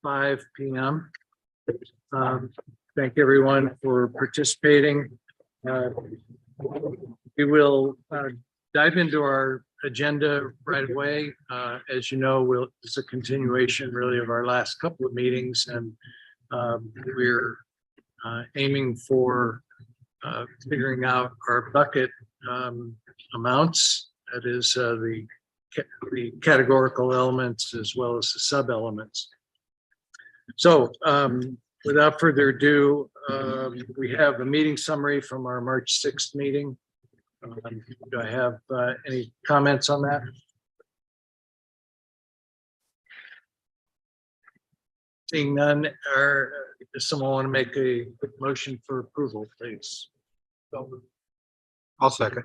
5 p.m. Thank everyone for participating. We will dive into our agenda right away. As you know, it's a continuation really of our last couple of meetings, and we're aiming for figuring out our bucket amounts. That is the categorical elements as well as the sub elements. So without further ado, we have a meeting summary from our March 6th meeting. Do I have any comments on that? Seeing none, does someone want to make a quick motion for approval, please? I'll second.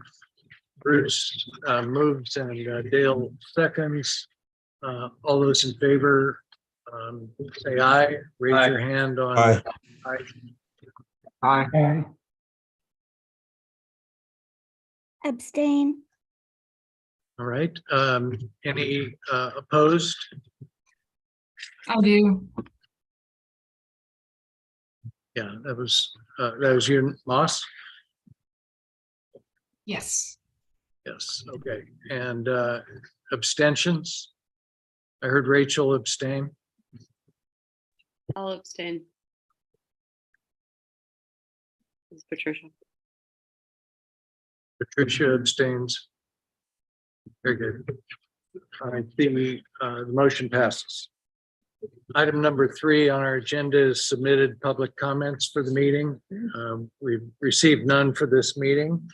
Bruce moves and Dale seconds. All those in favor, say aye. Raise Aye. your hand on Aye. aye. Aye. Abstain. All right. Any opposed? I do. Yeah, that was you, Moss. Yes. Yes. Okay. And abstentions? I heard Rachel abstain. I'll abstain. This is Patricia. Patricia abstains. Very good. All right, the motion passes. Item number 3 on our agenda is submitted public comments for the meeting. We've received none for this meeting.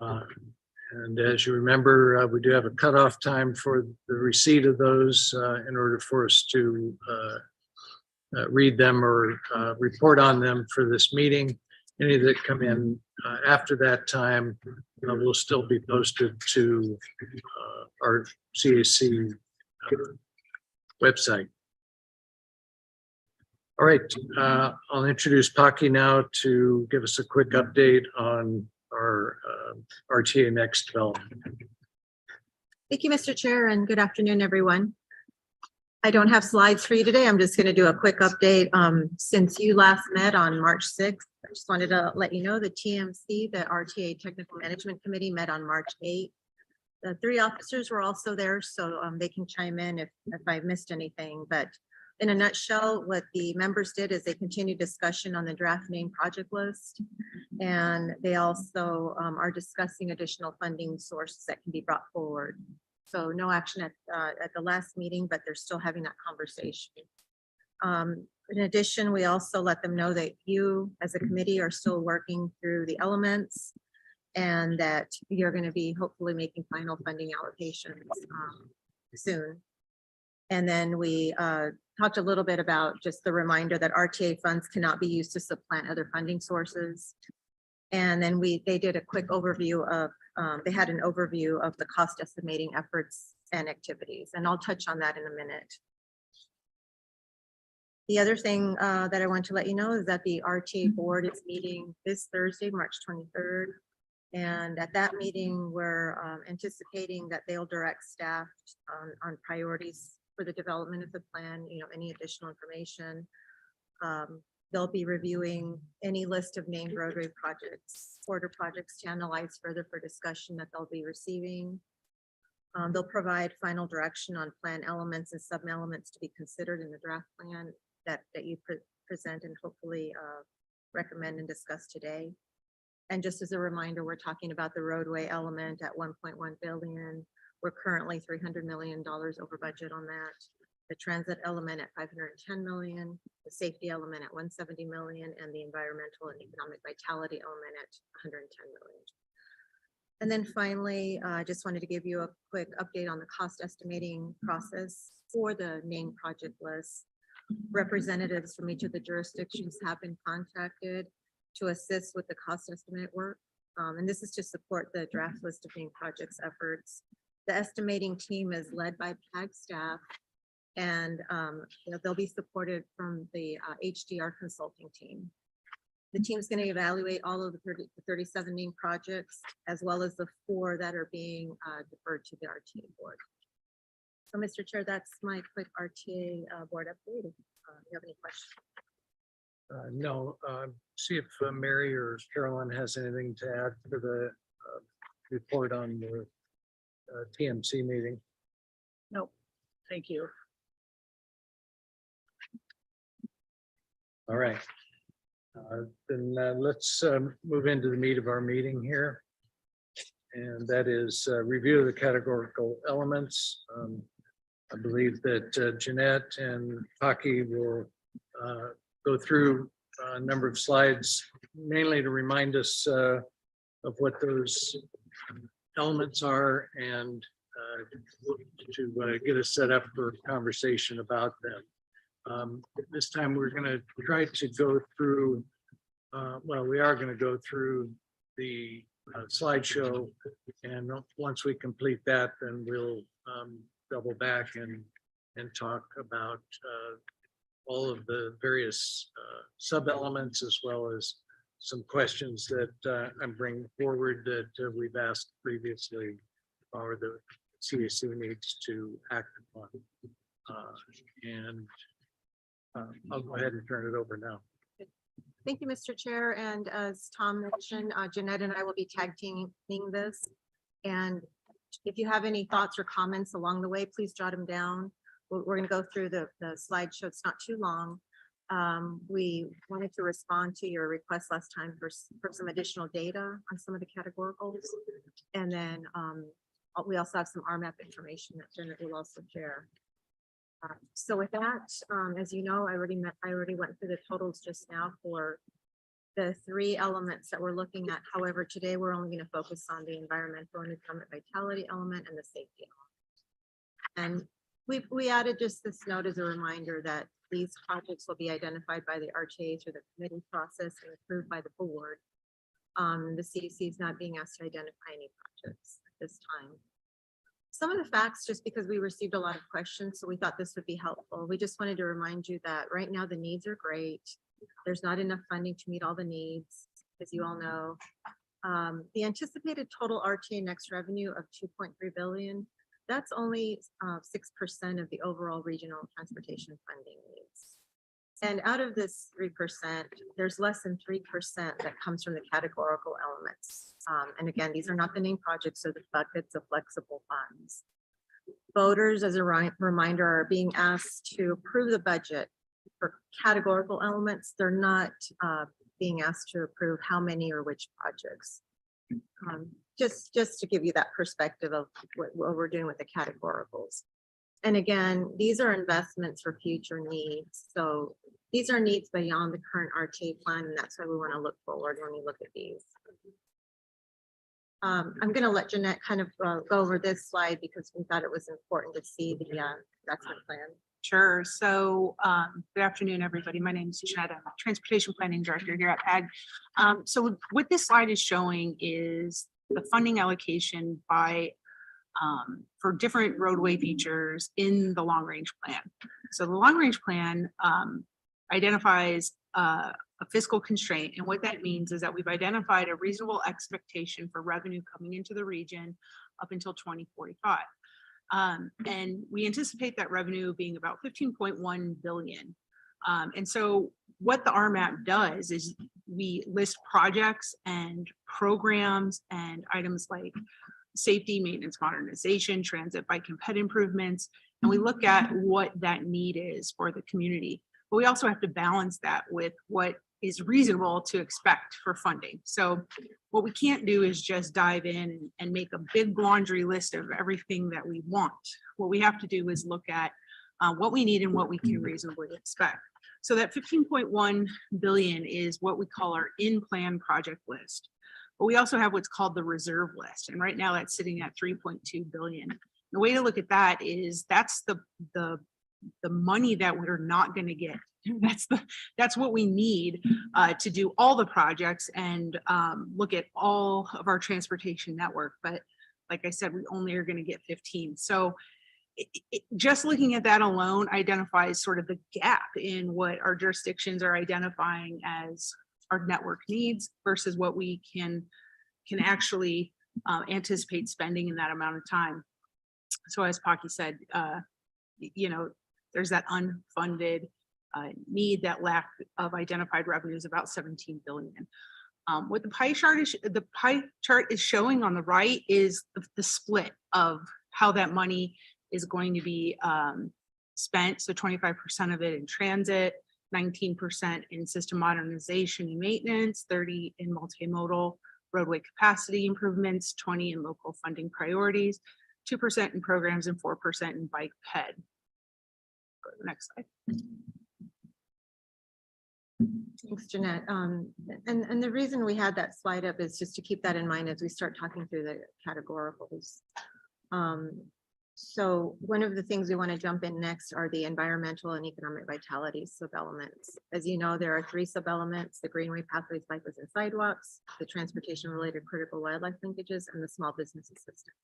And as you remember, we do have a cutoff time for the receipt of those in order for us to read them or report on them for this meeting. Any that come in after that time will still be posted to our CAC website. All right, I'll introduce Paki now to give us a quick update on our RTA Next development. Thank you, Mr. Chair, and good afternoon, everyone. I don't have slides for you today. I'm just going to do a quick update. Since you last met on March 6th, I just wanted to let you know the TMC, the RTA Technical Management Committee, met on March 8th. The 3 officers were also there, so they can chime in if I missed anything. But in a nutshell, what the members did is they continued discussion on the draft name project list, and they also are discussing additional funding sources that can be brought forward. So no action at the last meeting, but they're still having that conversation. In addition, we also let them know that you as a committee are still working through the elements and that you're going to be hopefully making final funding allocations soon. And then we talked a little bit about just the reminder that RTA funds cannot be used to supplant other funding sources. And then they did a quick overview of, they had an overview of the cost estimating efforts and activities, and I'll touch on that in a minute. The other thing that I want to let you know is that the RTA board is meeting this Thursday, March 23rd. And at that meeting, we're anticipating that they'll direct staff on priorities for the development of the plan, any additional information. They'll be reviewing any list of named roadway projects, order projects to analyze further for discussion that they'll be receiving. They'll provide final direction on plan elements and sub-elements to be considered in the draft plan that you present and hopefully recommend and discuss today. And just as a reminder, we're talking about the roadway element at 1.1 billion. We're currently $300 million over budget on that. The transit element at 510 million, the safety element at 170 million, and the environmental and economic vitality element at 110 million. And then finally, I just wanted to give you a quick update on the cost estimating process for the named project list. Representatives from each of the jurisdictions have been contacted to assist with the cost estimate work. And this is to support the draft list of named projects efforts. The estimating team is led by PAG staff, and they'll be supported from the HDR consulting team. The team's going to evaluate all of the 37 named projects, as well as the 4 that are being deferred to the RTA board. So, Mr. Chair, that's my quick RTA board update. If you have any questions. No, see if Mary or Carolyn has anything to add to the report on the TMC meeting. Nope, thank you. All right. Then let's move into the meat of our meeting here. And that is review of the categorical elements. I believe that Jeanette and Taki will go through a number of slides, mainly to remind us of what those elements are and to get us set up for conversation about them. This time we're going to try to go through, well, we are going to go through the slideshow, and once we complete that, then we'll double back and talk about all of the various sub-elements, as well as some questions that I'm bringing forward that we've asked previously, or the CAC needs to act upon. I'll go ahead and turn it over now. Thank you, Mr. Chair. And as Tom mentioned, Jeanette and I will be tag teaming this. And if you have any thoughts or comments along the way, please jot them down. We're going to go through the slideshow. It's not too long. We wanted to respond to your request last time for some additional data on some of the categoricals. And then we also have some RMAP information that Jeanette will also share. So with that, as you know, I already went through the totals just now for the 3 elements that we're looking at. However, today we're only going to focus on the environmental and economic vitality element and the safety element. And we added just this note as a reminder that these projects will be identified by the RTA through the committee process and approved by the board. The CDC is not being asked to identify any projects at this time. Some of the facts, just because we received a lot of questions, so we thought this would be helpful. We just wanted to remind you that right now the needs are great. There's not enough funding to meet all the needs, as you all know. The anticipated total RTA next revenue of 2.3 billion, that's only 6% of the overall regional transportation funding needs. And out of this 3%, there's less than 3% that comes from the categorical elements. And again, these are not the named projects, so the buckets of flexible funds. Voters, as a reminder, are being asked to approve the budget for categorical elements. They're not being asked to approve how many or which projects. Just to give you that perspective of what we're doing with the categoricals. And again, these are investments for future needs. So these are needs beyond the current RTA plan, and that's why we want to look forward when we look at these. I'm going to let Jeanette kind of go over this slide because we thought it was important to see the investment plan. Sure. So good afternoon, everybody. My name is Jeanette. I'm a Transportation Planning Director here at PAG. So what this slide is showing is the funding allocation by for different roadway features in the long range plan. So the long range plan identifies a fiscal constraint. And what that means is that we've identified a reasonable expectation for revenue coming into the region up until 2045. And we anticipate that revenue being about 15.1 billion. And so what the RMAP does is we list projects and programs and items like safety, maintenance, modernization, transit, bike and ped improvements, and we look at what that need is for the community. But we also have to balance that with what is reasonable to expect for funding. So what we can't do is just dive in and make a big laundry list of everything that we want. What we have to do is look at what we need and what we can reasonably expect. So that 15.1 billion is what we call our in-plan project list. But we also have what's called the reserve list. And right now that's sitting at 3.2 billion. The way to look at that is that's the money that we're not going to get. That's what we need to do all the projects and look at all of our transportation network. But like I said, we only are going to get 15. So just looking at that alone identifies sort of the gap in what our jurisdictions are identifying as our network needs versus what we can actually anticipate spending in that amount of time. So as Pocky said, you know, there's that unfunded need, that lack of identified revenues, about 17 billion. What the pie chart is showing on the right is the split of how that money is going to be spent. So 25% of it in transit, 19% in system modernization and maintenance, 30% in multimodal roadway capacity improvements, 20% in local funding priorities, 2% in programs, and 4% in bike ped. Go to the next slide. Thanks, Jeanette. And the reason we had that slide up is just to keep that in mind as we start talking through the categoricals. So one of the things we want to jump in next are the environmental and economic vitality sub-elements. As you know, there are 3 sub-elements: the greenway, pathways, bikeways, and sidewalks, the transportation related critical wildlife linkages, and the small business assistance.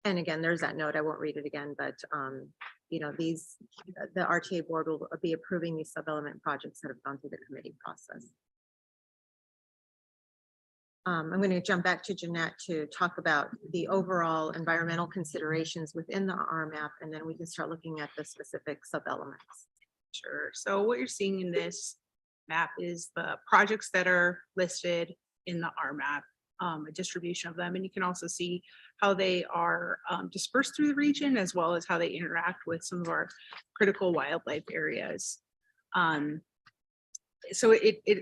And again, there's that note. I won't read it again, but you know, the RTA board will be approving these sub-element projects that have gone through the committee process. I'm going to jump back to Jeanette to talk about the overall environmental considerations within the RMAP, and then we can start looking at the specific sub-elements. Sure. So what you're seeing in this map is the projects that are listed in the RMAP, a distribution of them. And you can also see how they are dispersed through the region, as well as how they interact with some of our critical wildlife areas. So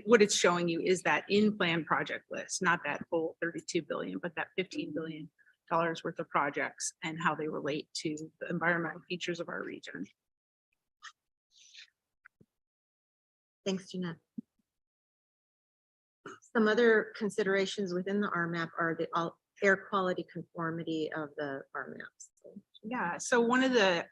what it's showing you is that in-plan project list, not that full 32 billion, but that $15 billion worth of projects and how they relate to the environmental features of our region. Thanks, Jeanette. Some other considerations within the RMAP are the air quality conformity of the RMAPs. Yeah, so one of the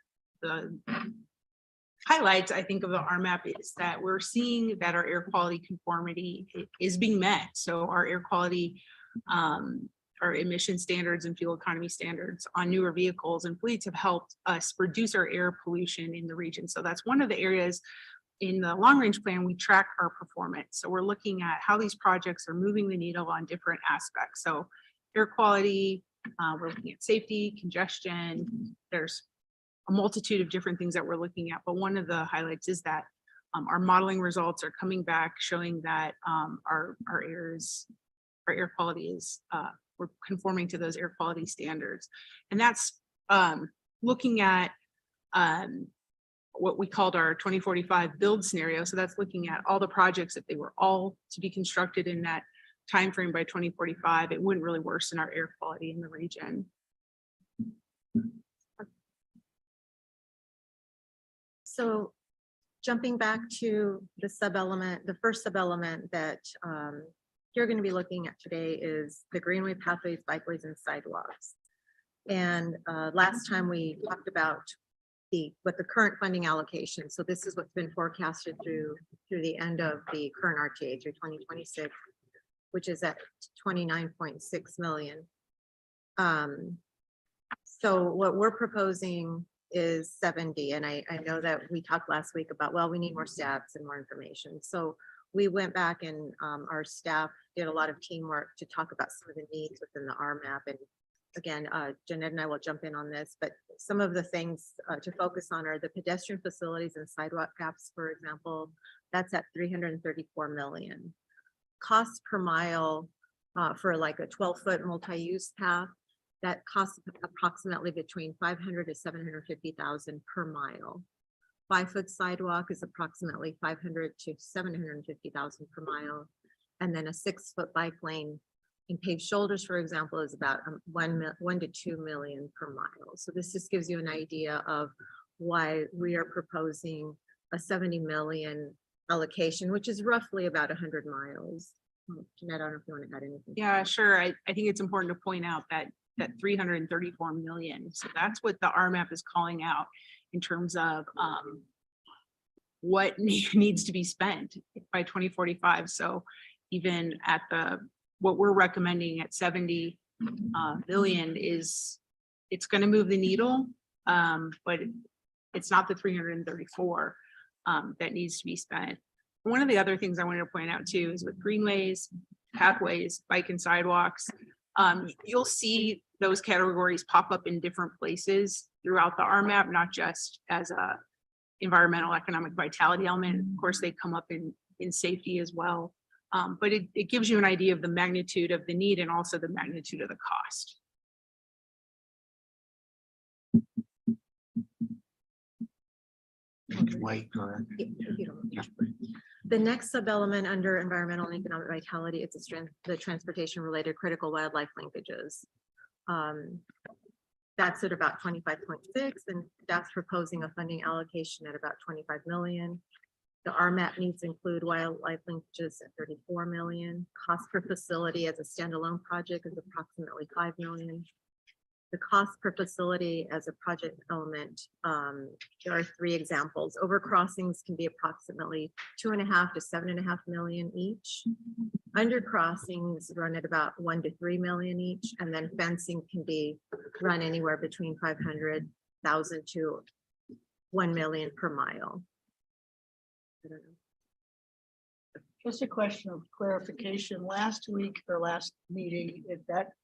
highlights, I think, of the RMAP is that we're seeing that our air quality conformity is being met. So our air quality, our emission standards and fuel economy standards on newer vehicles and fleets have helped us reduce our air pollution in the region. So that's one of the areas in the long range plan we track our performance. So we're looking at how these projects are moving the needle on different aspects. So air quality, we're looking at safety, congestion. There's a multitude of different things that we're looking at, but one of the highlights is that our modeling results are coming back showing that our air quality is we're conforming to those air quality standards. And that's looking at what we called our 2045 build scenario. So that's looking at all the projects, if they were all to be constructed in that timeframe by 2045, it wouldn't really worsen our air quality in the region. So jumping back to the sub-element, the first sub-element that you're going to be looking at today is the greenway, pathways, bikeways, and sidewalks. And last time we talked about what the current funding allocation. So this is what's been forecasted through the end of the current RTA through 2026, which is at 29.6 million. So what we're proposing is 70. And I know that we talked last week about, well, we need more stats and more information. So we went back and our staff did a lot of teamwork to talk about some of the needs within the RMAP. And again, Jeanette and I will jump in on this, but some of the things to focus on are the pedestrian facilities and sidewalk gaps, for example. That's at 334 million. Cost per mile for like a 12-foot multi-use path, that costs approximately between 500 to 750,000 per mile. 5-foot sidewalk is approximately 500 to 750,000 per mile. And then a 6-foot bike lane in paved shoulders, for example, is about 1 to 2 million per mile. So this just gives you an idea of why we are proposing a 70 million allocation, which is roughly about 100 miles. Jeanette, I don't know if you want to add anything. Yeah, sure. I think it's important to point out that 334 million. So that's what the RMAP is calling out in terms of what needs to be spent by 2045. So even at what we're recommending at 70 billion it's going to move the needle, but it's not the 334 that needs to be spent. One of the other things I wanted to point out too is with greenways, pathways, bike and sidewalks, you'll see those categories pop up in different places throughout the RMAP, not just as a environmental economic vitality element. Of course, they come up in safety as well. But it gives you an idea of the magnitude of the need and also the magnitude of the cost. Wait, correct. If you don't- The next sub-element under environmental and economic vitality, it's the transportation related critical wildlife linkages. That's at about 25.6, and that's proposing a funding allocation at about 25 million. The RMAP needs include wildlife linkages at 34 million. Cost per facility as a standalone project is approximately 5 million. The cost per facility as a project element, there are 3 examples. Overcrossings can be approximately 2.5 to 7.5 million each. Undercrossings run at about 1 to 3 million each, and then fencing can be run anywhere between 500,000 to 1 million per mile. I don't know. Just a question of clarification. Last week or last meeting, that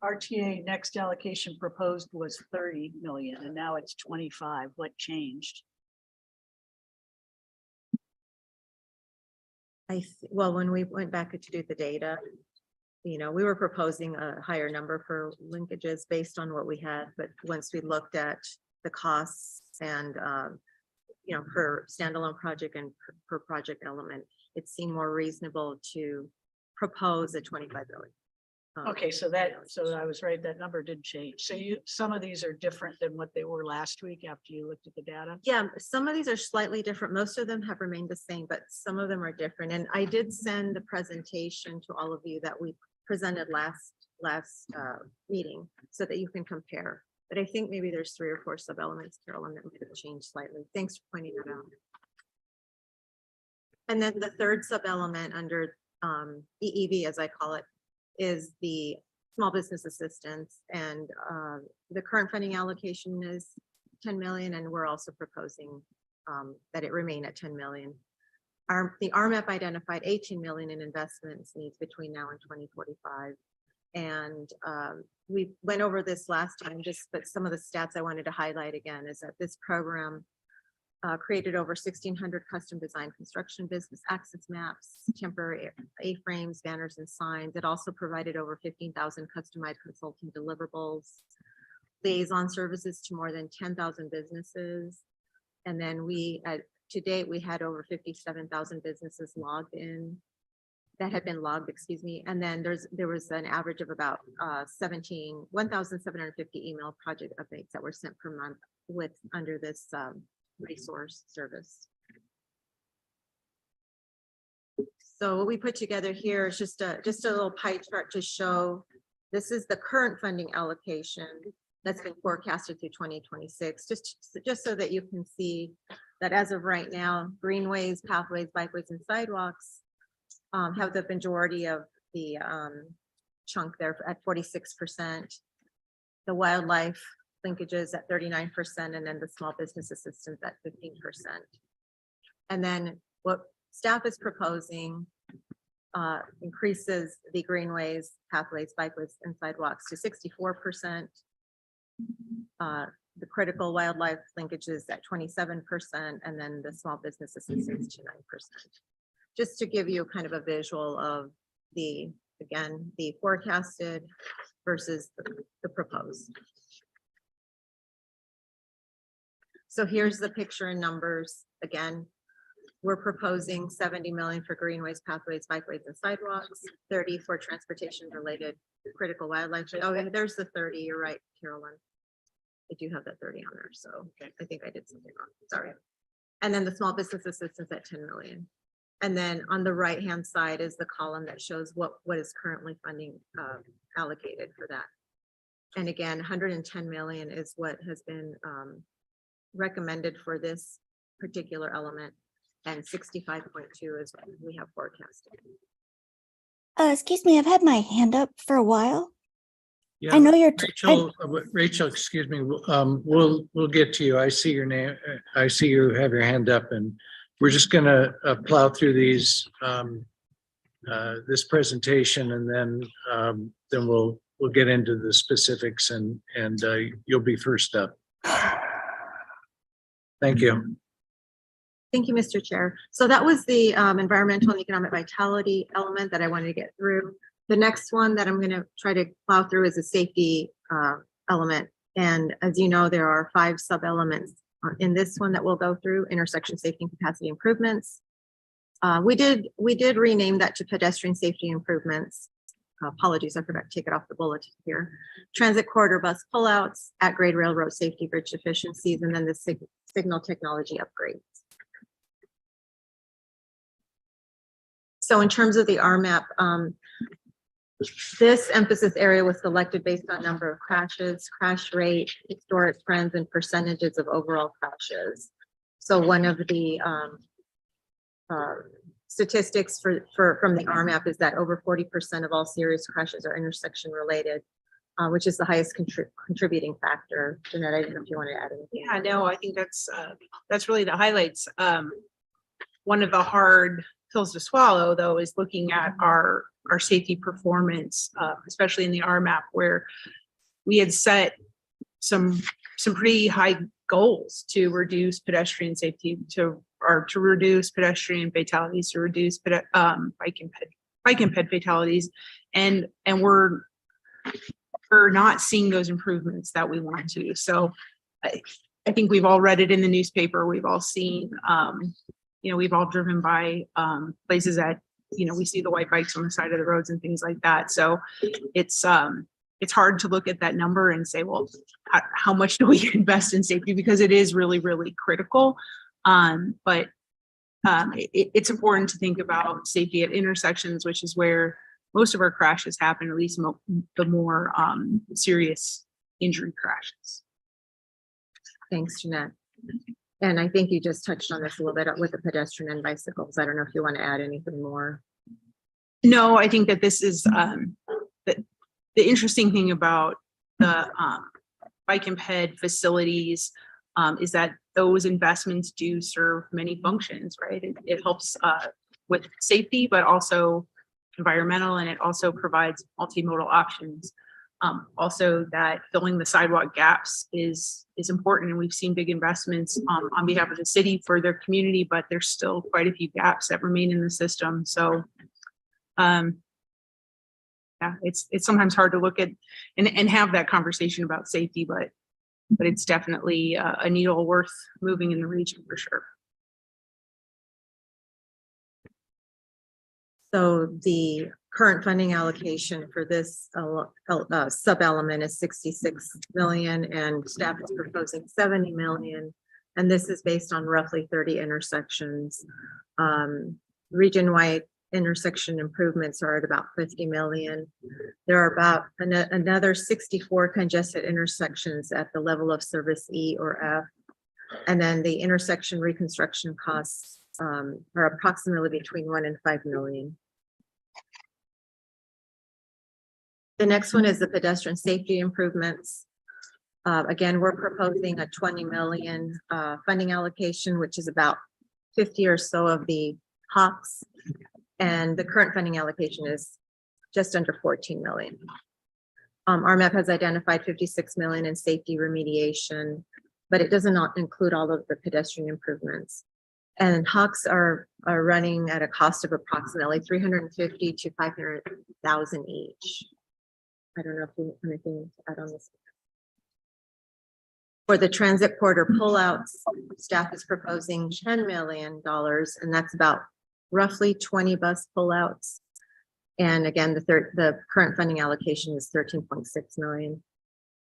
RTA next allocation proposed was 30 million and now it's 25. What changed? Well, when we went back to do the data, we were proposing a higher number for linkages based on what we had, but once we looked at the costs and, per standalone project and per project element, it seemed more reasonable to propose a 25 million. Okay, so I was right, that number did change. So some of these are different than what they were last week after you looked at the data? Yeah, some of these are slightly different. Most of them have remained the same, but some of them are different. And I did send the presentation to all of you that we presented last meeting so that you can compare. But I think maybe there's 3 or 4 sub-elements, Carolyn, that might have changed slightly. Thanks for pointing that out. And then the third sub-element under EEV, as I call it, is the small business assistance, and the current funding allocation is 10 million, and we're also proposing that it remain at 10 million. The RMAP identified 18 million in investments needs between now and 2045. And we went over this last time, but some of the stats I wanted to highlight again is that this program created over 1,600 custom designed construction business access maps, temporary A-frames, banners, and signs. It also provided over 15,000 customized consulting deliverables, liaison services to more than 10,000 businesses. And then to date, we had over 57,000 businesses logged in, that had been logged, excuse me. And then there was an average of about 1,750 email project updates that were sent per month under this resource service. So what we put together here is just a little pie chart to show this is the current funding allocation that's been forecasted through 2026, just so that you can see that as of right now, greenways, pathways, bikeways, and sidewalks have the majority of the chunk there at 46%. The wildlife linkages at 39%, and then the small business assistance at 15%. And then what staff is proposing increases the greenways, pathways, bikeways, and sidewalks to 64%. The critical wildlife linkages at 27%, and then the small business assistance to 9%. Just to give you kind of a visual of the forecasted versus the proposed. So here's the picture in numbers. Again, we're proposing 70 million for greenways, pathways, bikeways, and sidewalks, 30 for transportation related critical wildlife. Oh, and there's the 30. You're right, Carolyn. I do have that 30 on there, so I think I did something wrong. Sorry. And then the small business assistance at 10 million. And then on the right hand side is the column that shows what is currently funding allocated for that. And again, 110 million is what has been recommended for this particular element, and 65.2 is what we have forecasted. Excuse me, I've had my hand up for a while. Yeah, I know you're. Rachel, excuse me. We'll get to you. I see your name. I see you have your hand up, and we're just going to plow through these this presentation, and then we'll we'll get into the specifics and you'll be first up. Thank you. Thank you, Mr. Chair. So that was the environmental and economic vitality element that I wanted to get through. The next one that I'm going to try to plow through is a safety element. And as you know, there are 5 sub-elements in this one that we'll go through: intersection safety and capacity improvements. We did rename that to pedestrian safety improvements. Apologies, I forgot to take it off the bulletin here. Transit corridor bus pullouts, at-grade railroad safety bridge deficiencies, and then the signal technology upgrades. So in terms of the RMAP, this emphasis area was selected based on number of crashes, crash rate, historic trends, and percentages of overall crashes. So one of the statistics from the RMAP is that over 40% of all serious crashes are intersection related, which is the highest contributing factor. Jeanette, I don't know if you want to add anything. Yeah, no, I think that's really the highlights. One of the hard pills to swallow, though, is looking at our safety performance, especially in the RMAP, where we had set some pretty high goals to reduce pedestrian safety, to reduce pedestrian fatalities, to reduce bike and ped fatalities, and we're not seeing those improvements that we want to. So I think we've all read it in the newspaper. We've all seen, we've all driven by places that, we see the white bikes on the side of the roads and things like that. So it's hard to look at that number and say, well, how much do we invest in safety? Because it is really, really critical. But it's important to think about safety at intersections, which is where most of our crashes happen, at least the more serious injury crashes. Thanks, Jeanette. And I think you just touched on this a little bit with the pedestrian and bicycles. I don't know if you want to add anything more. No, I think that this is the interesting thing about the bike and ped facilities is that those investments do serve many functions, right? It helps with safety, but also environmental, and it also provides multimodal options. Also, that filling the sidewalk gaps is important, and we've seen big investments on behalf of the city for their community, but there's still quite a few gaps that remain in the system. So yeah, it's sometimes hard to look at and have that conversation about safety, but it's definitely a needle worth moving in the region for sure. So the current funding allocation for this sub-element is 66 million, and staff is proposing 70 million. And this is based on roughly 30 intersections. Region-wide intersection improvements are at about 50 million. There are about another 64 congested intersections at the level of service E or F. And then the intersection reconstruction costs are approximately between 1 and 5 million. The next one is the pedestrian safety improvements. Again, we're proposing a 20 million funding allocation, which is about 50 or so of the HOPs. And the current funding allocation is just under 14 million. RMAP has identified 56 million in safety remediation, but it does not include all of the pedestrian improvements. And HOCs are running at a cost of approximately 350 to 500,000 each. I don't know if you have anything to add on this. For the transit corridor pullouts, staff is proposing $10 million, and that's about roughly 20 bus pullouts. And again, the current funding allocation is 13.6 million.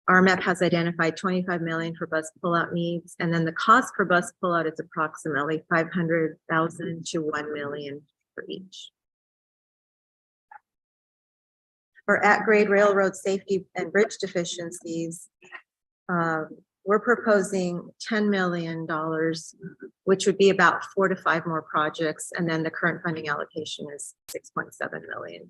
RMAP has identified 25 million for bus pullout needs, and then the cost per bus pullout is approximately 500,000 to 1 million for each. For at-grade railroad safety and bridge deficiencies, we're proposing $10 million, which would be about 4 to 5 more projects, and then the current funding allocation is 6.7 million.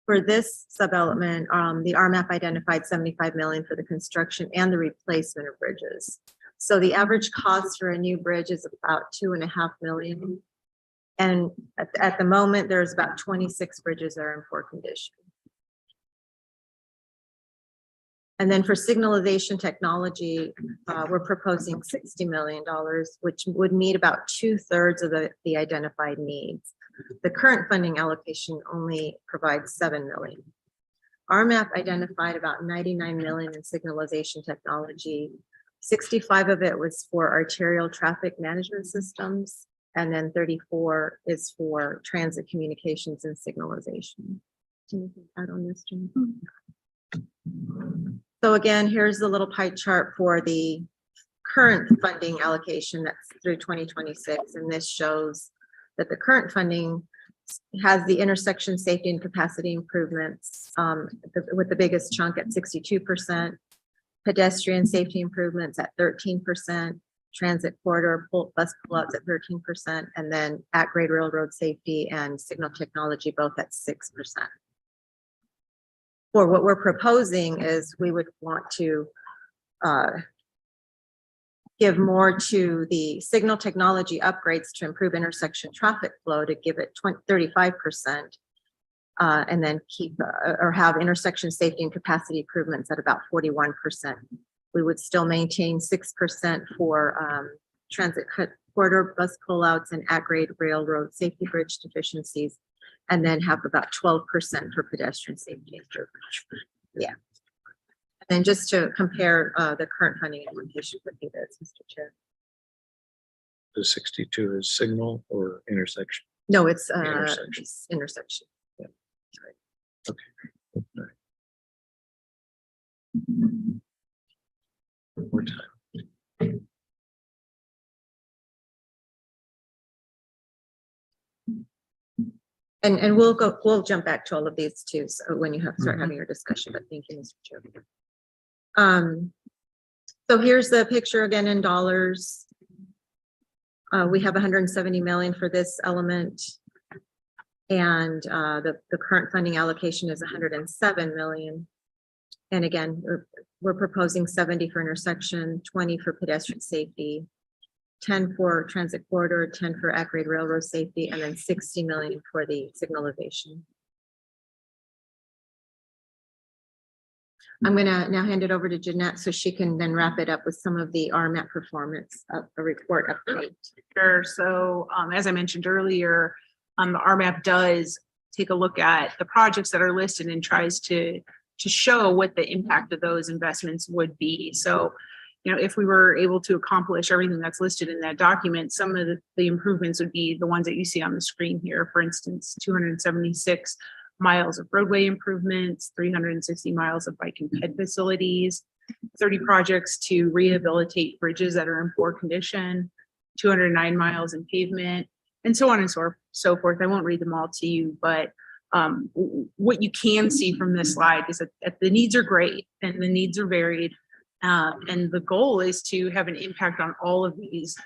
For this sub-element, the RMAP identified 75 million for the construction and the replacement of bridges. So the average cost for a new bridge is about 2.5 million. And at the moment, there's about 26 bridges that are in poor condition. And then for signalization technology, we're proposing $60 million, which would meet about 2/3 of the identified needs. The current funding allocation only provides $7 million. RMAP identified about $99 million in signalization technology. 65 of it was for arterial traffic management systems, and then 34 is for transit communications and signalization. Anything to add on this, Jen? So again, here's the little pie chart for the current funding allocation that's through 2026, and this shows that the current funding has the intersection safety and capacity improvements with the biggest chunk at 62%, pedestrian safety improvements at 13%, transit corridor bus pull-ups at 13%, and then at-grade railroad safety and signal technology both at 6%. For what we're proposing is we would want to give more to the signal technology upgrades to improve intersection traffic flow, to give it 35%, and then keep or have intersection safety and capacity improvements at about 41%. We would still maintain 6% for transit corridor bus pullouts and at-grade railroad safety bridge deficiencies, and then have about 12% for pedestrian safety improvements. Yeah. And just to compare the current funding allocation would be this, Mr. Chair. The 62 is signal or intersection? No, it's Intersection. intersection. Yeah. Okay. All right. One more time. And we'll jump back to all of these too, so when you start having your discussion, but thank you, Mr. Chair. So here's the picture again in dollars. We have 170 million for this element. And the current funding allocation is 107 million. And again, we're proposing 70 for intersection, 20 for pedestrian safety, 10 for transit corridor, 10 for at-grade railroad safety, and then 60 million for the signalization. I'm gonna now hand it over to Jeanette so she can then wrap it up with some of the RMAP performance of the report update. Sure. So as I mentioned earlier, the RMAP does take a look at the projects that are listed and tries to show what the impact of those investments would be. So, you know, if we were able to accomplish everything that's listed in that document, some of the improvements would be the ones that you see on the screen here. For instance, 276 miles of roadway improvements, 360 miles of bike and ped facilities, 30 projects to rehabilitate bridges that are in poor condition, 209 miles in pavement, and so on and so forth. I won't read them all to you, but what you can see from this slide is that the needs are great and the needs are varied. And the goal is to have an impact on all of these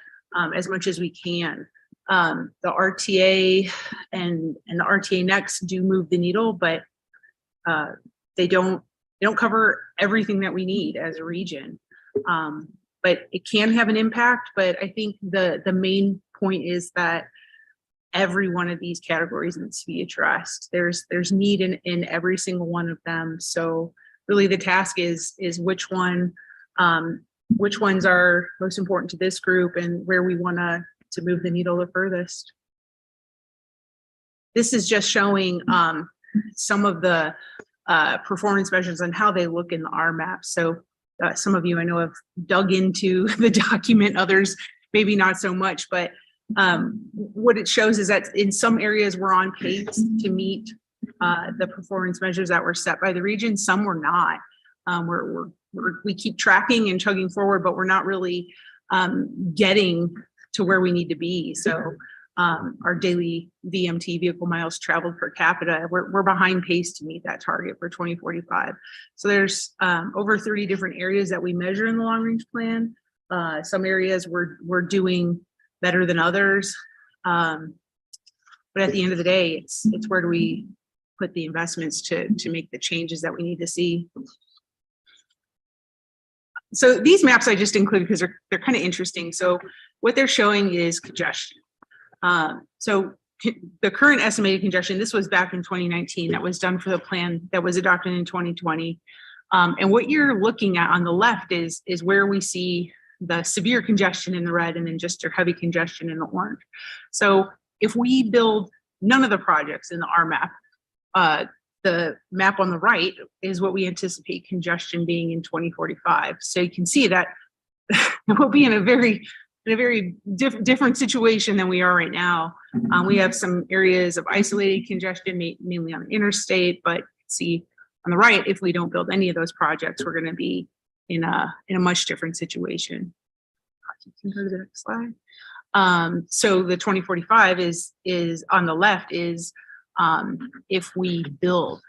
as much as we can. The RTA and the RTA Next do move the needle, but they don't cover everything that we need as a region. But it can have an impact. But I think the main point is that every one of these categories needs to be addressed. There's need in every single one of them. So really the task is which ones are most important to this group and where we want to move the needle the furthest. This is just showing some of the performance measures and how they look in the RMAP. So some of you I know have dug into the document, others maybe not so much, but what it shows is that in some areas we're on pace to meet the performance measures that were set by the region. Some we're not. We keep tracking and chugging forward, but we're not really getting to where we need to be. So our daily VMT, vehicle miles traveled per capita, we're behind pace to meet that target for 2045. So there's over 30 different areas that we measure in the long range plan. Some areas we're doing better than others. But at the end of the day, it's where do we put the investments to make the changes that we need to see. So these maps I just included because they're kind of interesting. So what they're showing is congestion. So the current estimated congestion, this was back in 2019, that was done for the plan that was adopted in 2020. And what you're looking at on the left is where we see the severe congestion in the red and then just your heavy congestion in the orange. So if we build none of the projects in the RMAP, the map on the right is what we anticipate congestion being in 2045. So you can see that we'll be in a very different situation than we are right now. We have some areas of isolated congestion, mainly on the interstate, but see on the right, if we don't build any of those projects, we're going to be in a much different situation. You can go to the next slide. So the 2045 is on the left is if we build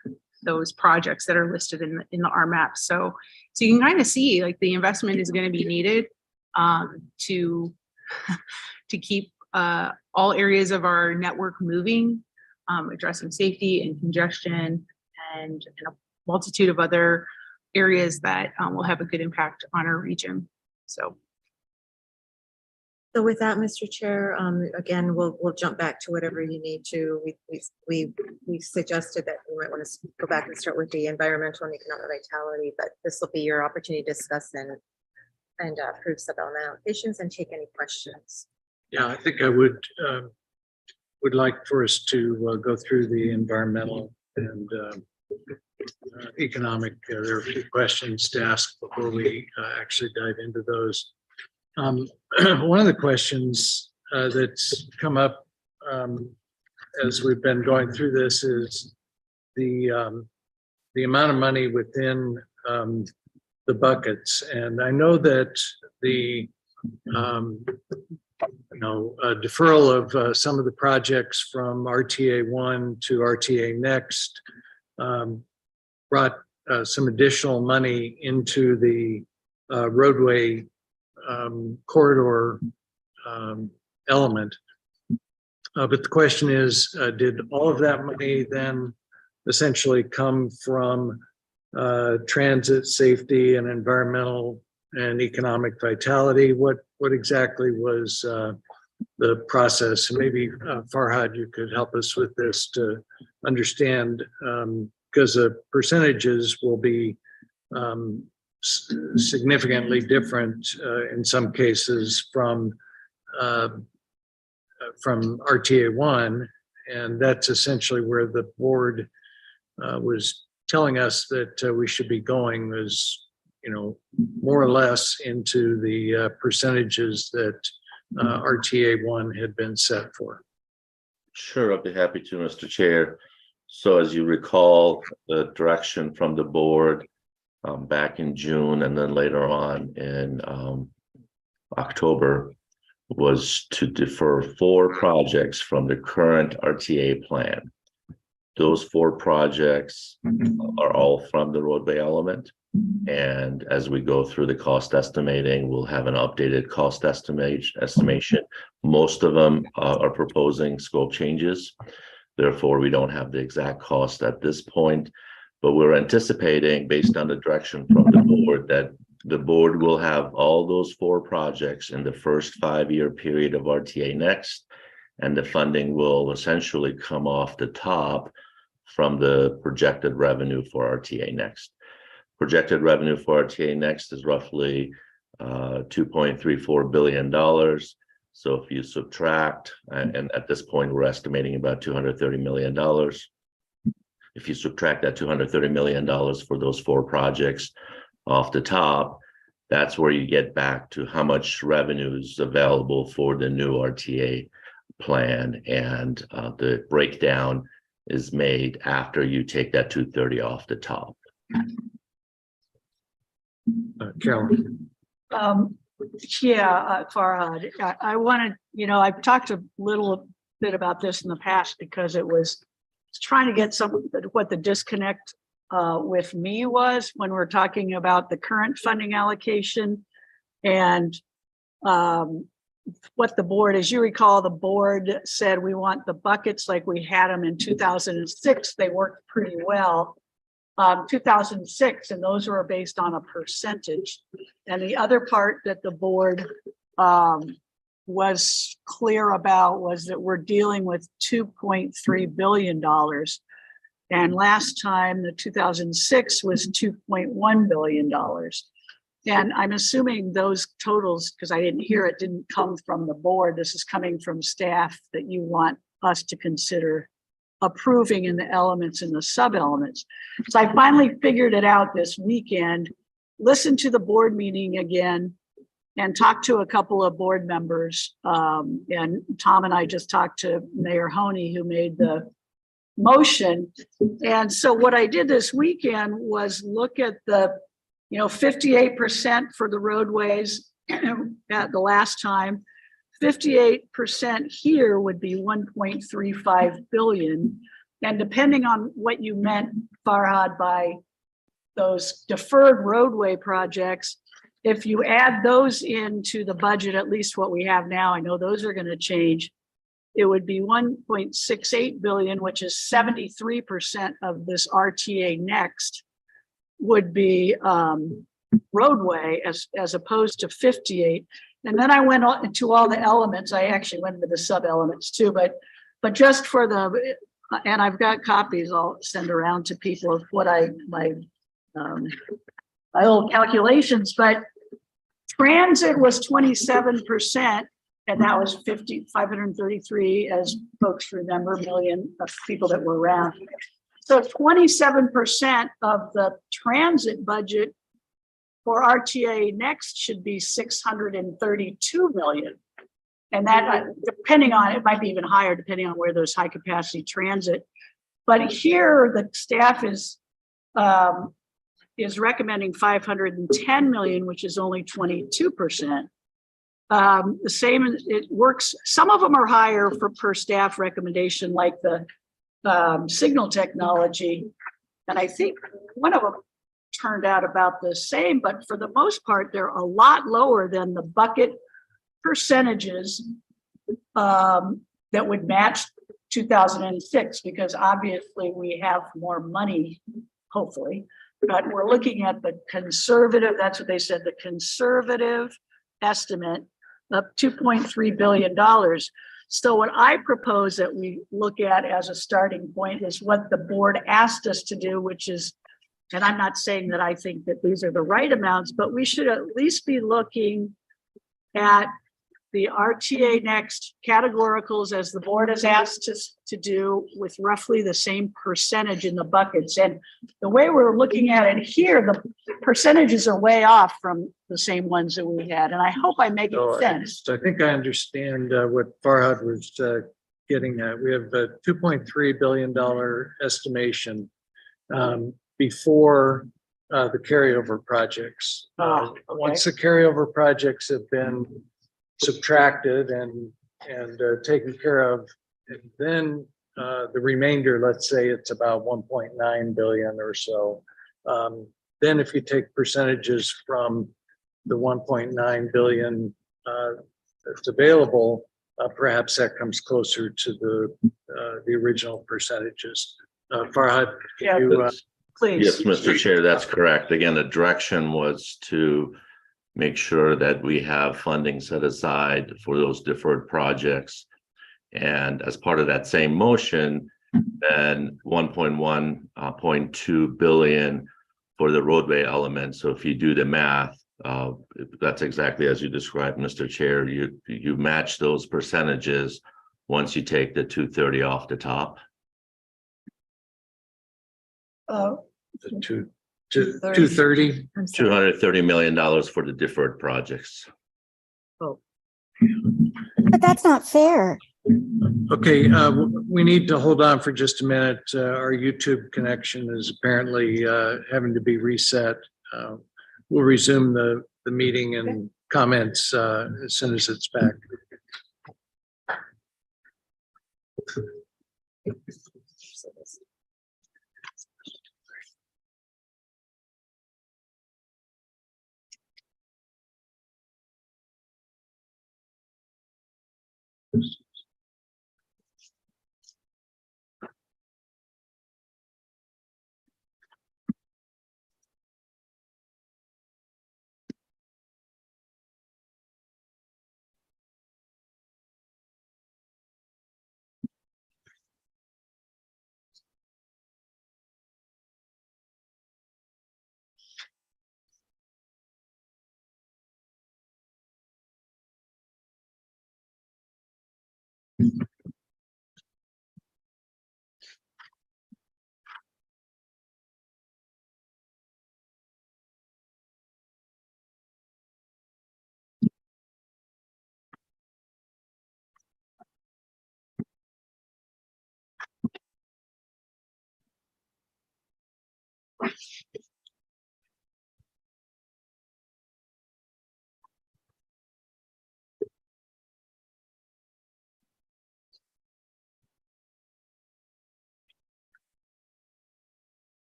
those projects that are listed in the RMAP. So you can kind of see like the investment is going to be needed to keep all areas of our network moving, addressing safety and congestion and a multitude of other areas that will have a good impact on our region. So with that, Mr. Chair, again, we'll jump back to whatever you need to. We suggested that we might want to go back and start with the environmental and economic vitality, but this will be your opportunity to discuss and approve supplemental allocations and take any questions. Yeah, I think I would like for us to go through the environmental and economic. There are a few questions to ask before we actually dive into those. One of the questions that's come up as we've been going through this is the amount of money within the buckets, and I know that the deferral of some of the projects from RTA 1 to RTA Next brought some additional money into the roadway corridor element. But the question is, did all of that money then essentially come from transit safety and environmental and economic vitality? What exactly was the process? And maybe Farhad, you could help us with this to understand, because the percentages will be significantly different in some cases from RTA 1, and that's essentially where the board was telling us that we should be going, was more or less into the percentages that RTA 1 had been set for. Sure, I'll be happy to, Mr. Chair. So as you recall, the direction from the board back in June and then later on in October was to defer 4 projects from the current RTA plan. Those 4 projects are all from the roadway element. And as we go through the cost estimating, we'll have an updated cost estimation. Most of them are proposing scope changes. Therefore, we don't have the exact cost at this point, but we're anticipating, based on the direction from the board, that the board will have all those 4 projects in the first 5-year period of RTA Next, and the funding will essentially come off the top from the projected revenue for RTA Next. Projected revenue for RTA Next is roughly $2.34 billion. So if you subtract, and at this point we're estimating about $230 million. If you subtract that $230 million for those 4 projects off the top, that's where you get back to how much revenue is available for the new RTA plan, and the breakdown is made after you take that 230 off the top. Carolyn. Farhad, I wanted, I've talked a little bit about this in the past because it was trying to get what the disconnect with me was when we're talking about the current funding allocation and what the board, as you recall, the board said we want the buckets like we had them in 2006. They worked pretty well. 2006, and those were based on a percentage. And the other part that the board was clear about was that we're dealing with $2.3 billion. And last time, the 2006 was $2.1 billion. And I'm assuming those totals, because I didn't hear it, didn't come from the board. This is coming from staff that you want us to consider approving in the elements and the sub-elements. So I finally figured it out this weekend, listened to the board meeting again, and talked to a couple of board members. And Tom and I just talked to Mayor Honey, who made the motion. And so what I did this weekend was look at the 58% for the roadways at the last time. 58% here would be 1.35 billion. And depending on what you meant, Farhad, by those deferred roadway projects, if you add those into the budget, at least what we have now, I know those are going to change, it would be 1.68 billion, which is 73% of this RTA next would be roadway as opposed to 58. And then I went into all the elements. I actually went into the sub elements too, but just for the, and I've got copies I'll send around to people of what my old calculations, but transit was 27%, and that was 533, as folks remember, million of people that were around. So 27% of the transit budget for RTA next should be 632 million. And that, depending on, it might be even higher depending on where those high capacity transit. But here the staff is recommending 510 million, which is only 22%. The same, it works. Some of them are higher for per staff recommendation, like the signal technology. And I think one of them turned out about the same, but for the most part, they're a lot lower than the bucket percentages that would match 2006, because obviously we have more money, hopefully, but we're looking at the conservative, that's what they said, the conservative estimate of $2.3 billion. So what I propose that we look at as a starting point is what the board asked us to do, which is, and I'm not saying that I think that these are the right amounts, but we should at least be looking at the RTA next categoricals as the board has asked us to do, with roughly the same percentage in the buckets. And the way we're looking at it here, the percentages are way off from the same ones that we had. And I hope I make it sense. I think I understand what Farhad was getting at. We have a $2.3 billion estimation before the carryover projects. Okay. Once the carryover projects have been subtracted and taken care of, and then the remainder, let's say it's about 1.9 billion or so. Then if you take percentages from the 1.9 billion that's available, perhaps that comes closer to the original percentages. Farhad, Yeah, you, please. Yes, Mr. Chair, that's correct. Again, the direction was to make sure that we have funding set aside for those deferred projects. And as part of that same motion, then 1.2 billion for the roadway element. So if you do the math, that's exactly as you described, Mr. Chair. You match those percentages once you take the 230 off the top. to 230. $230 million for the deferred projects. But that's not fair. Okay, we need to hold on for just a minute. Our YouTube connection is apparently having to be reset. We'll resume the meeting and comments as soon as it's back.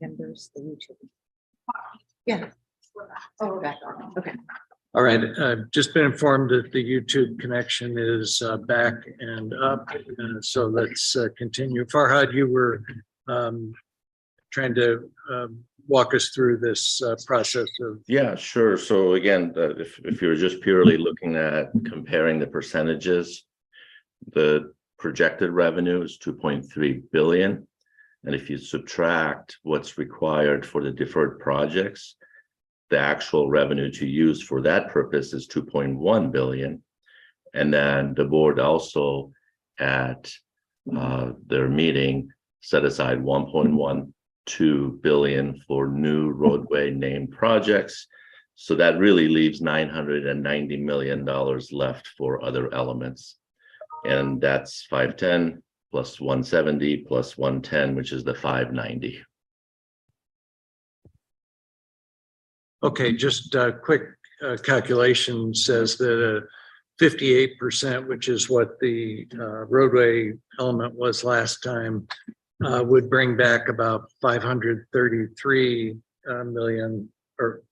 Members, the YouTube. Yeah. Oh, we're back on. Okay. All right, I've just been informed that the YouTube connection is back and up. So let's continue. Farhad, you were trying to walk us through this process of. Yeah, sure. So again, if you're just purely looking at comparing the percentages, the projected revenue is 2.3 billion. And if you subtract what's required for the deferred projects, the actual revenue to use for that purpose is 2.1 billion. And then the board also at their meeting set aside 1.12 billion for new roadway named projects. So that really leaves $990 million left for other elements. And that's 510 plus 170 plus 110, which is the 590. Okay, just a quick calculation says that 58%, which is what the roadway element was last time, would bring back about 533 million, or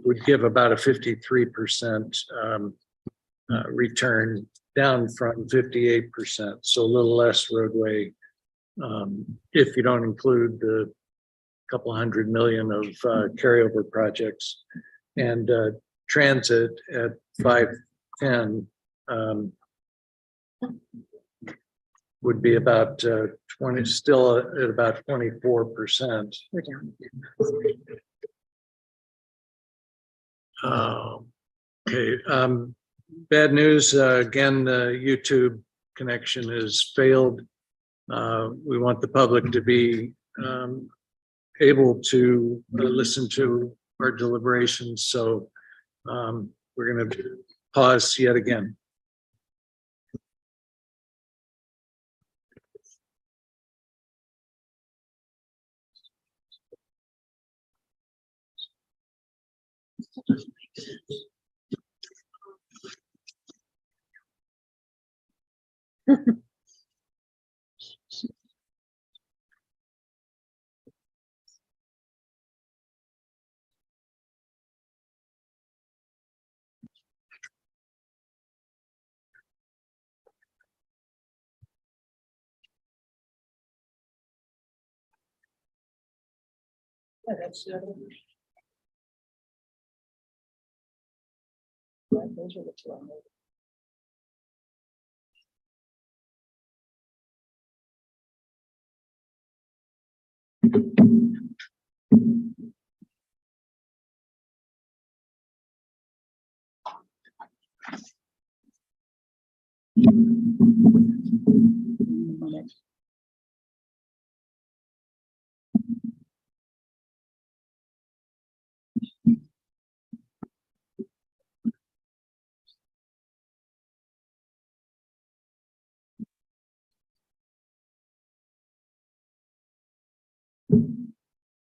would give about a 53% return, down from 58%. So a little less roadway if you don't include the couple $100 million of carryover projects, and transit at 510 would be about 20, still at about 24%. We're down. Okay, bad news, again, the YouTube connection has failed. We want the public to be able to listen to our deliberations, so we're going to pause yet again.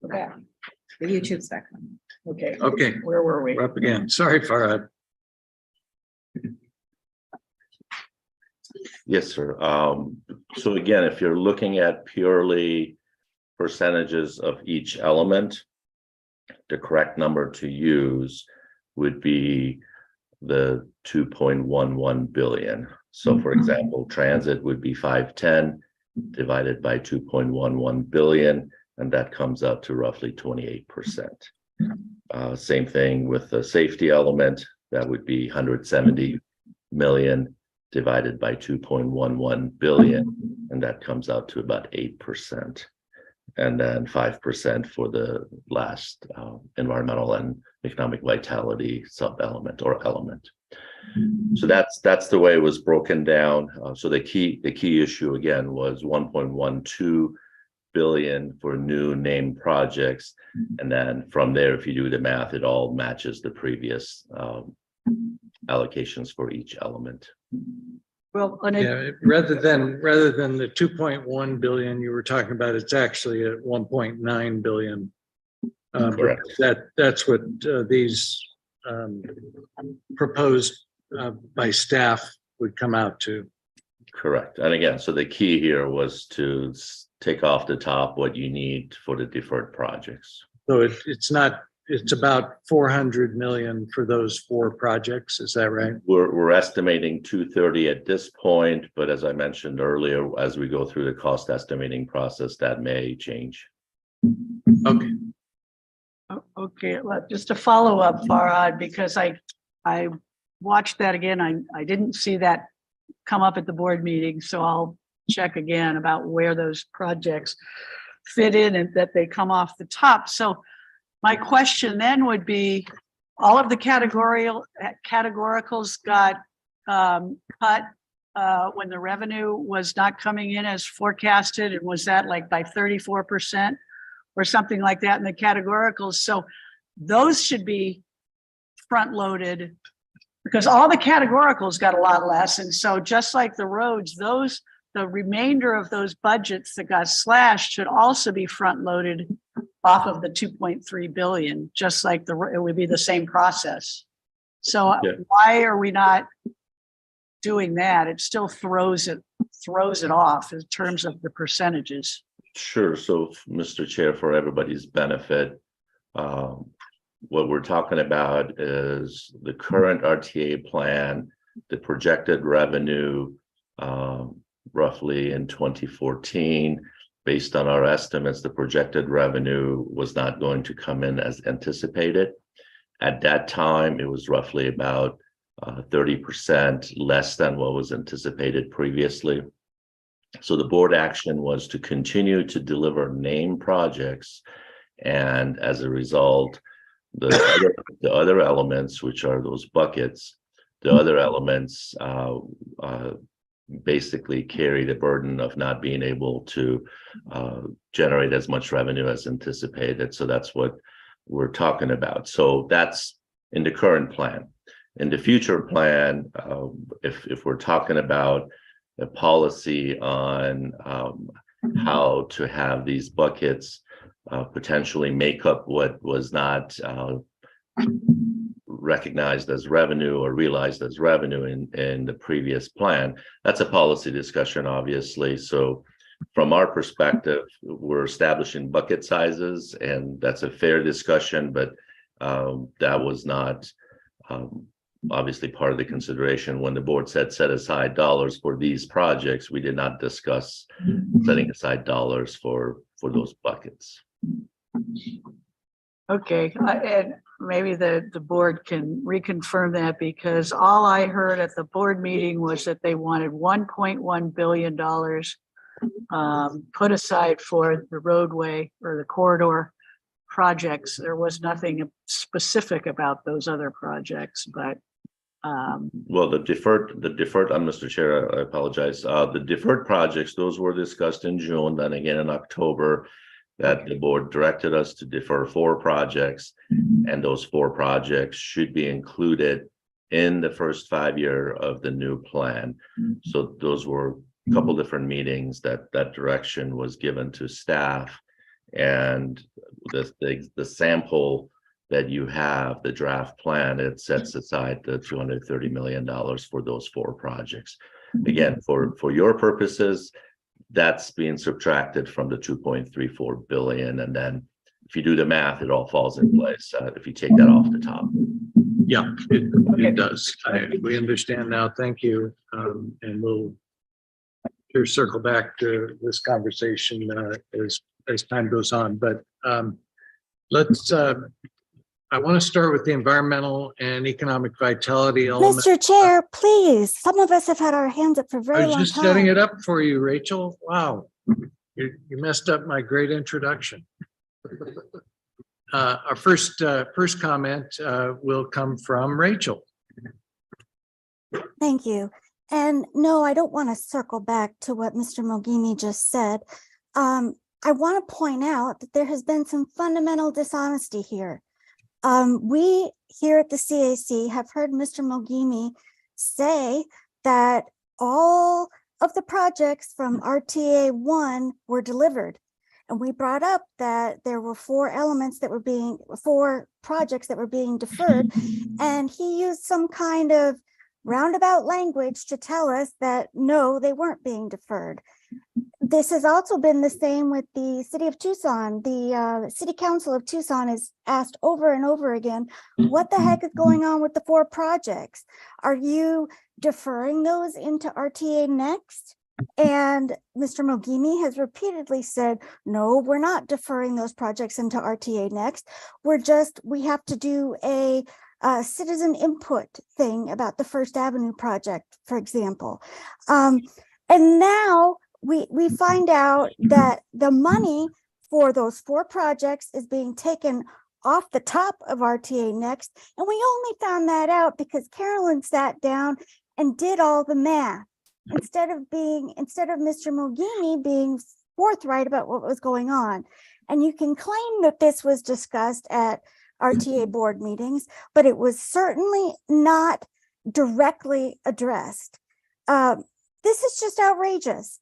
Okay. The YouTube's back on. Okay, Okay, where were we? we're up again. Sorry, Farhad. Yes, sir. So again, if you're looking at purely percentages of each element, the correct number to use would be the 2.11 billion. So for example, transit would be 510 divided by 2.11 billion, and that comes out to roughly 28%. Same thing with the safety element, that would be 170 million divided by 2.11 billion, and that comes out to about 8%. And then 5% for the last environmental and economic vitality sub-element or element. So that's the way it was broken down. So the key issue again was 1.12 billion for new named projects, and then from there, if you do the math, it all matches the previous allocations for each element. Well, and it, Yeah, rather than the 2.1 billion you were talking about, it's actually at 1.9 billion. Correct. That's what these proposed by staff would come out to. Correct. And again, so the key here was to take off the top what you need for the deferred projects. So it's about 400 million for those 4 projects. Is that right? We're estimating 230 at this point, but as I mentioned earlier, as we go through the cost estimating process, that may change. Okay. Okay, well, just a follow up, Farhad, because I watched that again. I didn't see that come up at the board meeting, so I'll check again about where those projects fit in and that they come off the top. So my question then would be, all of the categoricals got cut when the revenue was not coming in as forecasted, and was that like by 34% or something like that in the categoricals? So those should be front loaded, because all the categoricals got a lot less. And so just like the roads, the remainder of those budgets that got slashed should also be front loaded off of the 2.3 billion, just like it would be the same process. So Yeah. why are we not doing that? It still throws it off in terms of the percentages. Sure. So, Mr. Chair, for everybody's benefit, what we're talking about is the current RTA plan, the projected revenue, roughly in 2014. Based on our estimates, the projected revenue was not going to come in as anticipated. At that time, it was roughly about 30% less than what was anticipated previously. So the board action was to continue to deliver named projects, and as a result, the other elements, which are those buckets, the other elements basically carry the burden of not being able to generate as much revenue as anticipated. So that's what we're talking about. So that's in the current plan. In the future plan, if we're talking about a policy on how to have these buckets potentially make up what was not recognized as revenue or realized as revenue in the previous plan, that's a policy discussion, obviously. So from our perspective, we're establishing bucket sizes, and that's a fair discussion, but that was not obviously part of the consideration. When the board said set aside dollars for these projects, we did not discuss setting aside dollars for those buckets. Okay, and maybe the board can reconfirm that, because all I heard at the board meeting was that they wanted $1.1 billion put aside for the roadway or the corridor projects. There was nothing specific about those other projects, but well, the deferred, Mr. Chair, I apologize. The deferred projects, those were discussed in June, then again in October, that the board directed us to defer 4 projects, and those 4 projects should be included in the first 5 year of the new plan. So those were a couple different meetings that direction was given to staff, and the sample that you have, the draft plan, it sets aside the $230 million for those 4 projects. Again, for your purposes, that's being subtracted from the 2.34 billion. And then if you do the math, it all falls in place if you take that off the top. Yeah, it does. We understand now. Thank you. And we'll circle back to this conversation as time goes on. But I want to start with the environmental and economic vitality element. Mr. Chair, please. Some of us have had our hands up for a I very was long just setting time. it up for you, Rachel. Wow. You messed up my great introduction. Our first comment will come from Rachel. Thank you. And no, I don't want to circle back to what Mr. Mogimi just said. I want to point out that there has been some fundamental dishonesty here. We here at the CAC have heard Mr. Mogimi say that all of the projects from RTA 1 were delivered. And we brought up that there were four projects that were being deferred. And he used some kind of roundabout language to tell us that no, they weren't being deferred. This has also been the same with the city of Tucson. The city council of Tucson has asked over and over again, what the heck is going on with the four projects? Are you deferring those into RTA next? And Mr. Mogimi has repeatedly said, no, we're not deferring those projects into RTA next. We have to do a citizen input thing about the First Avenue project, for example. And now we find out that the money for those four projects is being taken off the top of RTA next. And we only found that out because Carolyn sat down and did all the math. Instead of Mr. Mogimi being forthright about what was going on. And you can claim that this was discussed at RTA board meetings, but it was certainly not directly addressed. This is just outrageous.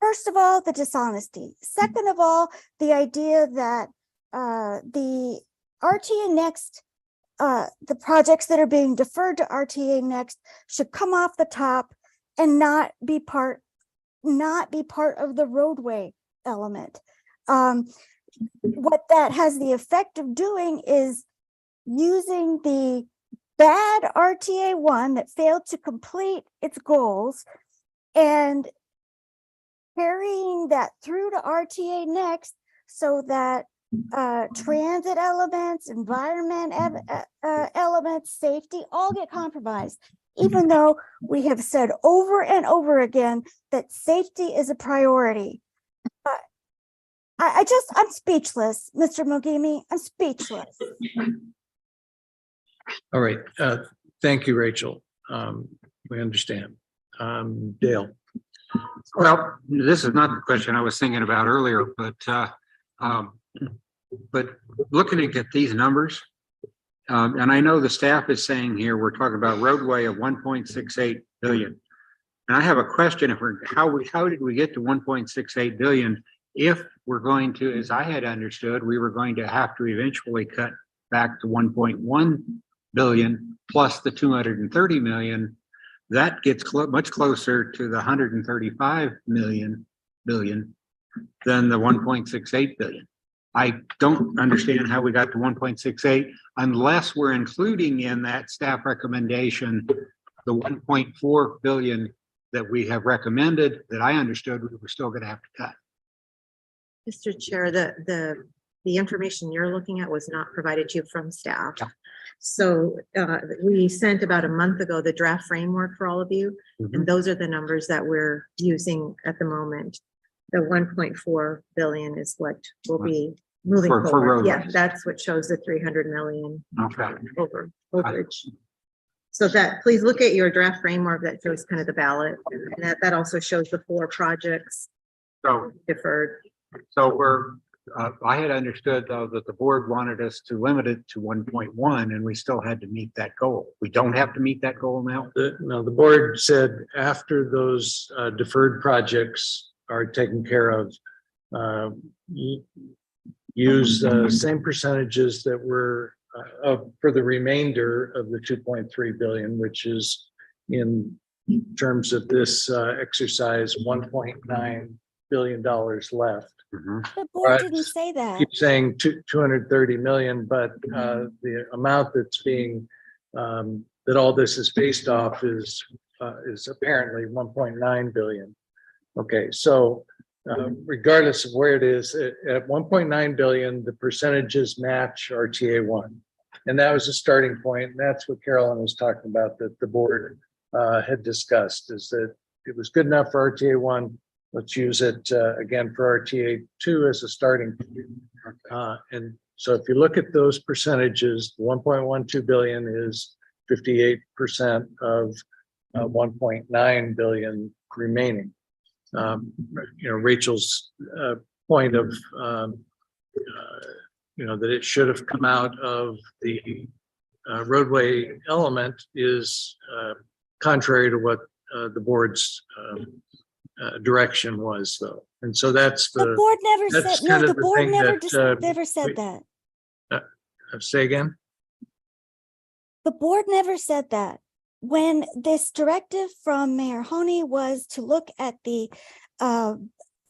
First of all, the dishonesty. Second of all, the idea that the RTA Next, the projects that are being deferred to RTA Next should come off the top and not be part of the roadway element. What that has the effect of doing is using the bad RTA 1 that failed to complete its goals and carrying that through to RTA Next so that transit elements, environment elements, safety all get compromised. Even though we have said over and over again that safety is a priority. I'm speechless, Mr. Mogimi. I'm speechless. All right. Thank you, Rachel. We understand. Dale. Well, this is not the question I was thinking about earlier, but looking at these numbers, and I know the staff is saying here, we're talking about roadway of 1.68 billion. And I have a question, how did we get to 1.68 billion if we're going to, as I had understood, we were going to have to eventually cut back to 1.1 billion plus the 230 million. That gets much closer to the 135 billion than the 1.68 billion. I don't understand how we got to 1.68 unless we're including in that staff recommendation the 1.4 billion that we have recommended that I understood we were still going to have to cut. Mr. Chair, the information you're looking at was not provided to you from staff. Yeah. So we sent about a month ago the draft framework for all of you, and those are the numbers that we're using at the moment. The 1.4 billion is what will be moving For forward. Yeah, roadways. that's what shows the 300 million Okay. overage. So that, please look at your draft framework that shows kind of the ballot, and that also shows the four projects So deferred. I had understood though that the board wanted us to limit it to 1.1 and we still had to meet that goal. We don't have to meet that goal now? The board said after those deferred projects are taken care of, use the same percentages that were for the remainder of the 2.3 billion, which is in terms of this exercise, $1.9 billion left. The board didn't say that. Keep saying 230 million, but the amount that's being that all this is based off is apparently 1.9 billion. Okay, so regardless of where it is, at 1.9 billion, the percentages match RTA 1, and that was a starting point. And that's what Carolyn was talking about, that the board had discussed, is that it was good enough for RTA 1. Let's use it again for RTA 2 as a starting point. And so if you look at those percentages, 1.12 billion is 58% of 1.9 billion remaining. Rachel's point of, that it should have come out of the roadway element is contrary to what the board's direction was though. And so that's The board never that's said, kind no, of the the board thing never, that, never said we- that. say again. The board never said that. When this directive from Mayor Honey was to look at the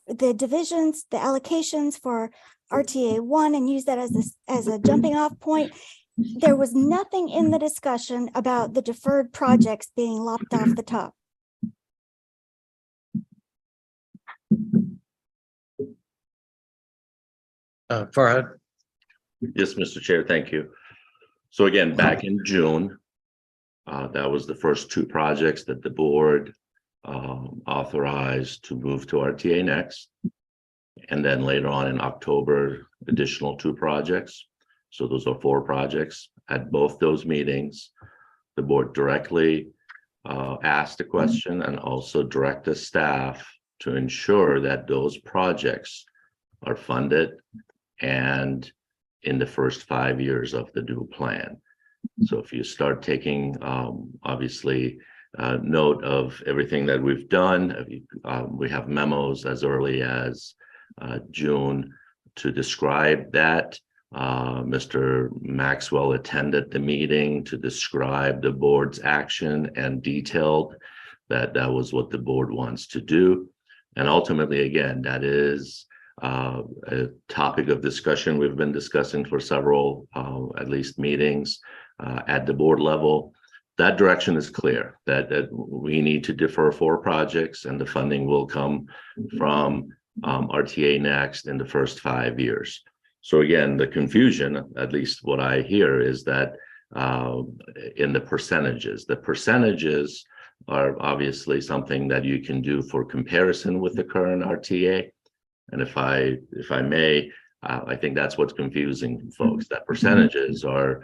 divisions, the allocations for RTA 1 and use that as a jumping off point, there was nothing in the discussion about the deferred projects being lopped off the top. Farhad. Yes, Mr. Chair, thank you. So again, back in June, that was the first two projects that the board authorized to move to RTA next. And then later on in October, additional two projects. So those are four projects. At both those meetings, the board directly asked a question and also directed staff to ensure that those projects are funded and in the first 5 years of the new plan. So if you start taking, obviously, note of everything that we've done, we have memos as early as June to describe that. Mr. Maxwell attended the meeting to describe the board's action and detailed that that was what the board wants to do. And ultimately, again, that is a topic of discussion we've been discussing for several, at least meetings at the board level. That direction is clear, that we need to defer four projects and the funding will come from RTA next in the first 5 years. So again, the confusion, at least what I hear, is that in the percentages are obviously something that you can do for comparison with the current RTA. And if I may, I think that's what's confusing folks, that percentages are,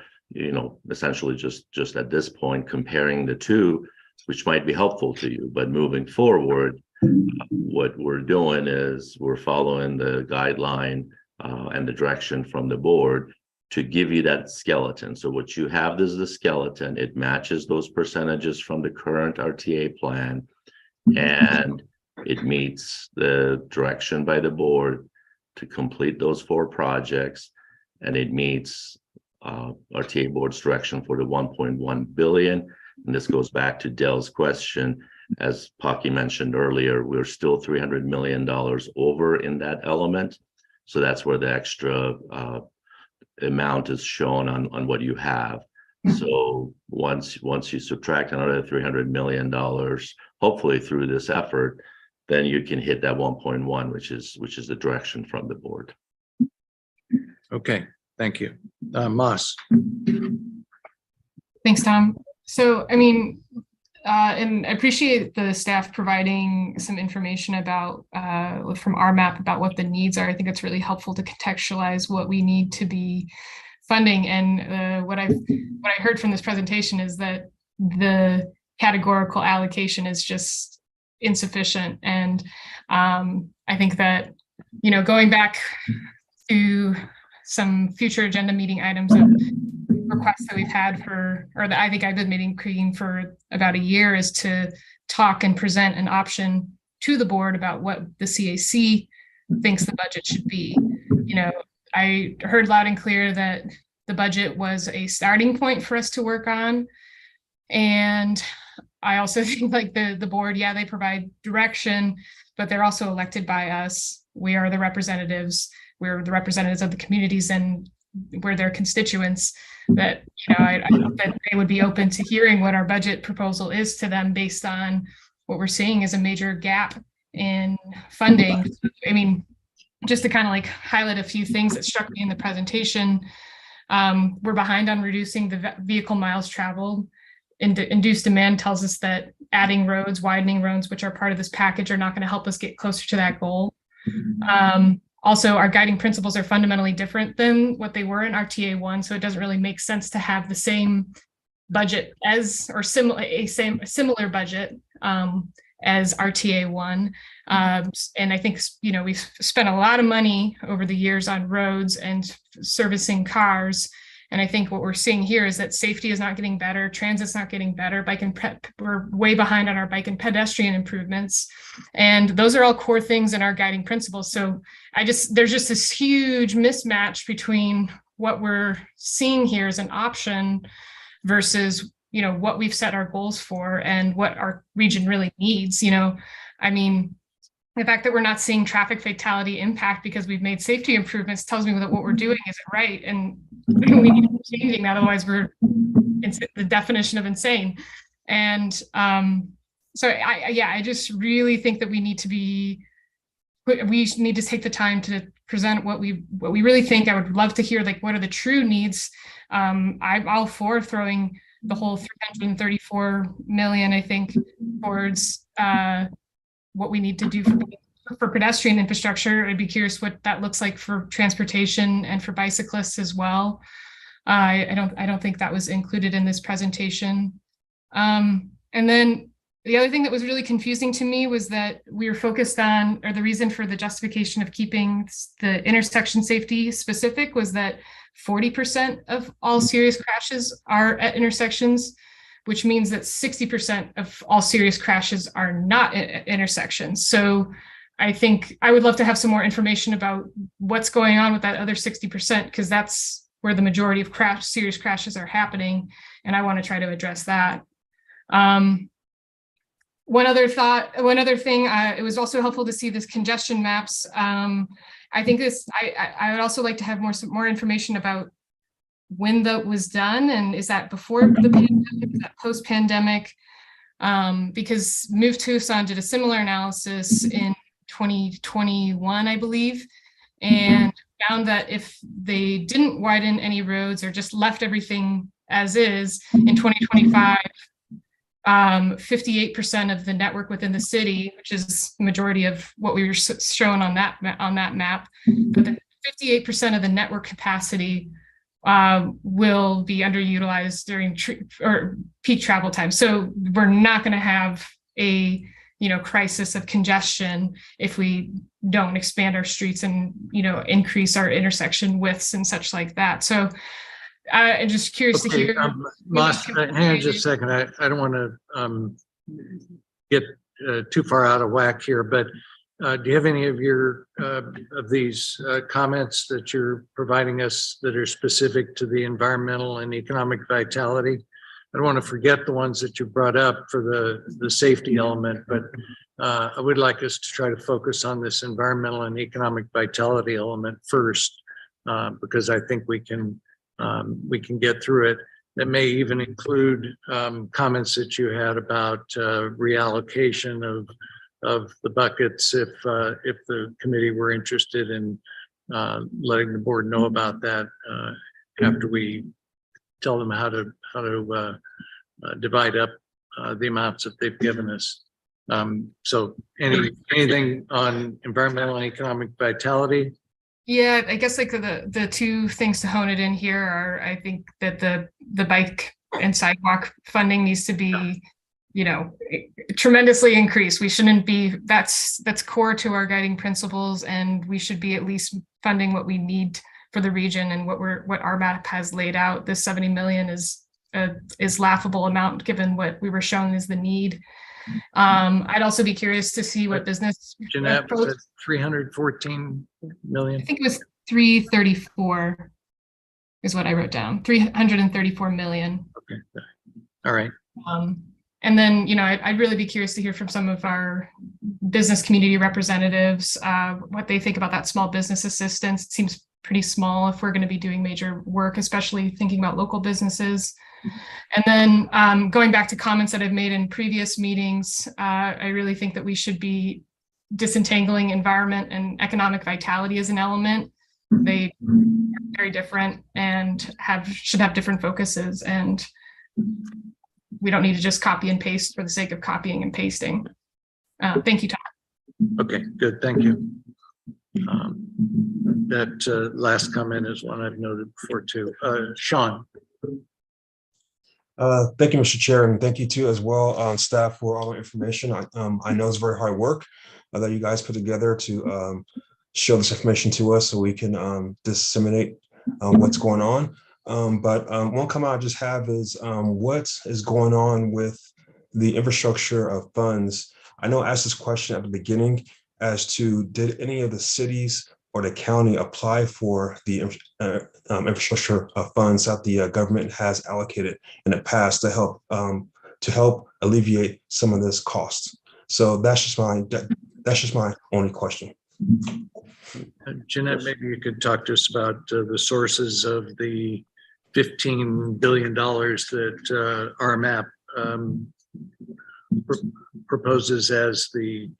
essentially just at this point comparing the two, which might be helpful to you, but moving forward, what we're doing is we're following the guideline and the direction from the board to give you that skeleton. So what you have is the skeleton. It matches those percentages from the current RTA plan, and it meets the direction by the board to complete those four projects, and it meets RTA board's direction for the 1.1 billion. And this goes back to Dell's question. As Pocky mentioned earlier, we're still $300 million over in that element. So that's where the extra amount is shown on what you have. So once you subtract another $300 million, hopefully through this effort, then you can hit that 1.1, which is the direction from the board. Okay, thank you. Moss. Thanks, Tom. So, I mean, and I appreciate the staff providing some information about from our map about what the needs are. I think it's really helpful to contextualize what we need to be funding. And what I heard from this presentation is that the categorical allocation is just insufficient. And I think that, going back to some future agenda meeting items of requests that we've had or that I think I've been meeting for about a year, is to talk and present an option to the board about what the CAC thinks the budget should be. I heard loud and clear that the budget was a starting point for us to work on. And I also think like the board, yeah, they provide direction, but they're also elected by us. We are the representatives. We're the representatives of the communities, and we're their constituents. That I hope that they would be open to hearing what our budget proposal is to them based on what we're seeing as a major gap in funding. I mean, just to kind of like highlight a few things that struck me in the presentation, we're behind on reducing the vehicle miles traveled. Induced demand tells us that adding roads, widening roads, which are part of this package, are not going to help us get closer to that goal. Also, our guiding principles are fundamentally different than what they were in RTA 1, so it doesn't really make sense to have the same budget as, or similar budget as RTA 1. And I think, we've spent a lot of money over the years on roads and servicing cars, And I think what we're seeing here is that safety is not getting better, transit's not getting better, we're way behind on our bike and pedestrian improvements. And those are all core things in our guiding principles. So there's just this huge mismatch between what we're seeing here as an option versus, what we've set our goals for and what our region really needs. I mean, the fact that we're not seeing traffic fatality impact because we've made safety improvements tells me that what we're doing isn't right. And we need to be changing that. Otherwise, it's the definition of insane. And so I just really think that we need to take the time to present what we really think. I would love to hear, like, what are the true needs? I'm all for throwing the whole 334 million, I think, towards what we need to do for pedestrian infrastructure. I'd be curious what that looks like for transportation and for bicyclists as well. I don't think that was included in this presentation. And then the other thing that was really confusing to me was that we were focused on, or the reason for the justification of keeping the intersection safety specific was that 40% of all serious crashes are at intersections, which means that 60% of all serious crashes are not at intersections. So I think I would love to have some more information about what's going on with that other 60%, because that's where the majority of serious crashes are happening. And I want to try to address that. One other thing, it was also helpful to see this congestion maps. I think I would also like to have more information about when that was done, and is that before the pandemic, is that post-pandemic? Because Move Tucson did a similar analysis in 2021, I believe, and found that if they didn't widen any roads or just left everything as is in 2025, 58% of the network within the city, which is the majority of what we were shown on that map, but the 58% of the network capacity will be underutilized during peak travel time. So we're not going to have a crisis of congestion if we don't expand our streets and increase our intersection widths and such like that. So I'm just curious to hear. Moss, hang on just a second. I don't want to get too far out of whack here, but do you have any of these comments that you're providing us that are specific to the environmental and economic vitality? I don't want to forget the ones that you brought up for the safety element, but I would like us to try to focus on this environmental and economic vitality element first, because I think we can get through it. That may even include comments that you had about reallocation of the buckets if the committee were interested in letting the board know about that after we tell them how to divide up the amounts that they've given us. So anything on environmental and economic vitality? Yeah, I guess like the two things to hone it in here are, I think that the bike and sidewalk funding needs to be, tremendously increased. We shouldn't be, that's core to our guiding principles, and we should be at least funding what we need for the region and what our map has laid out. This 70 million is laughable amount given what we were shown is the need. I'd also be curious to see what business. Jeanette, was it 314 million? I think it was 334 is what I wrote down. 334 million. Okay. All right. And then, I'd really be curious to hear from some of our business community representatives, what they think about that small business assistance. It seems pretty small if we're going to be doing major work, especially thinking about local businesses. And then going back to comments that I've made in previous meetings, I really think that we should be disentangling environment and economic vitality as an element. They are very different and should have different focuses, and we don't need to just copy and paste for the sake of copying and pasting. Thank you, Tom. Okay, good. Thank you. That last comment is one I've noted before too. Sean. Thank you, Mr. Chair, and thank you too as well, staff, for all the information. I know it's very hard work that you guys put together to show this information to us so we can disseminate what's going on. But one comment I just have is what is going on with the infrastructure of funds? I know I asked this question at the beginning as to did any of the cities or the county apply for the infrastructure of funds that the government has allocated in the past to help alleviate some of this cost? So that's just my only question. Jeanette, maybe you could talk to us about the sources of the $15 billion that RMAP proposes as the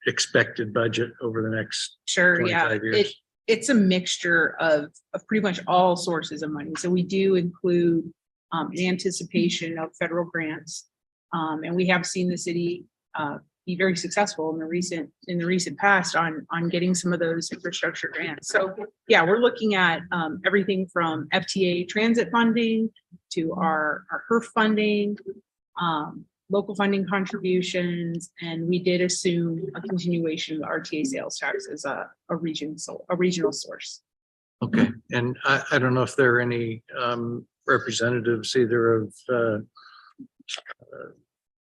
expected budget over the next Sure, yeah. 25 years. It's a mixture of pretty much all sources of money. So we do include an anticipation of federal grants. And we have seen the city be very successful in the recent past on getting some of those infrastructure grants. So yeah, we're looking at everything from FTA transit funding to our HERF funding, local funding contributions, and we did assume a continuation of the RTA sales tax as a regional source. Okay, and I don't know if there are any representatives either of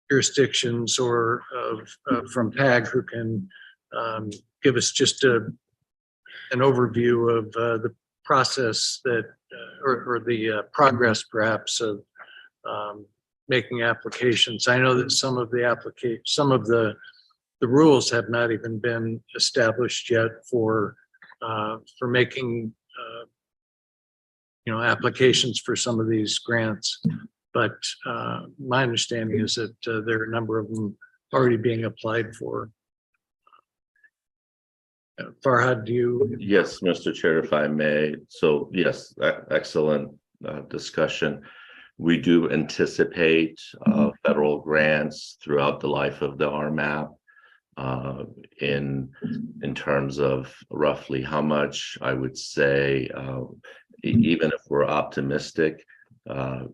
jurisdictions or from PAG who can give us just an overview of the process that or the progress perhaps of making applications. I know that some of the rules have not even been established yet for making applications for some of these grants. But my understanding is that there are a number of them already being applied for. Farhad, do you? Yes, Mr. Chair, if I may. So yes, excellent discussion. We do anticipate federal grants throughout the life of the RMAP in terms of roughly how much. I would say even if we're optimistic,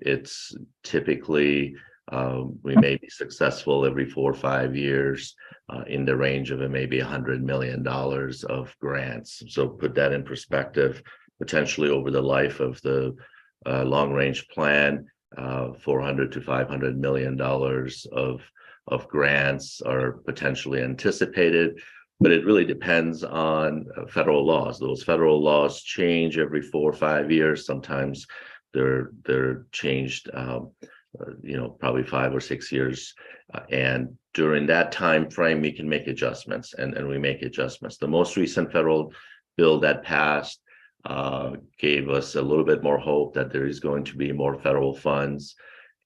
it's typically we may be successful every 4 or 5 years in the range of maybe $100 million of grants. So put that in perspective, potentially over the life of the long range plan, $400 to $500 million of grants are potentially anticipated. But it really depends on federal laws. Those federal laws change every 4 or 5 years. Sometimes they're changed, probably 5 or 6 years. And during that time frame, we can make adjustments, and we make adjustments. The most recent federal bill that passed gave us a little bit more hope that there is going to be more federal funds.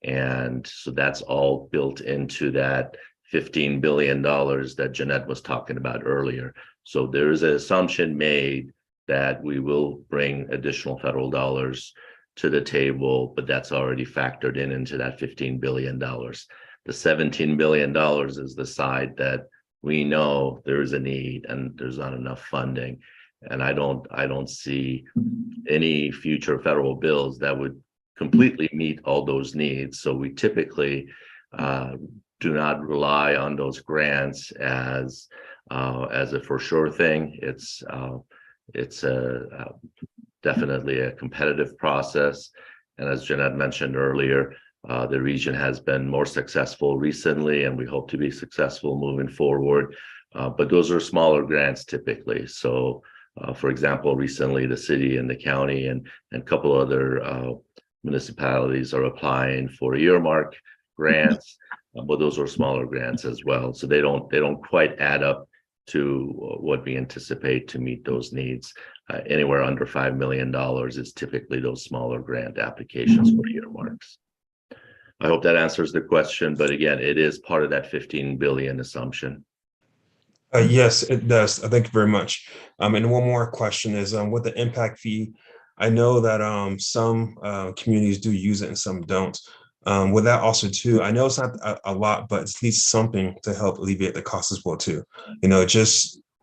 And so that's all built into that $15 billion that Jeanette was talking about earlier. So there is an assumption made that we will bring additional federal dollars to the table, but that's already factored into that $15 billion. The $17 billion is the side that we know there is a need and there's not enough funding. And I don't see any future federal bills that would completely meet all those needs. So we typically do not rely on those grants as a for sure thing. It's definitely a competitive process. And as Jeanette mentioned earlier, the region has been more successful recently, and we hope to be successful moving forward. But those are smaller grants typically. So for example, recently the city and the county and a couple other municipalities are applying for earmark grants, but those are smaller grants as well. So they don't quite add up to what we anticipate to meet those needs. Anywhere under $5 million is typically those smaller grant applications for earmarks. I hope that answers the question, but again, it is part of that 15 billion assumption. Yes, it does. Thank you very much. And one more question is with the impact fee. I know that some communities do use it and some don't. With that also too, I know it's not a lot, but it's at least something to help alleviate the cost as well too.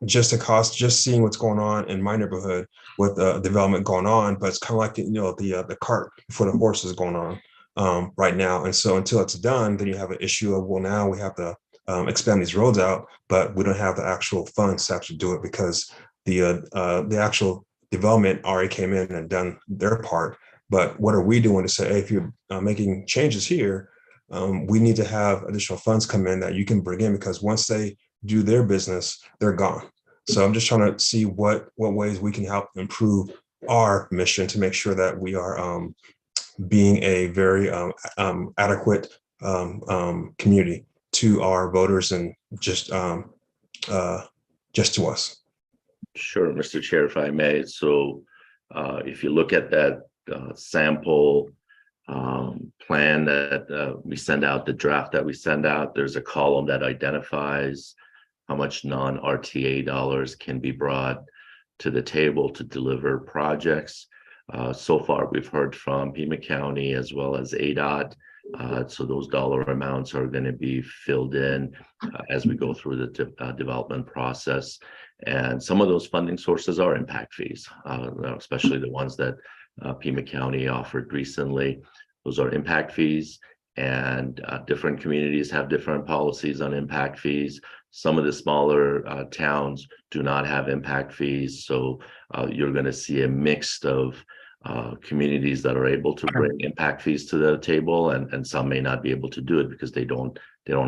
Just the cost, just seeing what's going on in my neighborhood with development going on, but it's kind of like the cart before the horse is going on right now. And so until it's done, then you have an issue of, well, now we have to expand these roads out, but we don't have the actual funds to actually do it because the actual development already came in and done their part. But what are we doing to say, hey, if you're making changes here, we need to have additional funds come in that you can bring in, because once they do their business, they're gone. So I'm just trying to see what ways we can help improve our mission to make sure that we are being a very adequate community to our voters and just to us. Sure, Mr. Chair, if I may. So if you look at that sample plan that we send out, the draft that we send out, there's a column that identifies how much non-RTA dollars can be brought to the table to deliver projects. So far, we've heard from Pima County as well as ADOT. So those dollar amounts are going to be filled in as we go through the development process. And some of those funding sources are impact fees, especially the ones that Pima County offered recently. Those are impact fees, and different communities have different policies on impact fees. Some of the smaller towns do not have impact fees. So you're going to see a mix of communities that are able to bring impact fees to the table, and some may not be able to do it because they don't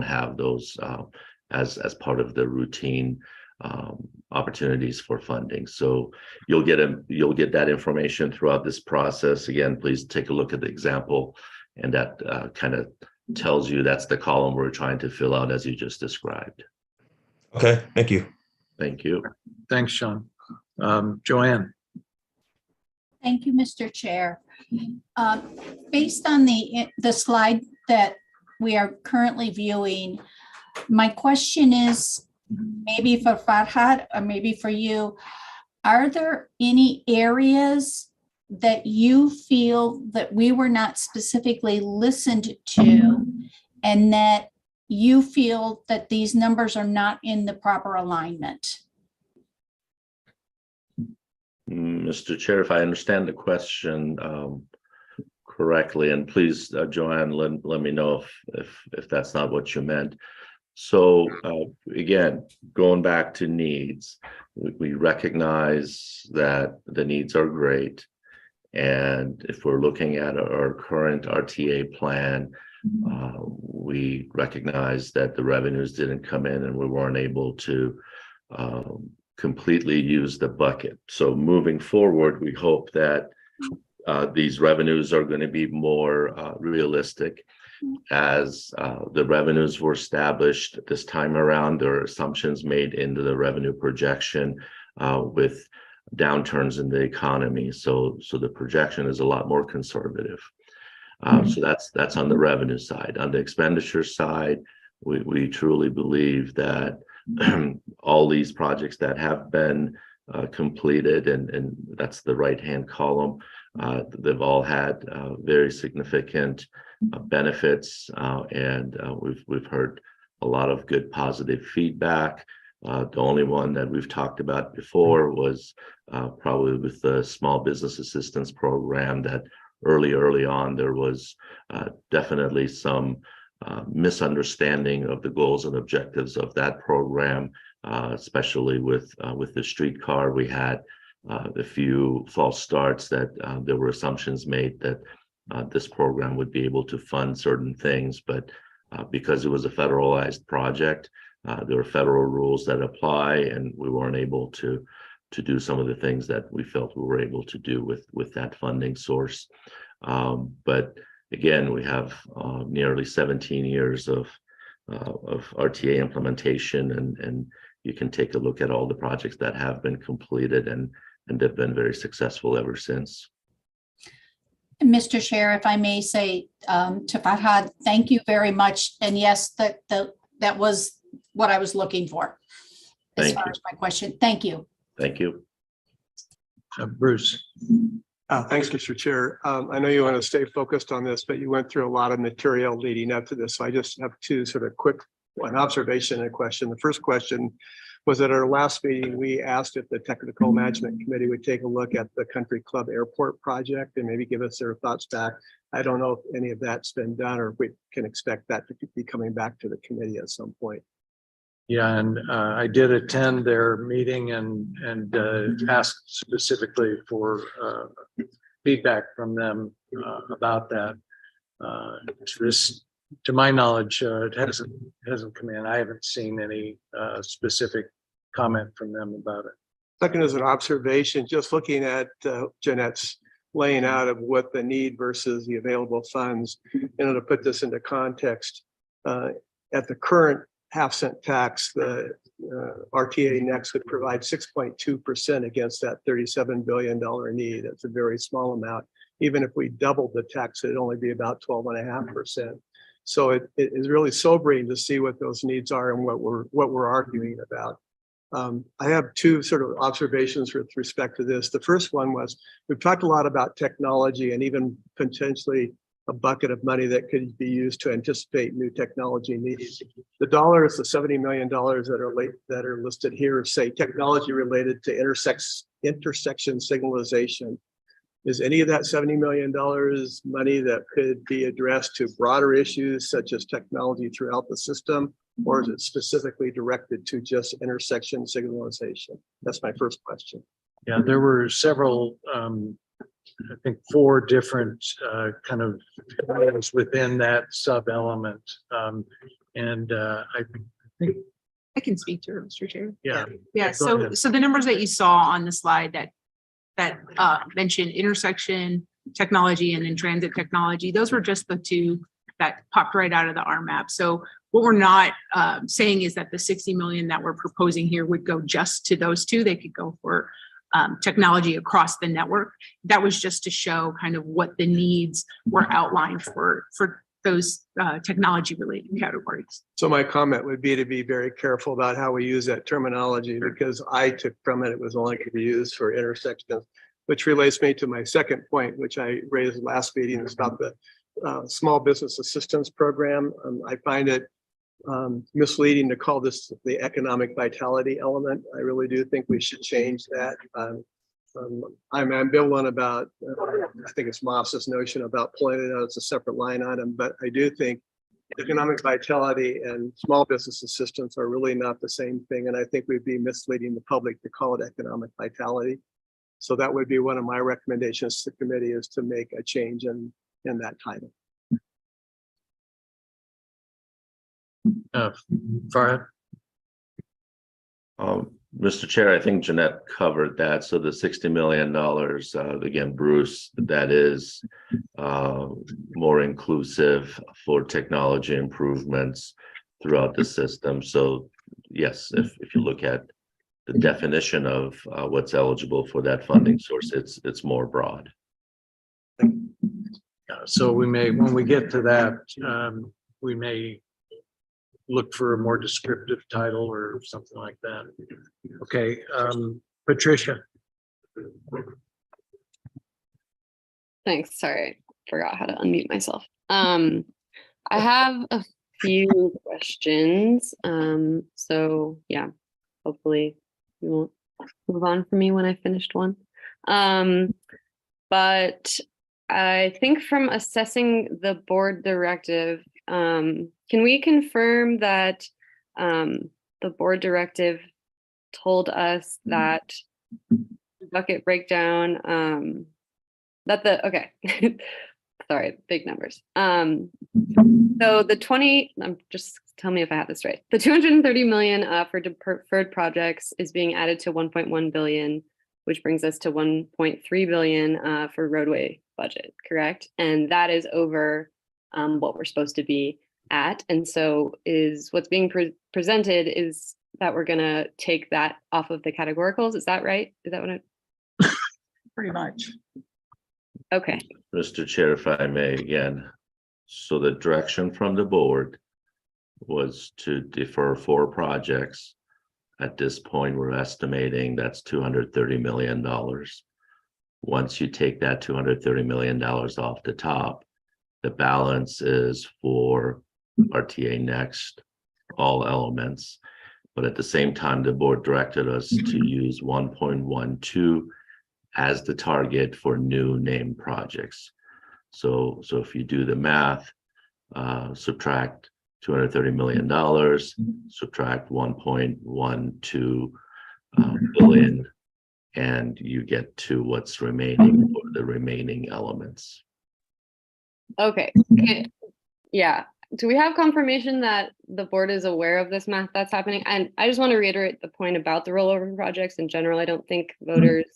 have those as part of the routine opportunities for funding. So you'll get that information throughout this process. Again, please take a look at the example, and that kind of tells you that's the column we're trying to fill out as you just described. Okay, thank you. Thank you. Thanks, Sean. Joanne. Thank you, Mr. Chair. Based on the slide that we are currently viewing, my question is maybe for Farhad or maybe for you, are there any areas that you feel that we were not specifically listened to, and that you feel that these numbers are not in the proper alignment? Mr. Chair, if I understand the question correctly, and please, Joanne, let me know if that's not what you meant. So again, going back to needs, we recognize that the needs are great. And if we're looking at our current RTA plan, we recognize that the revenues didn't come in and we weren't able to completely use the bucket. So moving forward, we hope that these revenues are going to be more realistic. As the revenues were established this time around, there are assumptions made into the revenue projection with downturns in the economy. So the projection is a lot more conservative. So that's on the revenue side. On the expenditure side, we truly believe that all these projects that have been completed, and that's the right-hand column, they've all had very significant benefits, and we've heard a lot of good positive feedback. The only one that we've talked about before was probably with the small business assistance program, that early on there was definitely some misunderstanding of the goals and objectives of that program, especially with the streetcar. We had a few false starts that there were assumptions made that this program would be able to fund certain things, but because it was a federalized project, there were federal rules that apply, and we weren't able to do some of the things that we felt we were able to do with that funding source. But again, we have nearly 17 years of RTA implementation, and you can take a look at all the projects that have been completed, and they've been very successful ever since. Mr. Chair, if I may say to Farhad, thank you very much. And yes, that was what I was looking for as far as my question. Thank you. Thank you. Bruce. Thanks, Mr. Chair. I know you want to stay focused on this, but you went through a lot of material leading up to this. So I just have two sort of quick, an observation and a question. The first question was at our last meeting, we asked if the Technical Management Committee would take a look at the Country Club Airport project and maybe give us their thoughts back. I don't know if any of that's been done or if we can expect that to be coming back to the committee at some point. Yeah, and I did attend their meeting and asked specifically for feedback from them about that. This, to my knowledge, it hasn't come in. I haven't seen any specific comment from them about it. Second is an observation, just looking at Jeanette's laying out of what the need versus the available funds. And to put this into context, at the current half-cent tax, the RTA next would provide 6.2% against that $37 billion need. That's a very small amount. Even if we doubled the tax, it'd only be about 12.5%. So it is really sobering to see what those needs are and what we're arguing about. I have two sort of observations with respect to this. The first one was, we've talked a lot about technology and even potentially a bucket of money that could be used to anticipate new technology needs. The dollars, the $70 million that are listed here, say technology related to intersection signalization. Is any of that $70 million money that could be addressed to broader issues such as technology throughout the system? Or is it specifically directed to just intersection signalization? That's my first question. Yeah, there were several, I think 4 different kind of areas within that sub-element. And I think, I can speak to it, Mr. Chair. yeah. Yeah, Go so ahead. the numbers that you saw on the slide that mentioned intersection technology and then transit technology, those were just the 2 that popped right out of the RMAP. So what we're not saying is that the 60 million that we're proposing here would go just to those 2. They could go for technology across the network. That was just to show kind of what the needs were outlined for those technology related categories. So my comment would be to be very careful about how we use that terminology, because I took from it was only to be used for intersections, which relates me to my second point, which I raised last meeting, is about the small business assistance program. I find it misleading to call this the economic vitality element. I really do think we should change that. I'm ambivalent about, I think it's Moss's notion about pulling it out as a separate line item, but I do think economic vitality and small business assistance are really not the same thing. And I think we'd be misleading the public to call it economic vitality. So that would be one of my recommendations to the committee, is to make a change in that title. Farhad? Mr. Chair, I think Jeanette covered that. So the $60 million, again, Bruce, that is more inclusive for technology improvements throughout the system. So yes, if you look at the definition of what's eligible for that funding source, it's more broad. So we may, when we get to that, we may look for a more descriptive title or something like that. Okay, Patricia. Thanks. Sorry, forgot how to unmute myself. I have a few questions. So yeah, hopefully you won't move on from me when I finished one. But I think from assessing the board directive, can we confirm that the board directive told us that bucket breakdown, okay, sorry, big numbers. So just tell me if I have this right. The 230 million for deferred projects is being added to 1.1 billion, which brings us to 1.3 billion for roadway budget, correct? And that is over what we're supposed to be at. And so is what's being presented is that we're gonna take that off of the categoricals. Is that right? Is that what it? Pretty much. Okay. Mr. Chair, if I may again. So the direction from the board was to defer 4 projects. At this point, we're estimating that's $230 million. Once you take that $230 million off the top, the balance is for RTA Next, all elements. But at the same time, the board directed us to use 1.12 as the target for new named projects. So if you do the math, subtract $230 million, subtract 1.12 billion, and you get to what's remaining for the remaining elements. Okay. Yeah. Do we have confirmation that the board is aware of this math that's happening? And I just want to reiterate the point about the rollover projects in general. I don't think voters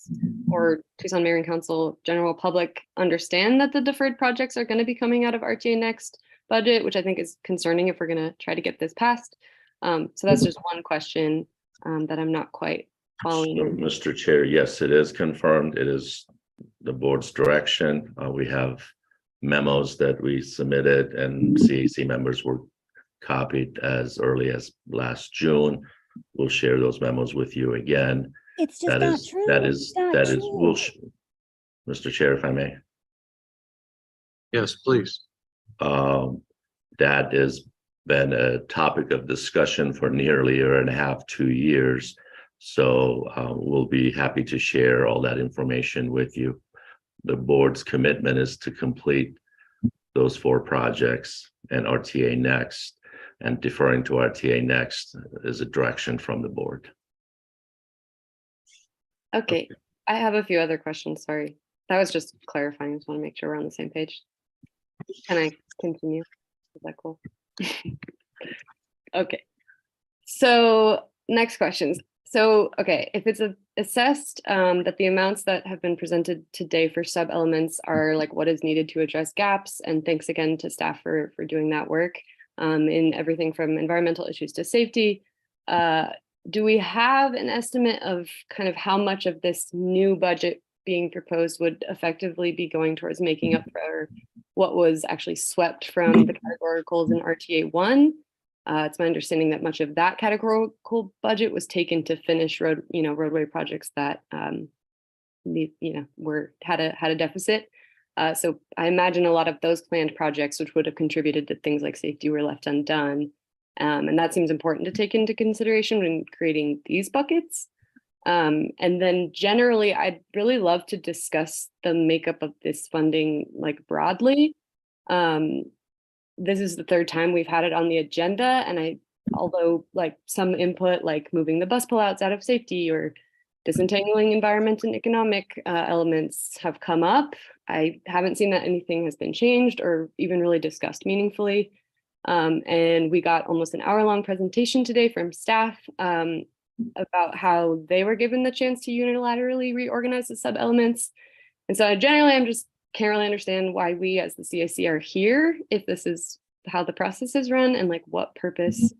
or Tucson Mayor and Council general public understand that the deferred projects are going to be coming out of RTA next budget, which I think is concerning if we're going to try to get this passed. So that's just one question that I'm not quite following. So, Mr. Chair, yes, it is confirmed. It is the board's direction. We have memos that we submitted and CAC members were copied as early as last June. We'll share those memos with you again. It's just not true. Mr. Chair, if I may. Yes, please. That has been a topic of discussion for nearly a year and a half, 2 years. So we'll be happy to share all that information with you. The board's commitment is to complete those 4 projects and RTA next, and deferring to RTA next is a direction from the board. Okay. I have a few other questions. Sorry. That was just clarifying. I just want to make sure we're on the same page. Can I continue? Is that cool? Okay. So next questions. So, okay, if it's assessed that the amounts that have been presented today for sub elements are like what is needed to address gaps, and thanks again to staff for doing that work in everything from environmental issues to safety. Do we have an estimate of kind of how much of this new budget being proposed would effectively be going towards making up for what was actually swept from the categoricals in RTA 1? It's my understanding that much of that categorical budget was taken to finish roadway projects that had a deficit. So I imagine a lot of those planned projects, which would have contributed to things like safety, were left undone. And that seems important to take into consideration when creating these buckets. And then generally, I'd really love to discuss the makeup of this funding like broadly. This is the 3rd time we've had it on the agenda, and although like some input like moving the bus pullouts out of safety or disentangling environment and economic elements have come up, I haven't seen that anything has been changed or even really discussed meaningfully. And we got almost an hour-long presentation today from staff about how they were given the chance to unilaterally reorganize the sub-elements. And so generally, I'm just can't really understand why we as the CIC are here, if this is how the process is run and like what purpose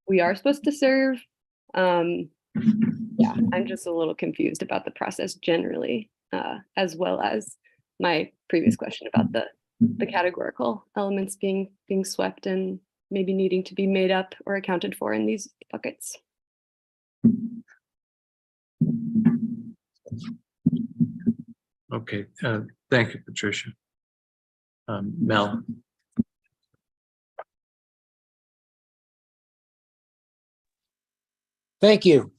we are supposed to serve. Yeah, I'm just a little confused about the process generally, as well as my previous question about the categorical elements being swept and maybe needing to be made up or accounted for in these buckets. Okay, thank you, Patricia. Mel. Thank you.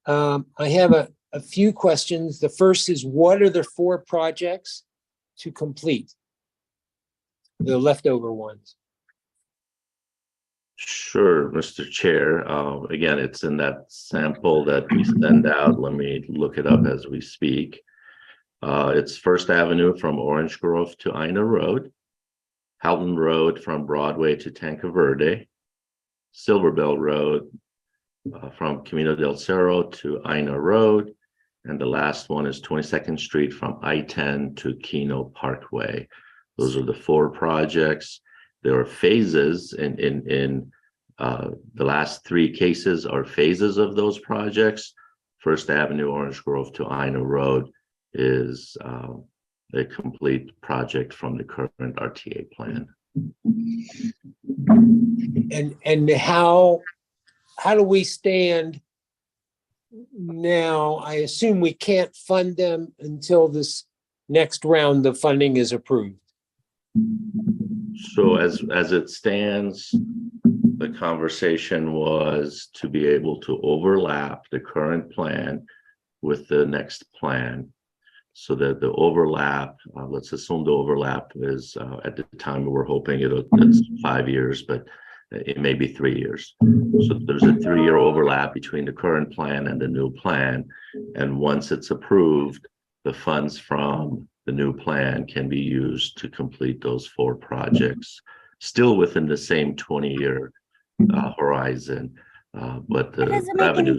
I have a few questions. The first is, what are the 4 projects to complete? The leftover ones. Sure, Mr. Chair. Again, it's in that sample that we send out. Let me look it up as we speak. It's First Avenue from Orange Grove to Ina Road, Houghton Road from Broadway to Tanque Verde, Silver Bell Road from Camino del Cerro to Ina Road, and the last one is 22nd Street from I-10 to Keno Parkway. Those are the 4 projects. There are phases in the last 3 cases are phases of those projects. First Avenue, Orange Grove to Ina Road is a complete project from the current RTA plan. And how do we stand now? I assume we can't fund them until this next round of funding is approved. So as it stands, the conversation was to be able to overlap the current plan with the next plan, so that the overlap, let's assume the overlap is at the time we're hoping it's 5 years, but it may be 3 years. So there's a 3-year overlap between the current plan and the new plan. And once it's approved, the funds from the new plan can be used to complete those 4 projects, still within the same 20-year horizon. But That the doesn't make any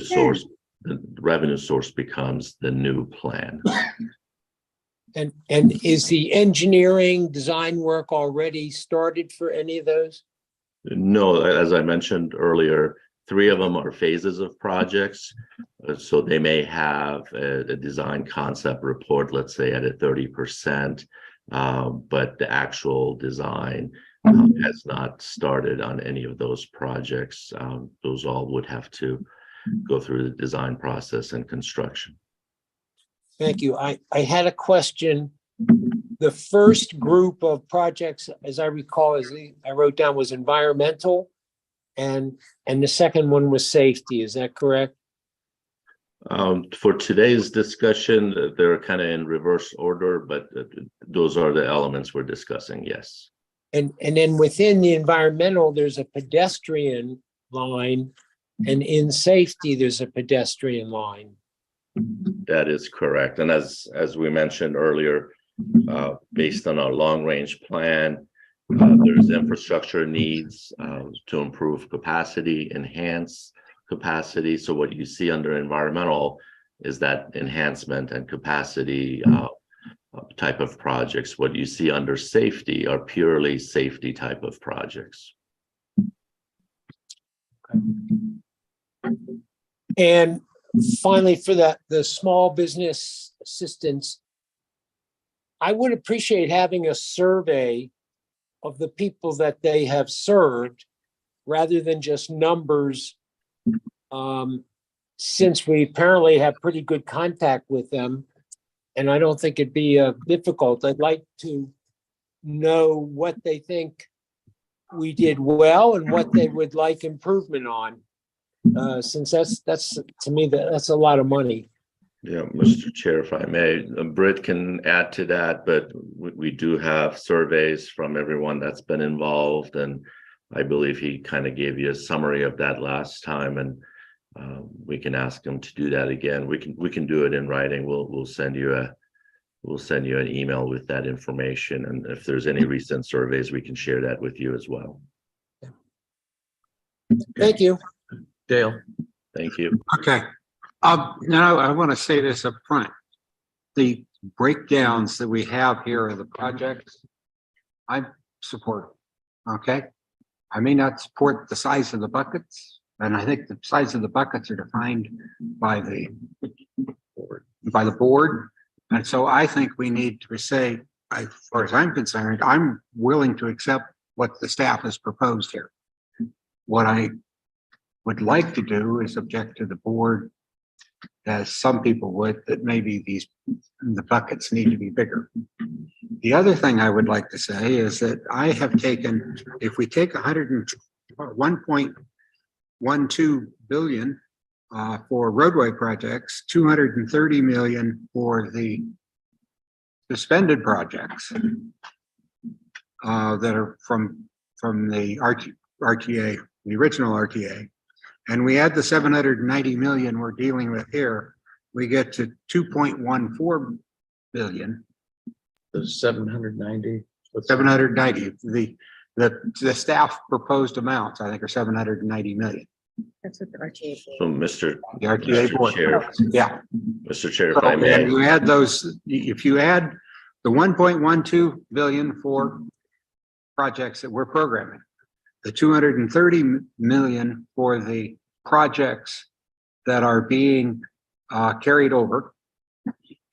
revenue source becomes the new plan. And is the engineering design work already started for any of those? No, as I mentioned earlier, 3 of them are phases of projects. So they may have a design concept report, let's say at a 30%, but the actual design has not started on any of those projects. Those all would have to go through the design process and construction. Thank you. I had a question. The first group of projects, as I recall, as I wrote down, was environmental, and the second one was safety. Is that correct? For today's discussion, they're kind of in reverse order, but those are the elements we're discussing, yes. And then within the environmental, there's a pedestrian line, and in safety, there's a pedestrian line. That is correct. And as we mentioned earlier, based on our long-range plan, there's infrastructure needs to improve capacity, enhance capacity. So what you see under environmental is that enhancement and capacity type of projects. What you see under safety are purely safety type of projects. And finally, for the small business assistance, I would appreciate having a survey of the people that they have served rather than just numbers, since we apparently have pretty good contact with them. And I don't think it'd be difficult. I'd like to know what they think we did well and what they would like improvement on. Since that's to me, that's a lot of money. Yeah, Mr. Chair, if I may, Britt can add to that, but we do have surveys from everyone that's been involved, and I believe he kind of gave you a summary of that last time, and we can ask him to do that again. We can do it in writing. We'll send you an email with that information, and if there's any recent surveys, we can share that with you as well. Thank you. Dale. Thank you. Okay. Now I want to say this up front. The breakdowns that we have here of the projects, I support. Okay. I may not support the size of the buckets, and I think the size of the buckets are defined by the board. And so I think we need to say, as far as I'm concerned, I'm willing to accept what the staff has proposed here. What I would like to do is object to the board, as some people would, that maybe the buckets need to be bigger. The other thing I would like to say is that I have taken, if we take 1.12 billion for roadway projects, 230 million for the suspended projects that are from the RTA, the original RTA, and we add the 790 million we're dealing with here, we get to 2.14 billion. The 790. 790. The staff proposed amounts, I think, are 790 million. That's what the RTA. So Mr. The RTA board. Chair, Yeah. Mr. Chair, if So, I may. and you add those, if you add the 1.12 billion for projects that we're programming, the 230 million for the projects that are being carried over,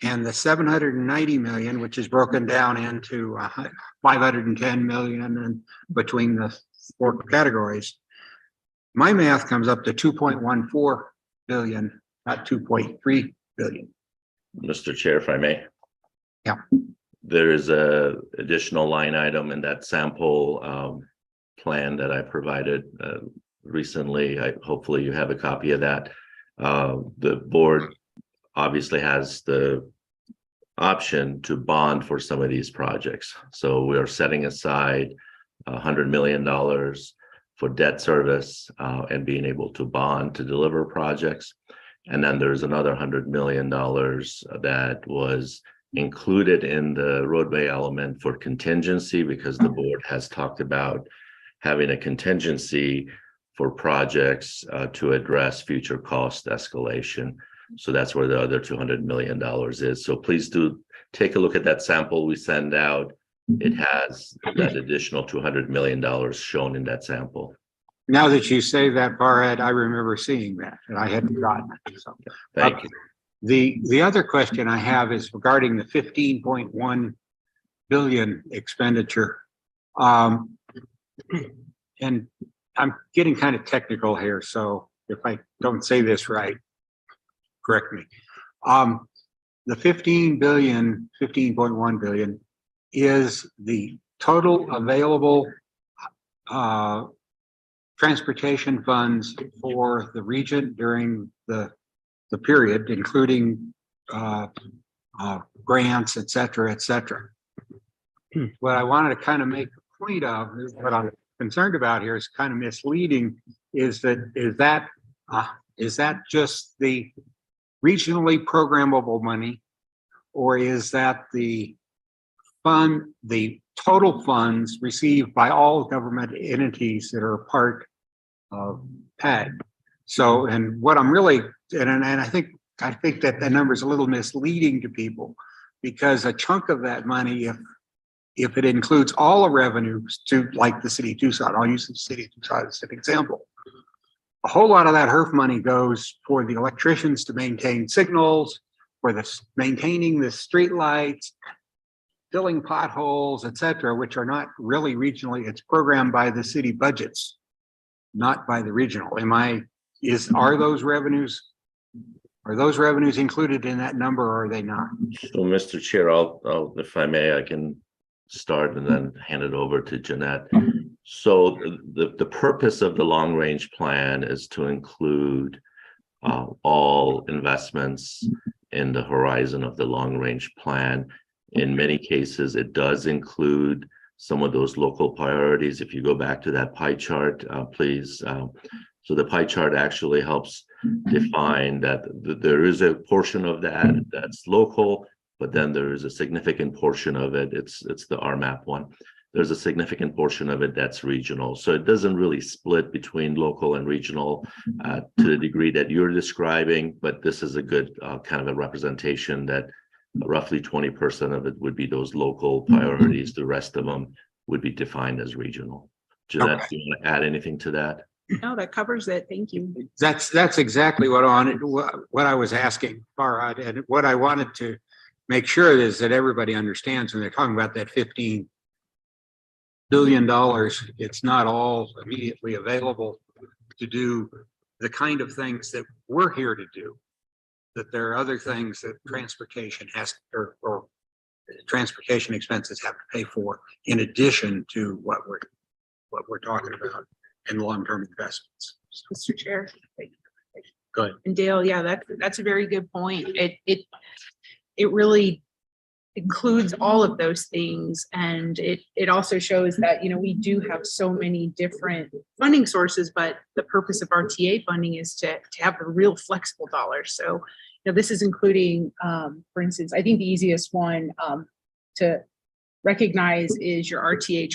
and the 790 million, which is broken down into 510 million and between the 4 categories, my math comes up to 2.14 billion, not 2.3 billion. Mr. Chair, if I may. Yeah. There is a additional line item in that sample plan that I provided recently. Hopefully you have a copy of that. The board obviously has the option to bond for some of these projects. So we are setting aside $100 million for debt service and being able to bond to deliver projects. And then there's another $100 million that was included in the roadway element for contingency, because the board has talked about having a contingency for projects to address future cost escalation. So that's where the other $200 million is. So please do take a look at that sample we send out. It has that additional $200 million shown in that sample. Now that you say that, Barad, I remember seeing that, and I hadn't forgotten it. So, Thank you. the other question I have is regarding the 15.1 billion expenditure. And I'm getting kind of technical here, so if I don't say this right, correct me. The 15.1 billion is the total available transportation funds for the region during the period, including grants, et cetera, et cetera. What I wanted to kind of make a point of, what I'm concerned about here is kind of misleading, is that just the regionally programmable money, or is that the total funds received by all government entities that are part of PAG? So, and what I'm really, and I think that the number is a little misleading to people, because a chunk of that money, if it includes all the revenues to, like the city of Tucson, I'll use the city of Tucson as an example. A whole lot of that HERF money goes for the electricians to maintain signals, for maintaining the street lights, filling potholes, et cetera, which are not really regionally, it's programmed by the city budgets, not by the regional. Are those revenues included in that number, or are they not? So, Mr. Chair, I'll, if I may, I can start and then hand it over to Jeanette. So the purpose of the long range plan is to include all investments in the horizon of the long range plan. In many cases, it does include some of those local priorities. If you go back to that pie chart, please. So the pie chart actually helps define that there is a portion of that that's local, but then there is a significant portion of it. It's the RMAP one. There's a significant portion of it that's regional. So it doesn't really split between local and regional to the degree that you're describing, but this is a good kind of a representation that roughly 20% of it would be those local priorities. The rest of them would be defined as regional. Jeanette, do you want to add anything to that? No, that covers it. Thank you. That's exactly what I was asking, Farhad, and what I wanted to make sure is that everybody understands when they're talking about that $15 billion, it's not all immediately available to do the kind of things that we're here to do. That there are other things that transportation has, or transportation expenses have to pay for, in addition to what we're talking about in long-term investments. Mr. Chair. Go ahead. And Dale, yeah, that's a very good point. It really includes all of those things, and it also shows that, you know, we do have so many different funding sources, but the purpose of RTA funding is to have the real flexible dollars. So, you know, this is including, for instance, I think the easiest one to recognize is your RTA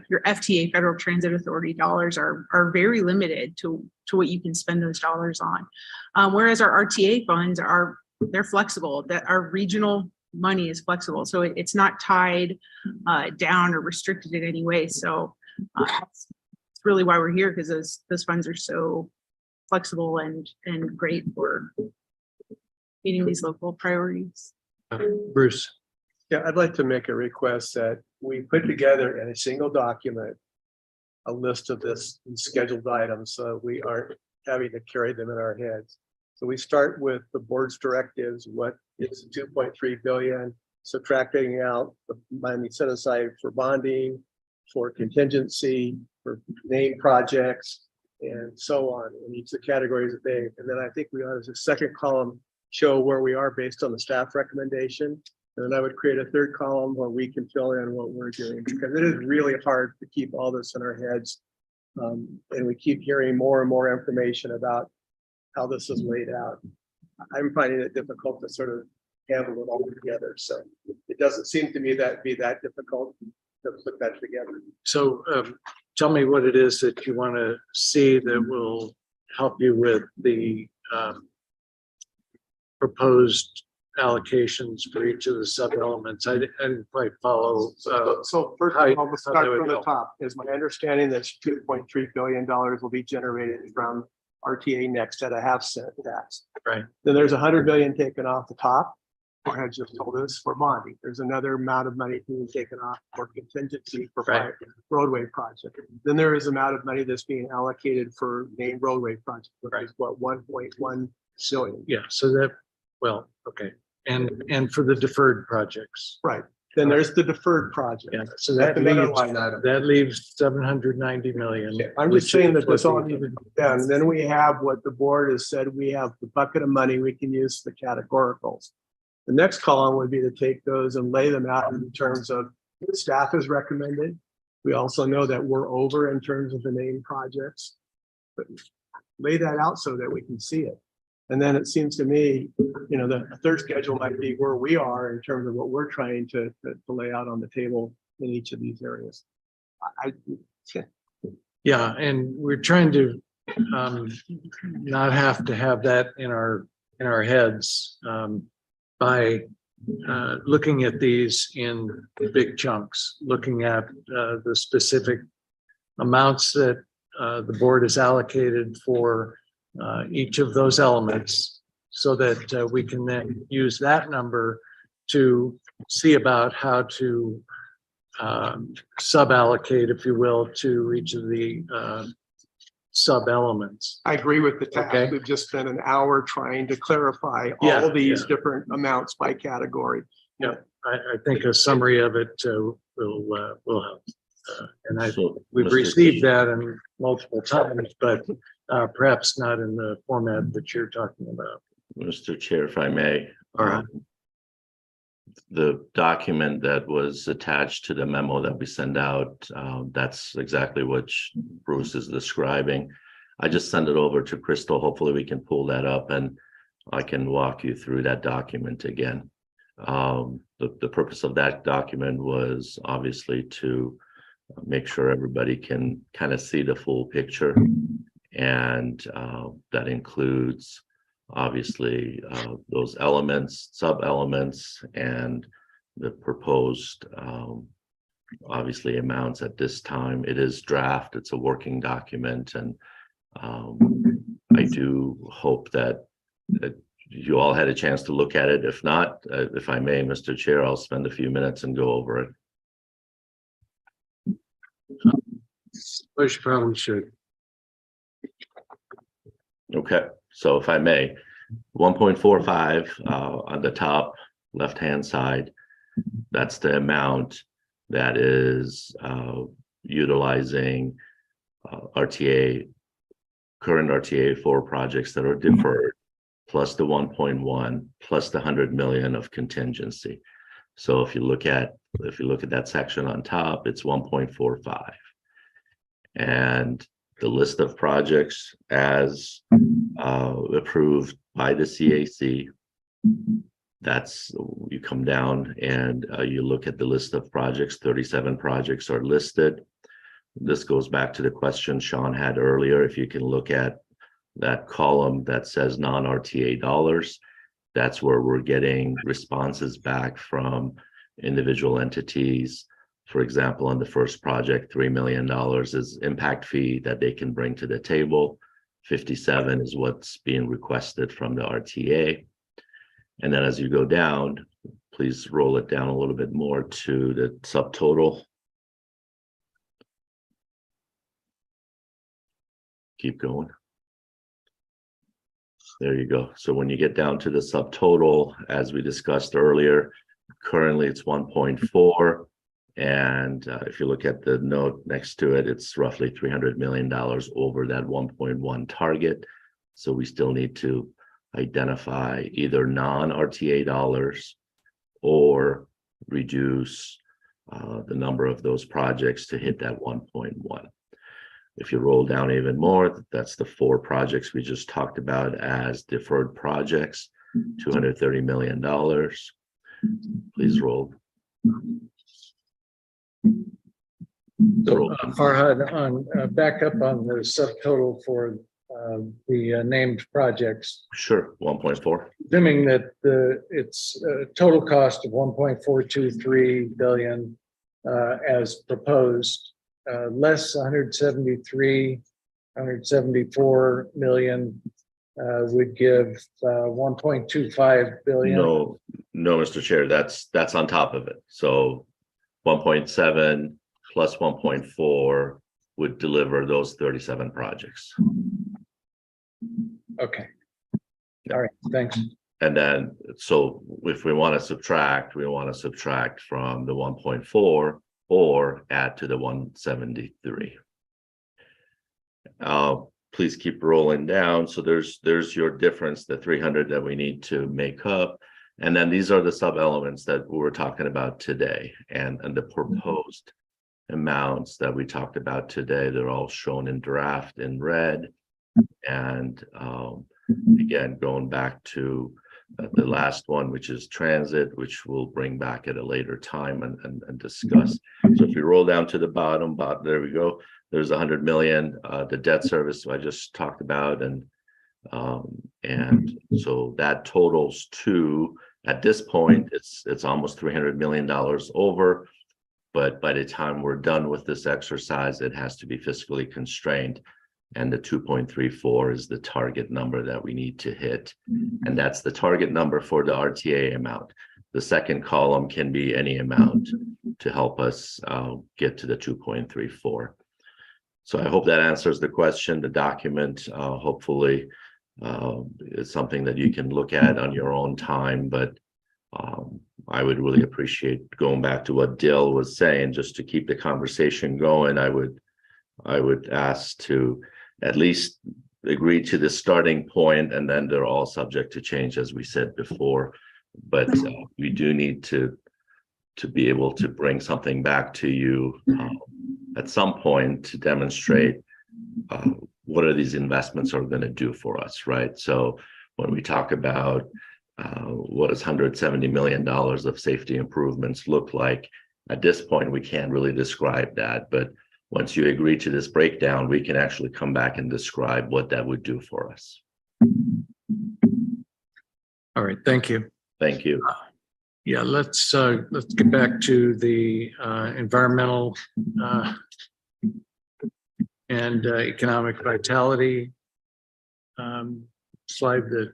your FTA, Federal Transit Authority dollars are very limited to what you can spend those dollars on. Whereas our RTA funds they're flexible, that our regional money is flexible. So it's not tied down or restricted in any way. So it's really why we're here, because those funds are so flexible and great for meeting these local priorities. Bruce. Yeah, I'd like to make a request that we put together in a single document a list of this scheduled items, so we aren't having to carry them in our heads. So we start with the board's directives, what is 2.3 billion, subtracting out the money set aside for bonding, for contingency, for named projects, and so on, in each of the categories that they, and then I think we ought, as a second column, show where we are based on the staff recommendation. And then I would create a third column where we can fill in what we're doing, because it is really hard to keep all this in our heads And we keep hearing more and more information about how this is laid out. I'm finding it difficult to sort of handle it all together. So it doesn't seem to me that be that difficult to put that together. So tell me what it is that you want to see that will help you with the proposed allocations for each of the sub elements. I didn't quite follow. So first how- of all, let's how start they would from the go. top. Is my understanding that $2.3 billion will be generated from RTA next at a half-cent tax. Right. Then there's 100 million taken off the top. Or had just told us for bonding. There's another amount of money being taken off for contingency for Right. roadway project. Then there is amount of money that's being allocated for main roadway project, which is what, 1.1 billion. Yeah, so that, well, okay. And for the deferred projects. Right. Then there's the deferred project. Yeah, so That's that another leaves, line item. that leaves 790 million. I'm just saying that this all needs to be done. And then we have what the board has said, we have the bucket of money we can use for the categoricals. The next column would be to take those and lay them out in terms of what staff has recommended. We also know that we're over in terms of the named projects. But lay that out so that we can see it. And then it seems to me, you know, the third schedule might be where we are in terms of what we're trying to lay out on the table in each of these areas. Yeah, and we're trying to not have to have that in our heads by looking at these in big chunks, looking at the specific amounts that the board has allocated for each of those elements, so that we can then use that number to see about how to sub-allocate, if you will, to each of the sub-elements. I agree with the task. Okay. We've just spent an hour trying to clarify Yeah, all these yeah. different amounts by category. Yeah, I think a summary of it will help. And So, we've Mr. received that in multiple times, but perhaps not in the format that you're talking about. Mr. Chair, if I may. All right. The document that was attached to the memo that we send out, that's exactly what Bruce is describing. I just sent it over to Crystal. Hopefully we can pull that up and I can walk you through that document again. The purpose of that document was obviously to make sure everybody can kind of see the full picture. And that includes obviously those elements, sub-elements, and the proposed obviously amounts at this time. It is draft, it's a working document, and I do hope that you all had a chance to look at it. If not, if I may, Mr. Chair, I'll spend a few minutes and go over it. Which probably should. Okay, so if I may, 1.45 on the top left-hand side, that's the amount that is utilizing RTA, current RTA for projects that are deferred, plus the 1.1, plus the 100 million of contingency. So if you look at that section on top, it's 1.45. And the list of projects as approved by the CAC, that's, you come down and you look at the list of projects, 37 projects are listed. This goes back to the question Sean had earlier. If you can look at that column that says non-RTA dollars, that's where we're getting responses back from individual entities. For example, on the first project, $3 million is impact fee that they can bring to the table. 57 is what's being requested from the RTA. And then as you go down, please roll it down a little bit more to the subtotal. Keep going. There you go. So when you get down to the subtotal, as we discussed earlier, currently it's 1.4. And if you look at the note next to it, it's roughly $300 million over that 1.1 target. So we still need to identify either non-RTA dollars or reduce the number of those projects to hit that 1.1. If you roll down even more, that's the 4 projects we just talked about as deferred projects, $230 million. Please roll. So Farhad, on back up on the subtotal for the named projects, Sure, 1.4. assuming that it's a total cost of 1.423 billion as proposed, less 174 million would give 1.25 billion. No, Mr. Chair, that's on top of it. So 1.7 plus 1.4 would deliver those 37 projects. Okay. All right, thanks. And then, so if we want to subtract, we want to subtract from the 1.4 or add to the 173. Please keep rolling down. So there's your difference, the 300 that we need to make up. And then these are the sub elements that we were talking about today, and the proposed amounts that we talked about today. They're all shown in draft in red. And again, going back to the last one, which is transit, which we'll bring back at a later time and discuss. So if we roll down to the bottom, there we go. There's 100 million, the debt service I just talked about, and so that totals to, at this point, it's almost $300 million over. But by the time we're done with this exercise, it has to be fiscally constrained. And the 2.34 is the target number that we need to hit. And that's the target number for the RTA amount. The second column can be any amount to help us get to the 2.34. So I hope that answers the question. The document hopefully is something that you can look at on your own time, but I would really appreciate going back to what Dale was saying, just to keep the conversation going. I would ask to at least agree to the starting point, and then they're all subject to change, as we said before. But we do need to be able to bring something back to you at some point to demonstrate what are these investments are going to do for us, right? So when we talk about what does $170 million of safety improvements look like, at this point we can't really describe that. But once you agree to this breakdown, we can actually come back and describe what that would do for us. All right, thank you. Thank you. Yeah, let's get back to the environmental and economic vitality slide that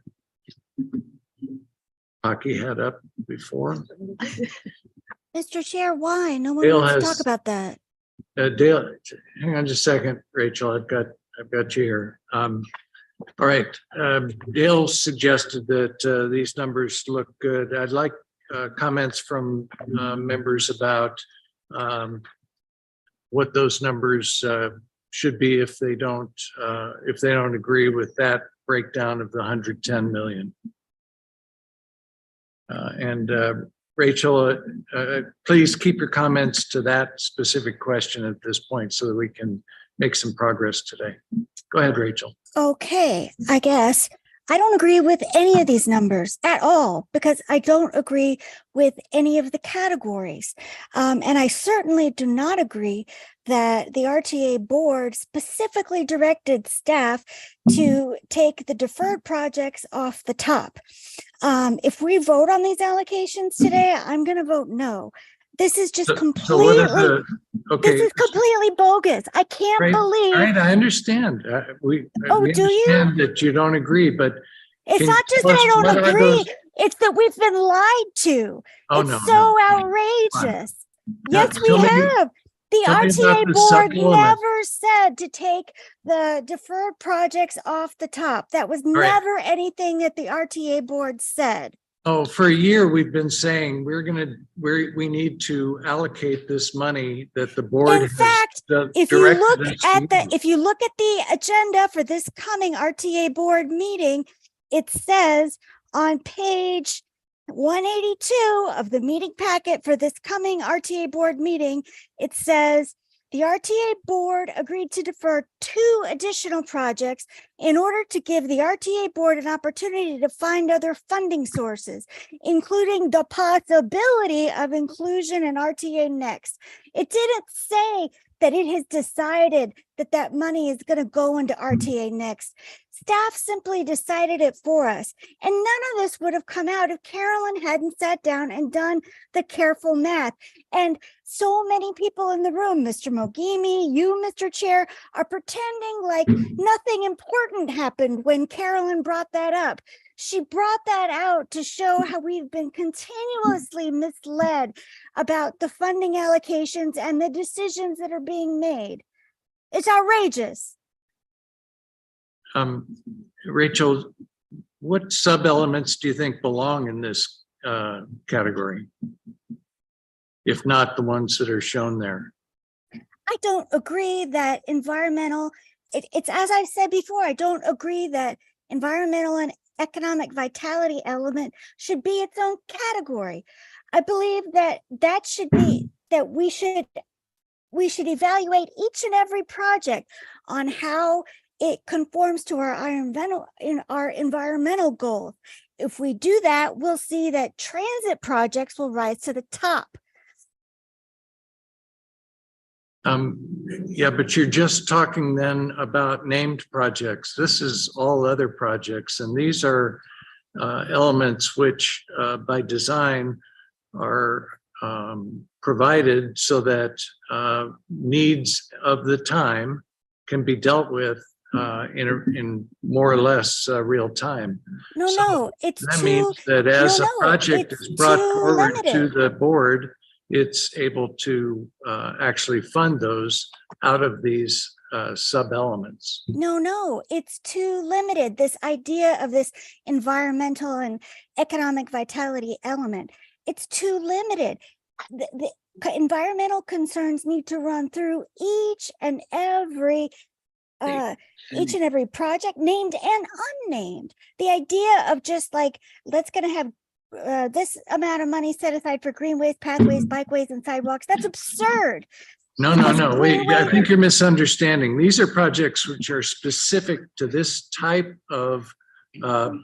Hockey had up before. Mr. Chair, why? No one Dale wants to has- talk about that. Dale, hang on just a second, Rachel. I've got you here. All right. Dale suggested that these numbers look good. I'd like comments from members about what those numbers should be if they don't agree with that breakdown of the 110 million. Rachel, please keep your comments to that specific question at this point so that we can make some progress today. Go ahead, Rachel. Okay, I guess. I don't agree with any of these numbers at all because I don't agree with any of the categories. And I certainly do not agree that the RTA board specifically directed staff to take the deferred projects off the top. If we vote on these allocations today, I'm going to vote no. This is just completely, Okay. this is completely bogus. I can't believe. Right, I understand. We Do you? understand that you don't agree, but It's can not you just tell that I us what don't are agree. those- It's that we've been lied to. Oh, It's no, so no. outrageous. Yes, we tell me- have. The tell me about RTA the board supplement. never said to take the deferred projects off the top. That was right. never anything that the RTA board said. Oh, for a year, we've been saying we need to allocate this money that the board In has fact, if you directed look us to at use. if you look at the agenda for this coming RTA board meeting, it says on page 182 of the meeting packet for this coming RTA board meeting, it says the RTA board agreed to defer 2 additional projects in order to give the RTA board an opportunity to find other funding sources, including the possibility of inclusion in RTA Next. It didn't say that it has decided that that money is going to go into RTA Next. Staff simply decided it for us. And none of this would have come out if Carolyn hadn't sat down and done the careful math. And so many people in the room, Mr. Mogimi, you, Mr. Chair, are pretending like nothing important happened when Carolyn brought that up. She brought that out to show how we've been continuously misled about the funding allocations and the decisions that are being made. It's outrageous. Rachel, what sub-elements do you think belong in this category? If not the ones that are shown there? I don't agree that environmental, it's as I've said before, I don't agree that environmental and economic vitality element should be its own category. I believe that should be, that we should evaluate each and every project on how it conforms to our environmental goals. If we do that, we'll see that transit projects will rise to the top. Yeah, but you're just talking then about named projects. This is all other projects, and these are elements which by design are provided so that needs of the time can be dealt with in more or less real time. No, it's that too, means that as no, a project it's is brought too forward to limited. the board, it's able to actually fund those out of these sub-elements. No, it's too limited. This idea of this environmental and economic vitality element, it's too limited. The environmental concerns need to run through each and every project, named and unnamed. The idea of just like, let's gonna have this amount of money set aside for greenways, pathways, bikeways, and sidewalks, that's absurd. No, wait, I think you're misunderstanding. These are projects which are specific to this type of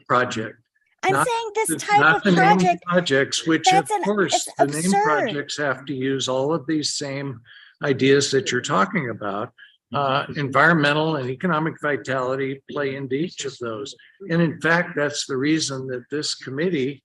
project. I'm saying this type of the named project, projects, which of course, it's the named absurd. projects have to use all of these same ideas that you're talking about. Environmental and economic vitality play into each of those. And in fact, that's the reason that this committee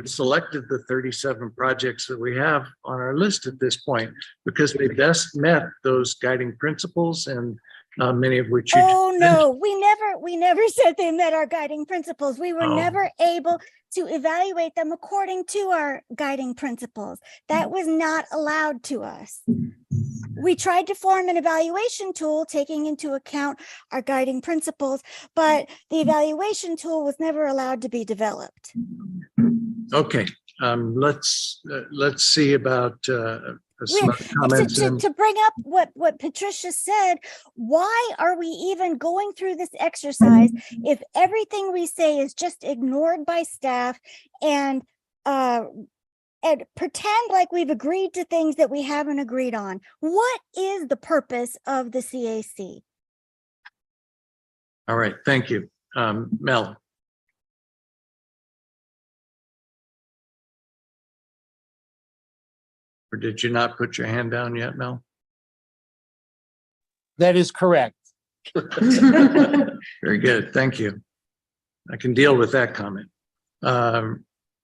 selected the 37 projects that we have on our list at this point, because they best met those guiding principles, and many of which you Oh no, we never said they met our guiding principles. We were never able to evaluate them according to our guiding principles. That was not allowed to us. We tried to form an evaluation tool taking into account our guiding principles, but the evaluation tool was never allowed to be developed. Okay, let's see about some comments. To bring up what Patricia said, why are we even going through this exercise if everything we say is just ignored by staff and pretend like we've agreed to things that we haven't agreed on? What is the purpose of the CAC? All right, thank you. Mel. Or did you not put your hand down yet, Mel? That is correct. Very good, thank you. I can deal with that comment.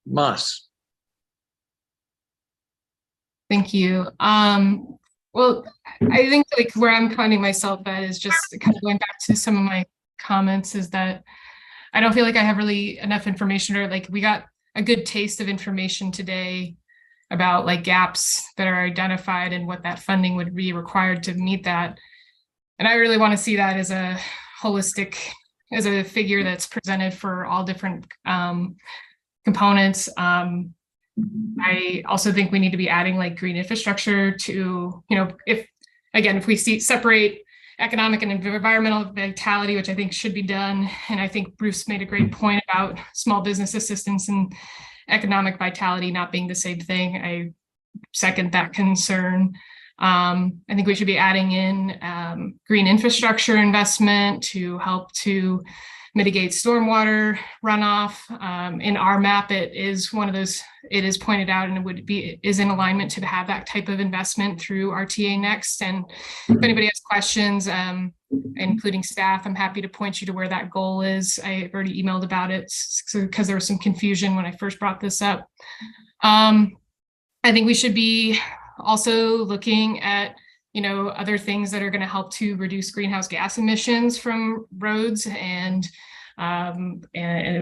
Moss. Thank you. Well, I think like where I'm finding myself at is just kind of going back to some of my comments, is that I don't feel like I have really enough information, or like we got a good taste of information today about like gaps that are identified and what that funding would be required to meet that. And I really want to see that as a holistic, as a figure that's presented for all different components. I also think we need to be adding like green infrastructure to, if we separate economic and environmental vitality, which I think should be done. And I think Bruce made a great point about small business assistance and economic vitality not being the same thing. I second that concern. I think we should be adding in green infrastructure investment to help to mitigate stormwater runoff. In our map, it is one of those, it is pointed out and it would be, is in alignment to have that type of investment through RTA Next. And if anybody has questions, including staff, I'm happy to point you to where that goal is. I already emailed about it because there was some confusion when I first brought this up. I think we should be also looking at, you know, other things that are going to help to reduce greenhouse gas emissions from roads, and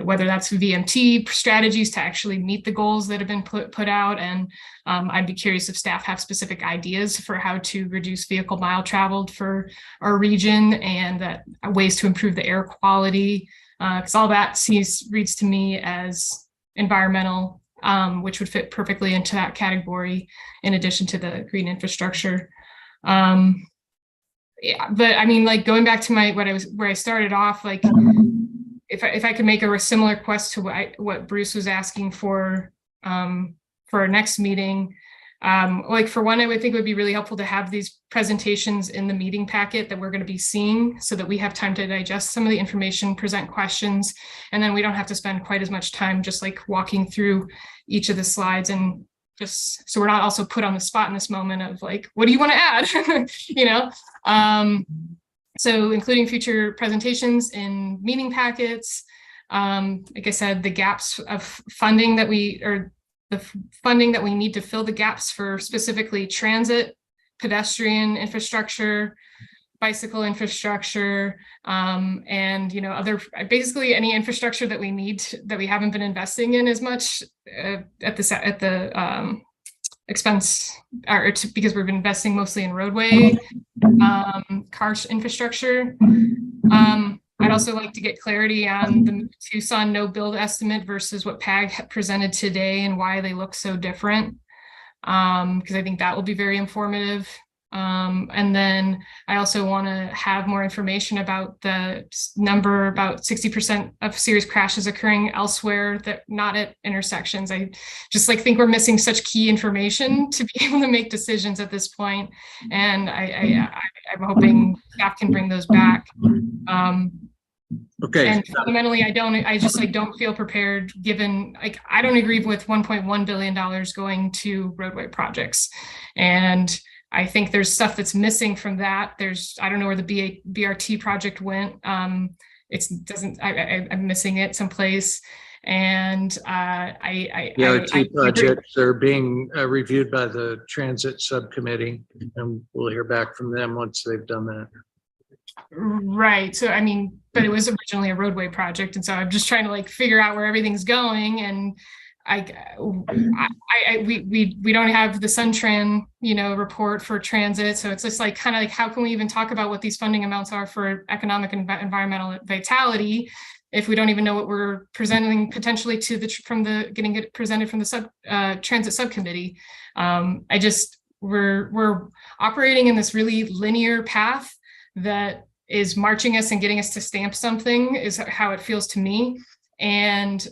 whether that's VMT strategies to actually meet the goals that have been put out. And I'd be curious if staff have specific ideas for how to reduce vehicle mile traveled for our region, and that ways to improve the air quality, because all that reads to me as environmental, which would fit perfectly into that category in addition to the green infrastructure. Yeah, but I mean, like going back to where I started off, like if I could make a similar request to what Bruce was asking for our next meeting, like for one, I would think it would be really helpful to have these presentations in the meeting packet that we're going to be seeing, so that we have time to digest some of the information, present questions, and then we don't have to spend quite as much time just like walking through each of the slides, and just so we're not also put on the spot in this moment of like, what do you want to add? You know, so including future presentations in meeting packets. Like I said, the gaps of funding that the funding that we need to fill the gaps for specifically transit, pedestrian infrastructure, bicycle infrastructure, and, you know, other, basically any infrastructure that we need that we haven't been investing in as much at the expense, or because we've been investing mostly in roadway, car infrastructure. I'd also like to get clarity on the Tucson no build estimate versus what PAG presented today and why they look so different, because I think that will be very informative. And then I also want to have more information about the number, about 60% of serious crashes occurring elsewhere, that not at intersections. I just like think we're missing such key information to be able to make decisions at this point. And I'm hoping staff can bring those back. Okay. And fundamentally, I just don't feel prepared, given, like, I don't agree with $1.1 billion going to roadway projects. And I think there's stuff that's missing from that. I don't know where the BRT project went. I'm missing it someplace. And BRT projects are being reviewed by the transit subcommittee, and we'll hear back from them once they've done that. Right. So, I mean, but it was originally a roadway project. And so I'm just trying to like figure out where everything's going. And we don't have the Suntran, you know, report for transit. So it's just like, kind of like, how can we even talk about what these funding amounts are for economic and environmental vitality if we don't even know what we're presenting potentially to getting it presented from the transit subcommittee? We're operating in this really linear path that is marching us and getting us to stamp something, is how it feels to me. And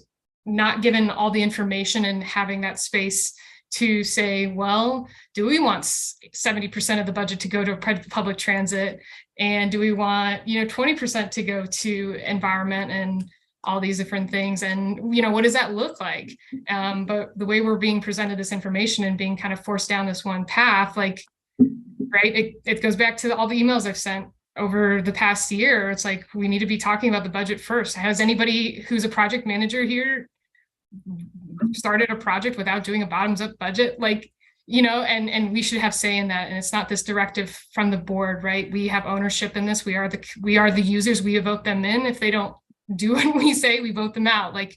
not given all the information and having that space to say, well, do we want 70% of the budget to go to public transit? And do we want, 20% to go to environment and all these different things? And, what does that look like? But the way we're being presented this information and being kind of forced down this one path, like, right, it goes back to all the emails I've sent over the past year. It's like, we need to be talking about the budget first. Has anybody who's a project manager here started a project without doing a bottoms up budget? Like, and we should have say in that. And it's not this directive from the board, right? We have ownership in this. We are the users. We vote them in. If they don't do what we say, we vote them out. Like,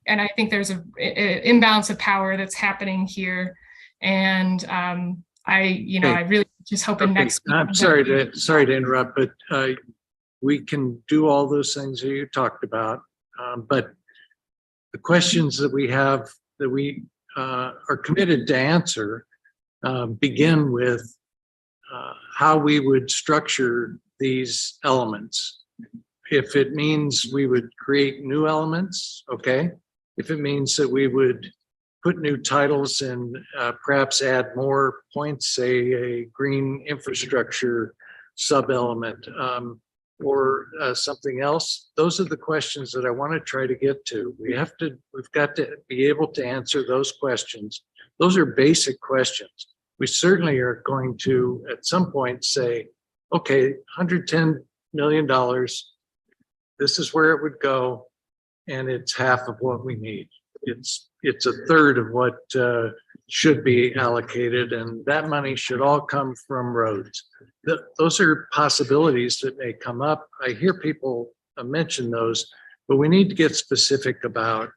and I think there's an imbalance of power that's happening here. And I really just hoping next. I'm sorry to interrupt, but we can do all those things that you talked about. But the questions that we have that we are committed to answer begin with how we would structure these elements. If it means we would create new elements, okay. If it means that we would put new titles and perhaps add more points, say a green infrastructure sub-element or something else. Those are the questions that I want to try to get to. We've got to be able to answer those questions. Those are basic questions. We certainly are going to, at some point, say, okay, $110 million, this is where it would go, and it's half of what we need. It's a third of what should be allocated, and that money should all come from roads. Those are possibilities that may come up. I hear people mention those, but we need to get specific about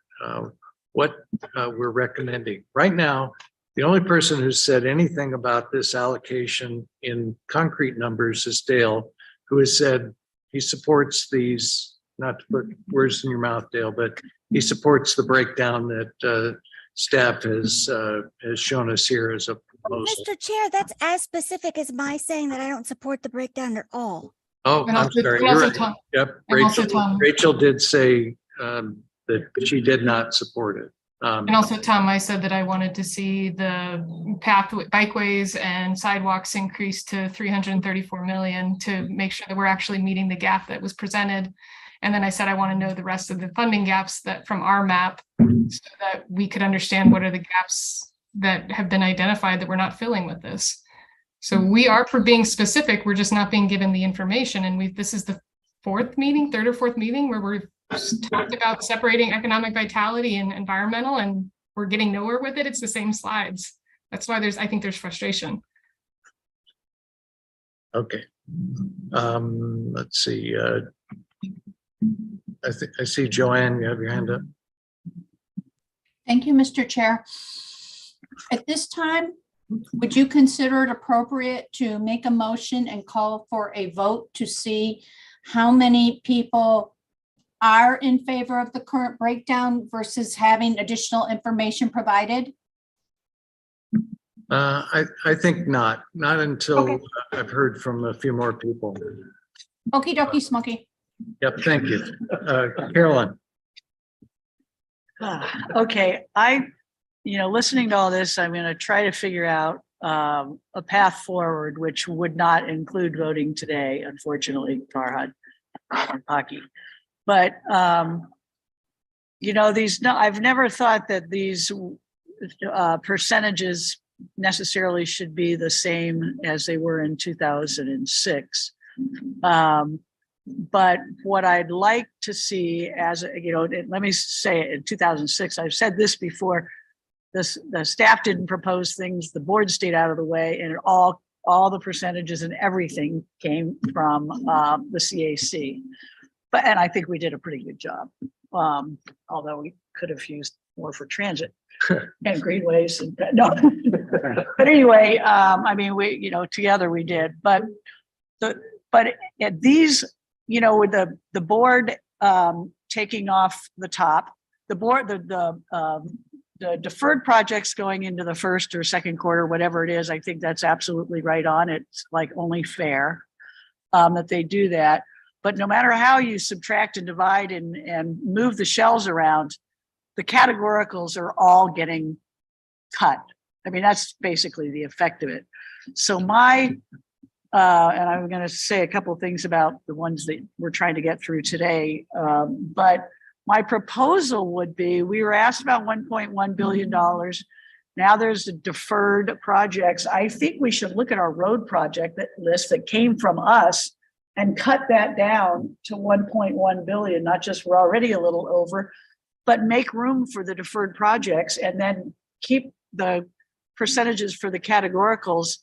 what we're recommending. Right now, the only person who's said anything about this allocation in concrete numbers is Dale, who has said he supports these, not to put words in your mouth, Dale, but he supports the breakdown that staff has shown us here as a proposal. Mr. Chair, that's as specific as my saying that I don't support the breakdown at all. Oh, And I'm also- sorry. and You're also right. Tom- Yep. and also Tom. Rachel did say that she did not support it. And also, Tom, I said that I wanted to see the bikeways and sidewalks increase to 334 million to make sure that we're actually meeting the gap that was presented. And then I said, I want to know the rest of the funding gaps that from our map so that we could understand what are the gaps that have been identified that we're not filling with this. So we are for being specific, we're just not being given the information. And this is the third or fourth meeting where we're talked about separating economic vitality and environmental, and we're getting nowhere with it. It's the same slides. That's why I think there's frustration. Okay. Let's see. I see Joanne, you have your hand up. Thank you, Mr. Chair. At this time, would you consider it appropriate to make a motion and call for a vote to see how many people are in favor of the current breakdown versus having additional information provided? I think not until I've heard from a few more people. Okie dokie, Smokey. Yep, thank you. Carolyn. Okay, listening to all this, I'm going to try to figure out a path forward, which would not include voting today, unfortunately, Farhad and Paki. But, I've never thought that these percentages necessarily should be the same as they were in 2006. But what I'd like to see let me say it, in 2006, I've said this before, the staff didn't propose things, the board stayed out of the way, and all the percentages and everything came from the CAC. And I think we did a pretty good job, although we could have used more for transit and greenways. And no, but anyway, we, together we did. But at these, with the board taking off the top, the board, the deferred projects going into the first or second quarter, whatever it is, I think that's absolutely right on. It's like only fair that they do that. But no matter how you subtract and divide and move the shells around, the categoricals are all getting cut. I mean, that's basically the effect of it. So and I'm going to say a couple of things about the ones that we're trying to get through today. But my proposal would be, we were asked about $1.1 billion. Now there's the deferred projects. I think we should look at our road project list that came from us and cut that down to 1.1 billion, not just we're already a little over, but make room for the deferred projects and then keep the percentages for the categoricals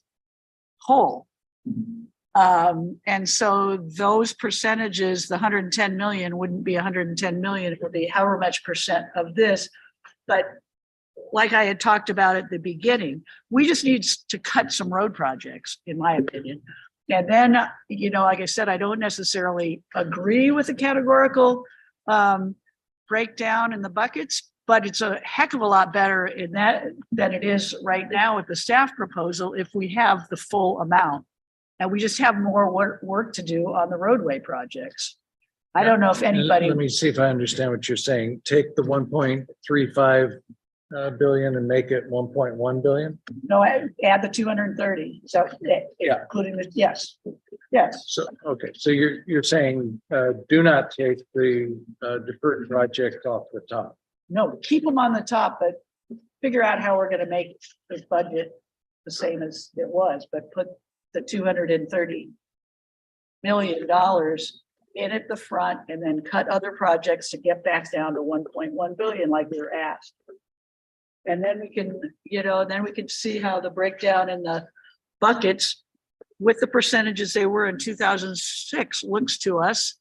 whole. And so those percentages, the 110 million wouldn't be 110 million, it would be however much percent of this. But like I had talked about at the beginning, we just need to cut some road projects, in my opinion. And then, like I said, I don't necessarily agree with the categorical breakdown in the buckets, but it's a heck of a lot better in that than it is right now with the staff proposal if we have the full amount. And we just have more work to do on the roadway projects. I don't know if anybody. Let me see if I understand what you're saying. Take the 1.35 billion and make it 1.1 billion? No, add the 230. So Yeah. including the, yes, yes. So, okay, so you're saying, do not take the deferred project off the top. No, keep them on the top, but figure out how we're gonna make this budget the same as it was, but put the $230 million in at the front and then cut other projects to get back down to 1.1 billion like we were asked. And then we can, then we can see how the breakdown in the buckets with the percentages they were in 2006 looks to us.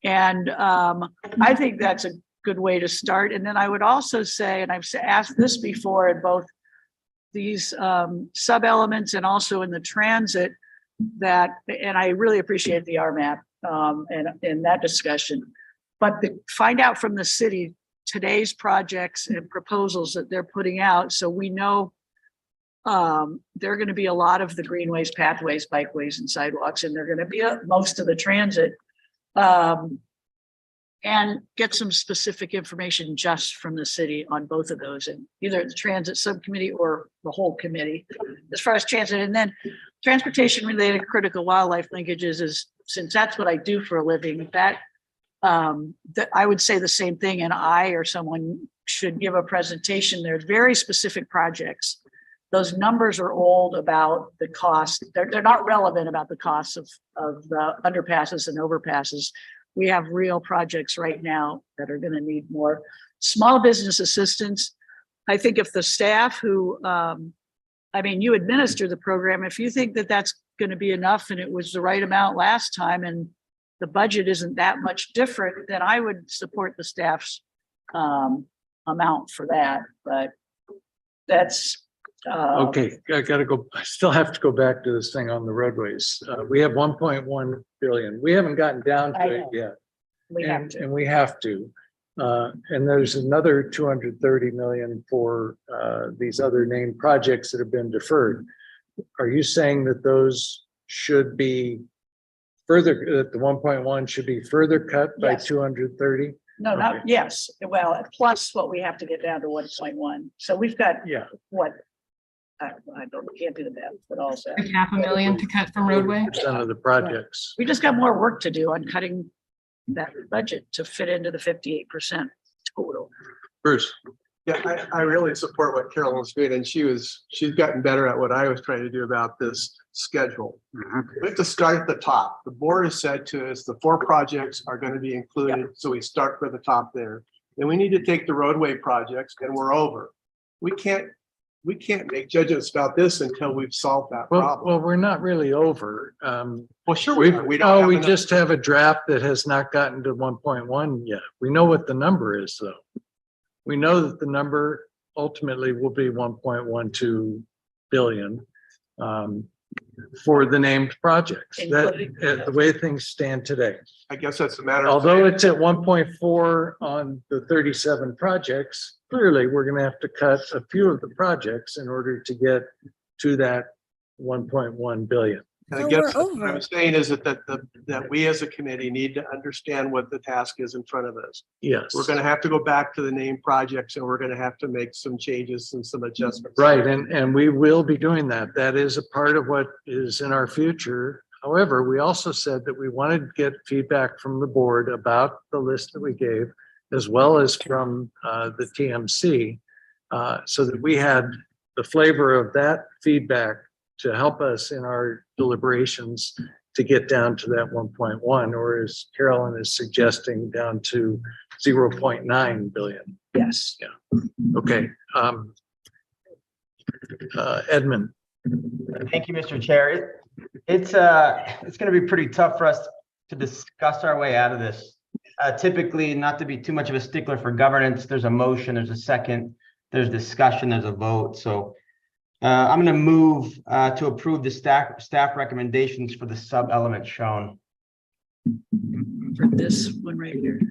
And I think that's a good way to start. And then I would also say, and I've asked this before in both these sub elements and also in the transit, that, and I really appreciate the RMAP and that discussion, but find out from the city today's projects and proposals that they're putting out. So we know there are going to be a lot of the greenways, pathways, bikeways and sidewalks, and they're going to be most of the transit. And get some specific information just from the city on both of those, and either the transit subcommittee or the whole committee as far as transit. And then transportation related critical wildlife linkages is, since that's what I do for a living, that I would say the same thing, and I or someone should give a presentation. There's very specific projects. Those numbers are old about the cost. They're not relevant about the costs of the underpasses and overpasses. We have real projects right now that are going to need more small business assistance. I think if the staff who, you administer the program, if you think that that's going to be enough and it was the right amount last time and the budget isn't that much different, then I would support the staff's amount for that. But that's Okay, I gotta go, I still have to go back to this thing on the roadways. We have 1.1 billion. We haven't gotten down I to it know. yet. we have to. And we have to. And there's another 230 million for these other named projects that have been deferred. Are you saying that those should be further, that the 1.1 should be further cut by Yes. 230? No, Okay. not, yes, well, plus what we have to get down to 1.1. So we've got Yeah. what? I can't do the math, but also Like $500,000 to cut from roadway. Percent of the projects. we just got more work to do on cutting that budget to fit into the 58% total. Bruce? Yeah, I really support what Carolyn was doing, and she's gotten better at what I was trying to do about this schedule. We have to start at the top. The board has said to us, the 4 projects are going to be included, so we start for the top there. Then we need to take the roadway projects, and we're over. We can't make judgments about this until we've solved that problem. Well, we're not really over. Well, sure, we don't. We just have a draft that has not gotten to 1.1 yet. We know what the number is, though. We know that the number ultimately will be 1.12 billion for the named projects. That the way things stand today. I guess that's a matter of. Although it's at 1.4 on the 37 projects, clearly we're going to have to cut a few of the projects in order to get to that 1.1 billion. I So guess we're that's what over. I'm saying is that we as a committee need to understand what the task is in front of us. Yes. We're going to have to go back to the named projects, and we're going to have to make some changes and some adjustments. Right, and we will be doing that. That is a part of what is in our future. However, we also said that we wanted to get feedback from the board about the list that we gave, as well as from the TMC, so that we had the flavor of that feedback to help us in our deliberations to get down to that 1.1, or as Carolyn is suggesting, down to 0.9 billion. Yes. Okay. Edmund. Thank you, Mr. Chair. It's going to be pretty tough for us to discuss our way out of this. Typically, not to be too much of a stickler for governance, there's a motion, there's a second, there's discussion, there's a vote. So I'm going to move to approve the staff recommendations for the sub element shown. For this one right here.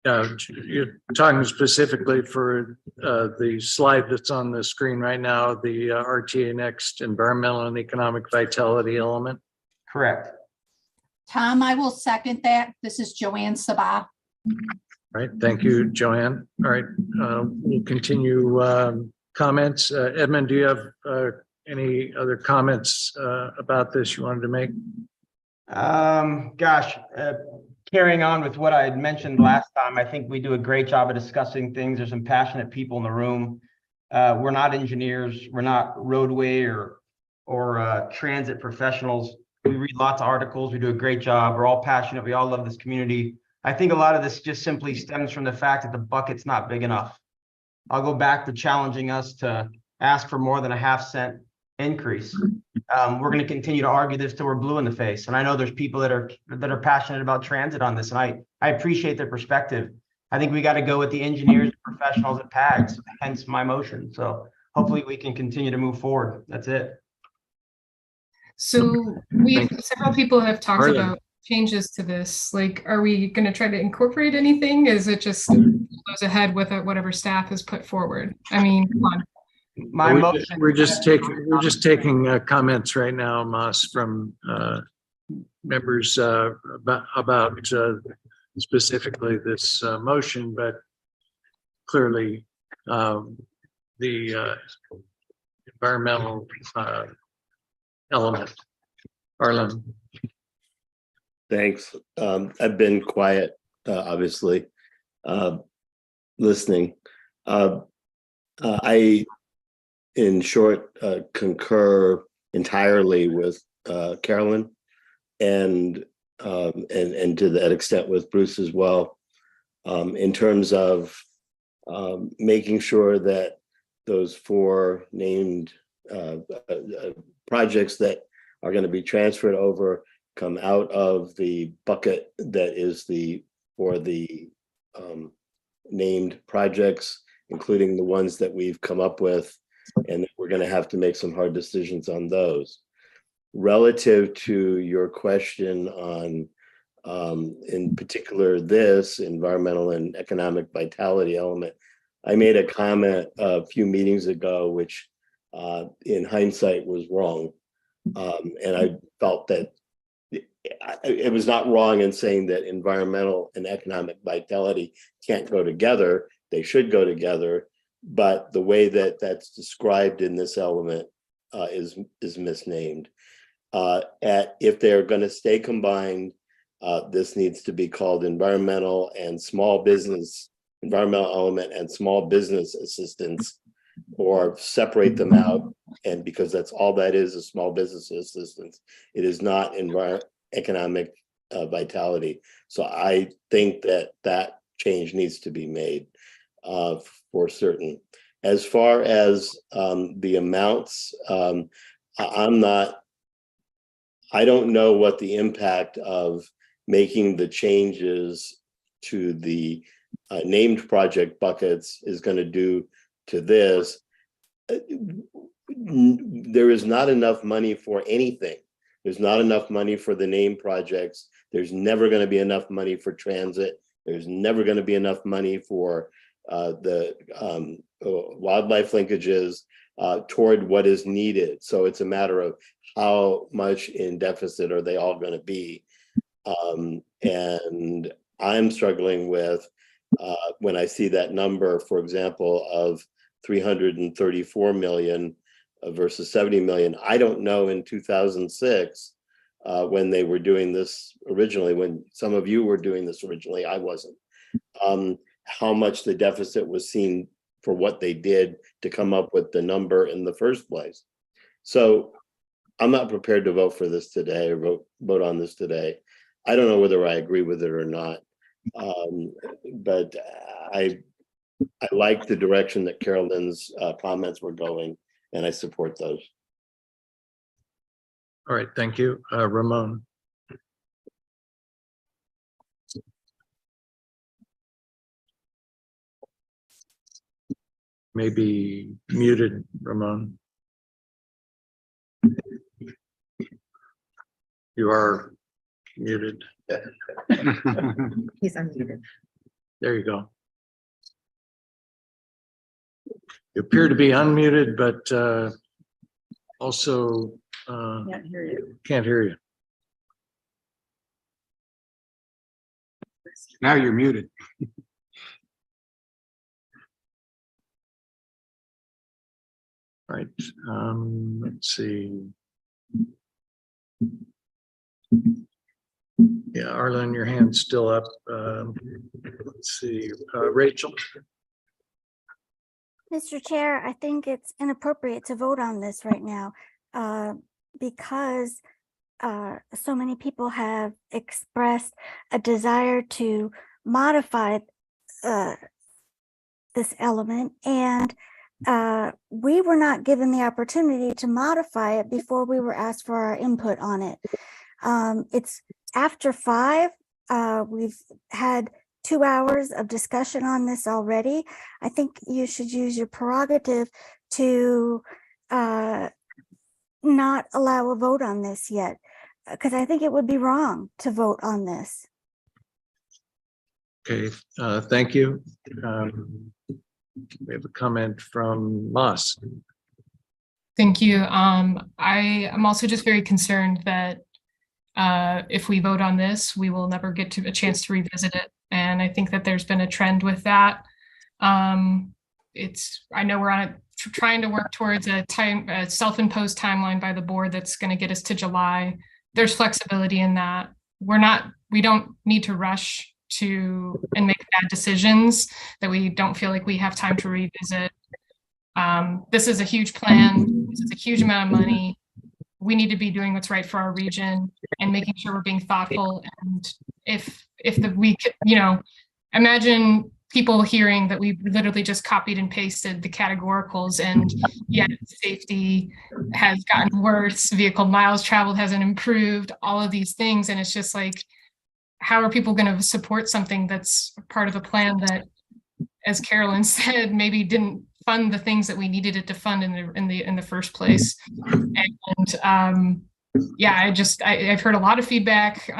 You're talking specifically for the slide that's on the screen right now, the RTA Next environmental and economic vitality element. Correct. Tom, I will second that. This is Joanne Sabah. Right, thank you, Joanne. All right, we'll continue comments. Edmund, do you have any other comments about this you wanted to make? Gosh, carrying on with what I had mentioned last time, I think we do a great job of discussing things. There's some passionate people in the room. We're not engineers, we're not roadway or transit professionals. We read lots of articles, we do a great job. We're all passionate, we all love this community. I think a lot of this just simply stems from the fact that the bucket's not big enough. I'll go back to challenging us to ask for more than a half-cent increase. We're going to continue to argue this till we're blue in the face. And I know there's people that are passionate about transit on this, and I appreciate their perspective. I think we got to go with the engineers and professionals at PAGS, hence my motion. So hopefully we can continue to move forward. That's it. So several people have talked about changes to this. Like, are we going to try to incorporate anything? Is it just goes ahead with whatever staff has put forward? I mean, come on. My motion. We're just taking comments right now, Mas, from members about specifically this motion, but clearly the environmental element. Arlen. Thanks. I've been quiet, obviously, listening. I, in short, concur entirely with Carolyn and to that extent with Bruce as well, in terms of making sure that those 4 named projects that are going to be transferred over come out of the bucket that is for the named projects, including the ones that we've come up with, and we're going to have to make some hard decisions on those. Relative to your question on, in particular, this environmental and economic vitality element, I made a comment a few meetings ago, which in hindsight was wrong. And I felt that it was not wrong in saying that environmental and economic vitality can't go together. They should go together, but the way that that's described in this element is misnamed. If they're going to stay combined, this needs to be called environmental element and small business assistance, or separate them out. And because that's all that is a small business assistance. It is not economic vitality. So I think that change needs to be made for certain. As far as the amounts, I don't know what the impact of making the changes to the named project buckets is going to do to this. There is not enough money for anything. There's not enough money for the named projects. There's never going to be enough money for transit. There's never going to be enough money for the wildlife linkages toward what is needed. So it's a matter of how much in deficit are they all going to be. And I'm struggling with when I see that number, for example, of 334 million versus 70 million. I don't know in 2006 when they were doing this originally, when some of you were doing this originally, I wasn't, how much the deficit was seen for what they did to come up with the number in the first place. So I'm not prepared to vote for this today or vote on this today. I don't know whether I agree with it or not. But I like the direction that Carolyn's comments were going, and I support those. All right, thank you. Ramon. Maybe muted, Ramon. You are muted. He's unmuted. There you go. You appear to be unmuted, but also Can't hear you. can't hear you. Now you're muted. Right, let's see. Yeah, Arlen, your hand's still up. Let's see, Rachel. Mr. Chair, I think it's inappropriate to vote on this right now because so many people have expressed a desire to modify this element, and we were not given the opportunity to modify it before we were asked for our input on it. It's after 5. We've had 2 hours of discussion on this already. I think you should use your prerogative to not allow a vote on this yet, because I think it would be wrong to vote on this. Okay, thank you. We have a comment from Moss. Thank you. I am also just very concerned that if we vote on this, we will never get to a chance to revisit it. And I think that there's been a trend with that. I know we're on trying to work towards a self-imposed timeline by the board that's going to get us to July. There's flexibility in that. We don't need to rush and make bad decisions that we don't feel like we have time to revisit. This is a huge plan. This is a huge amount of money. We need to be doing what's right for our region and making sure we're being thoughtful. And imagine people hearing that we literally just copied and pasted the categoricals, and yet safety has gotten worse, vehicle miles traveled hasn't improved, all of these things. And it's just like, how are people going to support something that's part of a plan that, as Carolyn said, maybe didn't fund the things that we needed it to fund in the first place? And I've heard a lot of feedback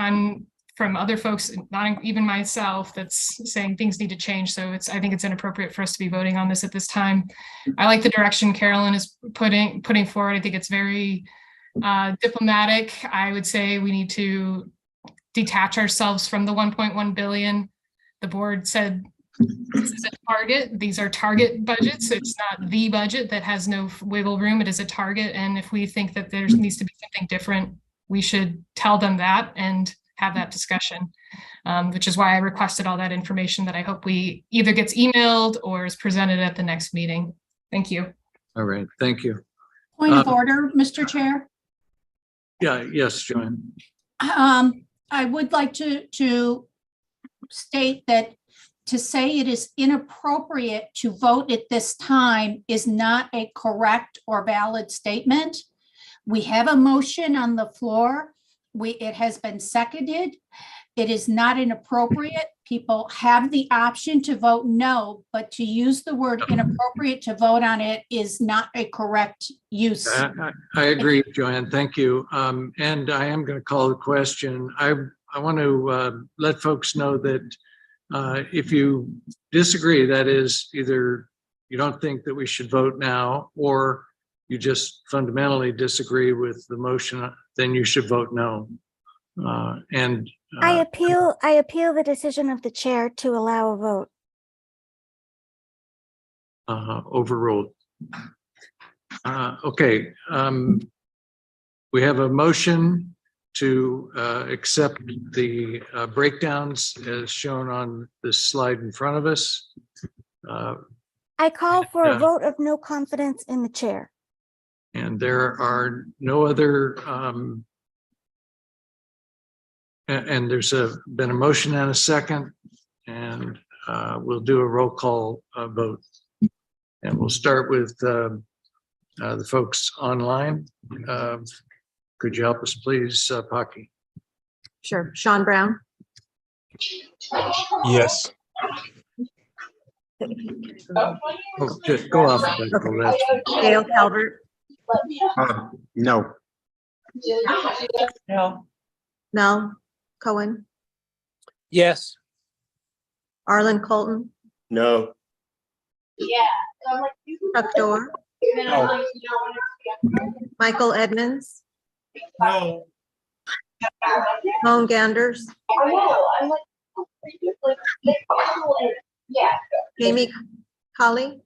from other folks, not even myself, that's saying things need to change. So I think it's inappropriate for us to be voting on this at this time. I like the direction Carolyn is putting forward. I think it's very diplomatic. I would say we need to detach ourselves from the 1.1 billion. The board said this is a target. These are target budgets. It's not the budget that has no wiggle room. It is a target. And if we think that there needs to be something different, we should tell them that and have that discussion, which is why I requested all that information that I hope we either gets emailed or is presented at the next meeting. Thank you. All right, thank you. Point of order, Mr. Chair. Yeah, yes, Joanne. I would like to state that to say it is inappropriate to vote at this time is not a correct or valid statement. We have a motion on the floor. It has been seconded. It is not inappropriate. People have the option to vote no, but to use the word inappropriate to vote on it is not a correct use. I agree, Joanne. Thank you. And I am going to call the question. I want to let folks know that if you disagree, that is either you don't think that we should vote now, or you just fundamentally disagree with the motion, then you should vote no. I appeal the decision of the chair to allow a vote. Overruled. Okay. We have a motion to accept the breakdowns as shown on this slide in front of us. I call for a vote of no confidence in the chair. And there are no other, and there's been a motion and a second, and we'll do a roll call vote. And we'll start with the folks online. Could you help us, please, Pocky? Sure. Sean Brown. Yes. Oh, just go off. Dale Calvert. No. No. Mel Cohen. Yes. Arlen Colton. No. Chuck Dorr. No. Michael Edmonds. No. Moan Ganders. Jamie Colley.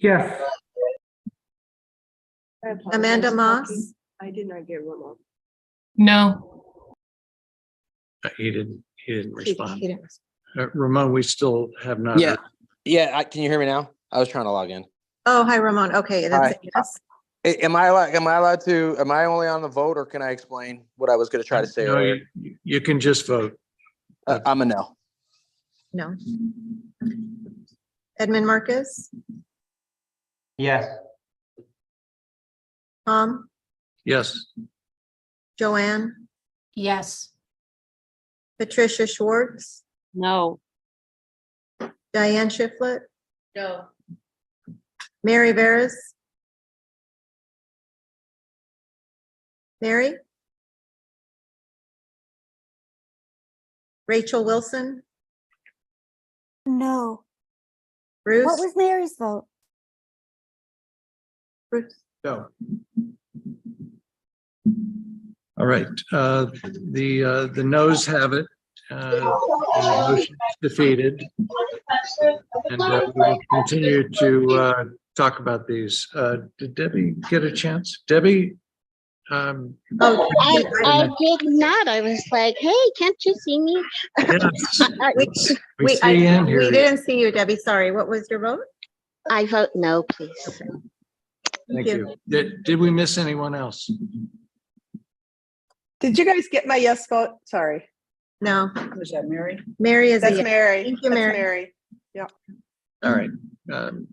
Yes. Amanda Moss, I did not get Ramon. No. He didn't respond. he didn't. Ramon, we still have not. Yeah, heard. yeah. Can you hear me now? I was trying to log in. Oh, hi, Ramon. Okay, that's, Hi. yes. Am I allowed to, am I only on the vote or can I explain what I was going to try to say No, earlier? you can just vote. I'm a no. No. Edmund Marcus, Yes. Tom, Yes. Joanne, Yes. Patricia Schwartz, No. Diane Shiflett, No. Mary Veras. Mary? Rachel Wilson, No. Bruce? What was Mary's vote? Bruce. No. All right, the noes have it. The motion is defeated. And we will continue to talk about these. Did Debbie get a chance? Debbie? Oh, I did not. I was like, hey, can't you see me? Yes. We we see and hear you. didn't see you, Debbie. Sorry. What was your vote? I vote no, please. Thank you. Did we miss anyone else? Did you guys get my yes vote? Sorry. No. Was that Mary? Mary is a That's yes. Mary. Thank you, That's Mary. Mary. Yeah. All right.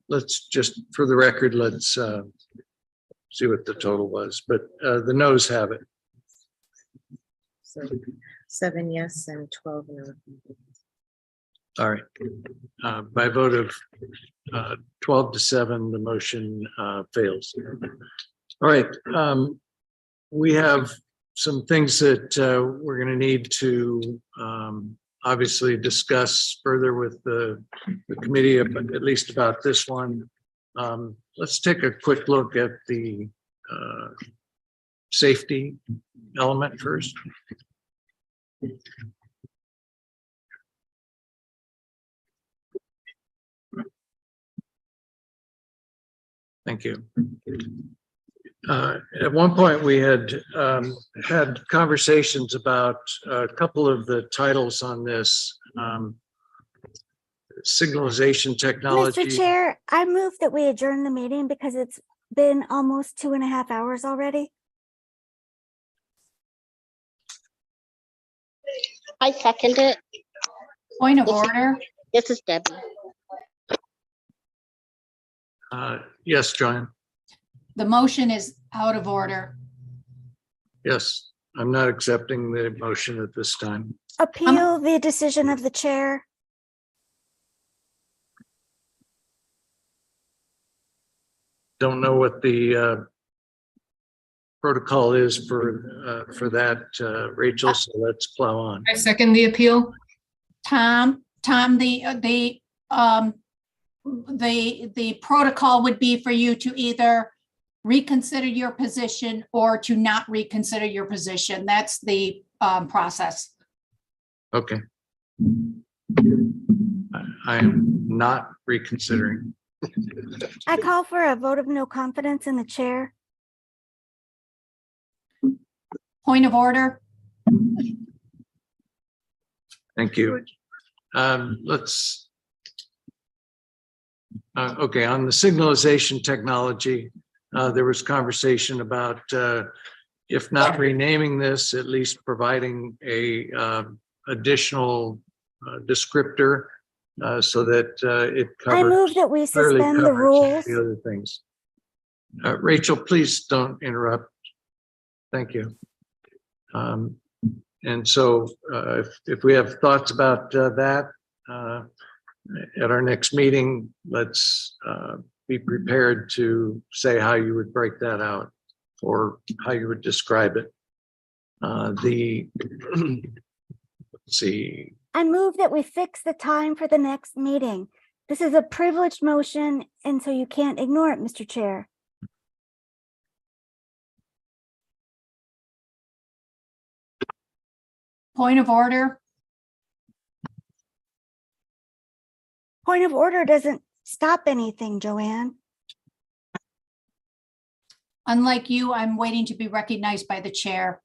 Let's just, for the record, let's see what the total was, but the noes have it. So 7 yes and 12 no. All right. By a vote of 12-7, the motion fails. All right. We have some things that we're going to need to obviously discuss further with the committee, at least about this one. Let's take a quick look at the safety element first. Thank you. At one point, we had had conversations about a couple of the titles on this signalization technology. Mr. Chair, I move that we adjourn the meeting because it's been almost 2.5 hours already. I second it. Point of order. This is Debbie. Yes, John. The motion is out of order. Yes, I'm not accepting the motion at this time. Appeal the decision of the chair. Don't know what the protocol is for that, Rachel, so let's plow on. I second the appeal. Tom, the protocol would be for you to either reconsider your position or to not reconsider your position. That's the process. Okay. I am not reconsidering. I call for a vote of no confidence in the chair. Point of order. Thank you. Let's. Okay, on the signalization technology, there was conversation about if not renaming this, at least providing a additional descriptor so that it I covers. move that we clearly suspend the covers rules. The other things. Rachel, please don't interrupt. Thank you. And so if we have thoughts about that at our next meeting, let's be prepared to say how you would break that out or how you would describe it. Let's see. I move that we fix the time for the next meeting. This is a privileged motion, and so you can't ignore it, Mr. Chair. Point of order. Point of order doesn't stop anything, Joanne. Unlike you, I'm waiting to be recognized by the chair.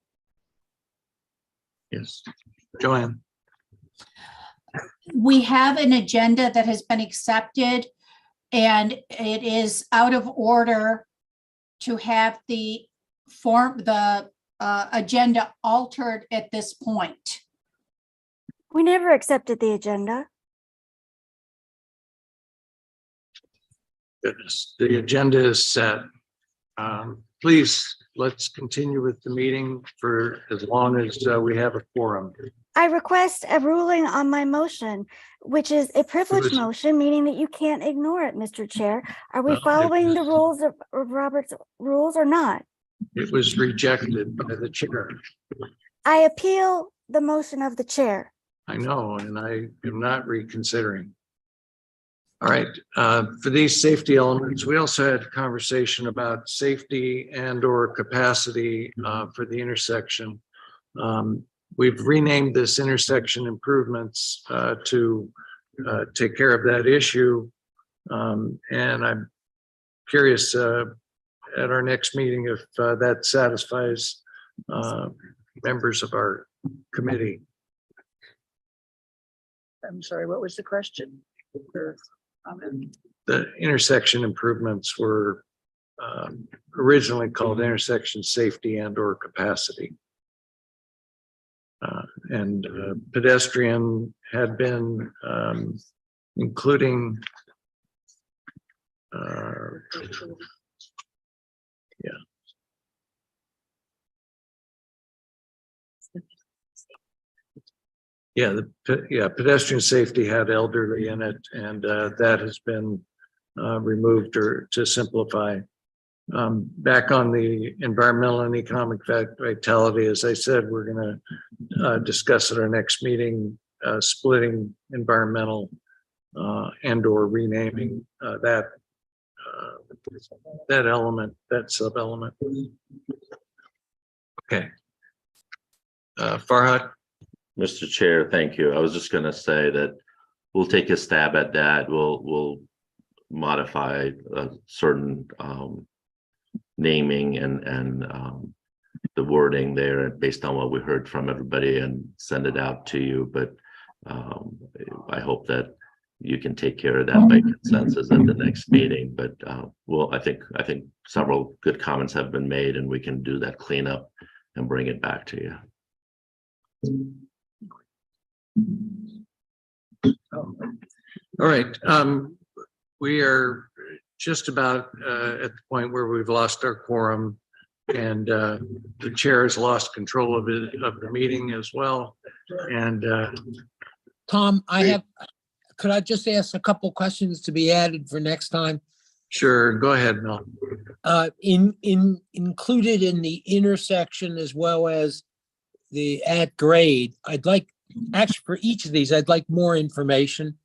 Yes. Joanne. We have an agenda that has been accepted, and it is out of order to have the agenda altered at this point. We never accepted the agenda. Goodness, the agenda is set. Please, let's continue with the meeting for as long as we have a quorum. I request a ruling on my motion, which is a privileged was- motion, meaning that you can't ignore it, Mr. Chair. Are we Well, it following the was- rules of Robert's rules or not? It was rejected by the chair. I appeal the motion of the chair. I know, and I am not reconsidering. All right, for these safety elements, we also had a conversation about safety and or capacity for the intersection. We've renamed this intersection improvements to take care of that issue. And I'm curious at our next meeting if that satisfies members of our committee. I'm sorry, what was the question? The intersection improvements were originally called intersection safety and or capacity. And pedestrian had been including pedestrian safety had elderly in it, and that has been removed or to simplify. Back on the environmental and economic vitality, as I said, we're going to discuss at our next meeting, splitting environmental and or renaming that element, that sub-element. Okay. Farhad. Mr. Chair, thank you. I was just going to say that we'll take a stab at that. We'll modify a certain naming and the wording there based on what we heard from everybody and send it out to you. But I hope that you can take care of that by consensus at the next meeting. But I think several good comments have been made, and we can do that cleanup and bring it back to you. All right. We are just about at the point where we've lost our quorum, and the chair has lost control of the meeting as well. And Tom, could I just ask a couple questions to be added for next time? sure, go ahead, Mel. Included in the intersection as well as the at grade, I'd like, actually for each of these, I'd like more information.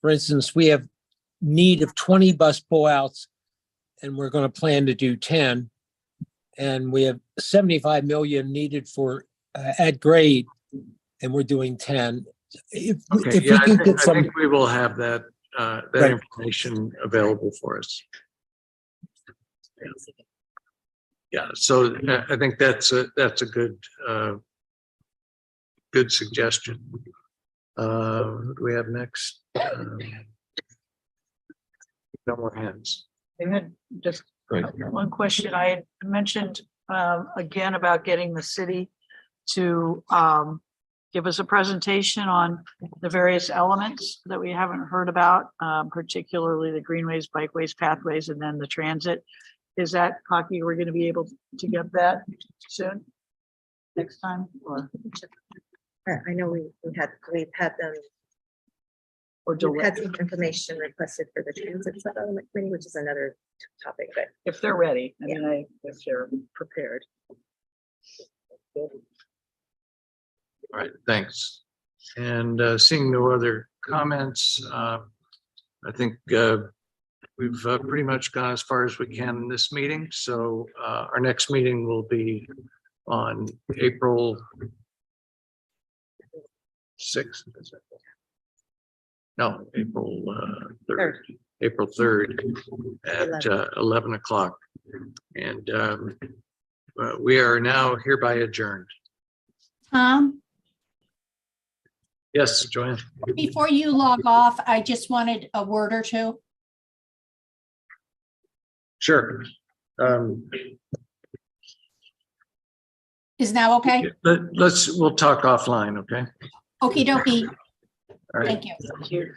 For instance, we have need of 20 bus pullouts, and we're going to plan to do 10. And we have 75 million needed for at grade, and we're doing 10. If we can get some, I think we will have that Right. information available for us. Yeah, so I think that's a good suggestion. Who do we have next? No more hands. I had just one question. I had mentioned again about getting the city to give us a presentation on the various elements that we haven't heard about, particularly the greenways, bikeways, pathways, and then the transit. Is that, Kaki, we're going to be able to get that soon? Next time? Or I know we've had them. Or We've had some information requested for the transit sub-element committee, which is another topic, but if they're ready, if they're prepared. All right, thanks. And seeing no other comments, I think we've pretty much gone as far as we can in this meeting. So our next meeting will be on April 6th. no, April 3rd, April 3rd at 11 o'clock. And we are now hereby adjourned. Tom, Yes, Joanne. before you log off, I just wanted a word or two. Sure. Is now okay? We'll talk offline, okay? Okie dokie. All right. Thank you.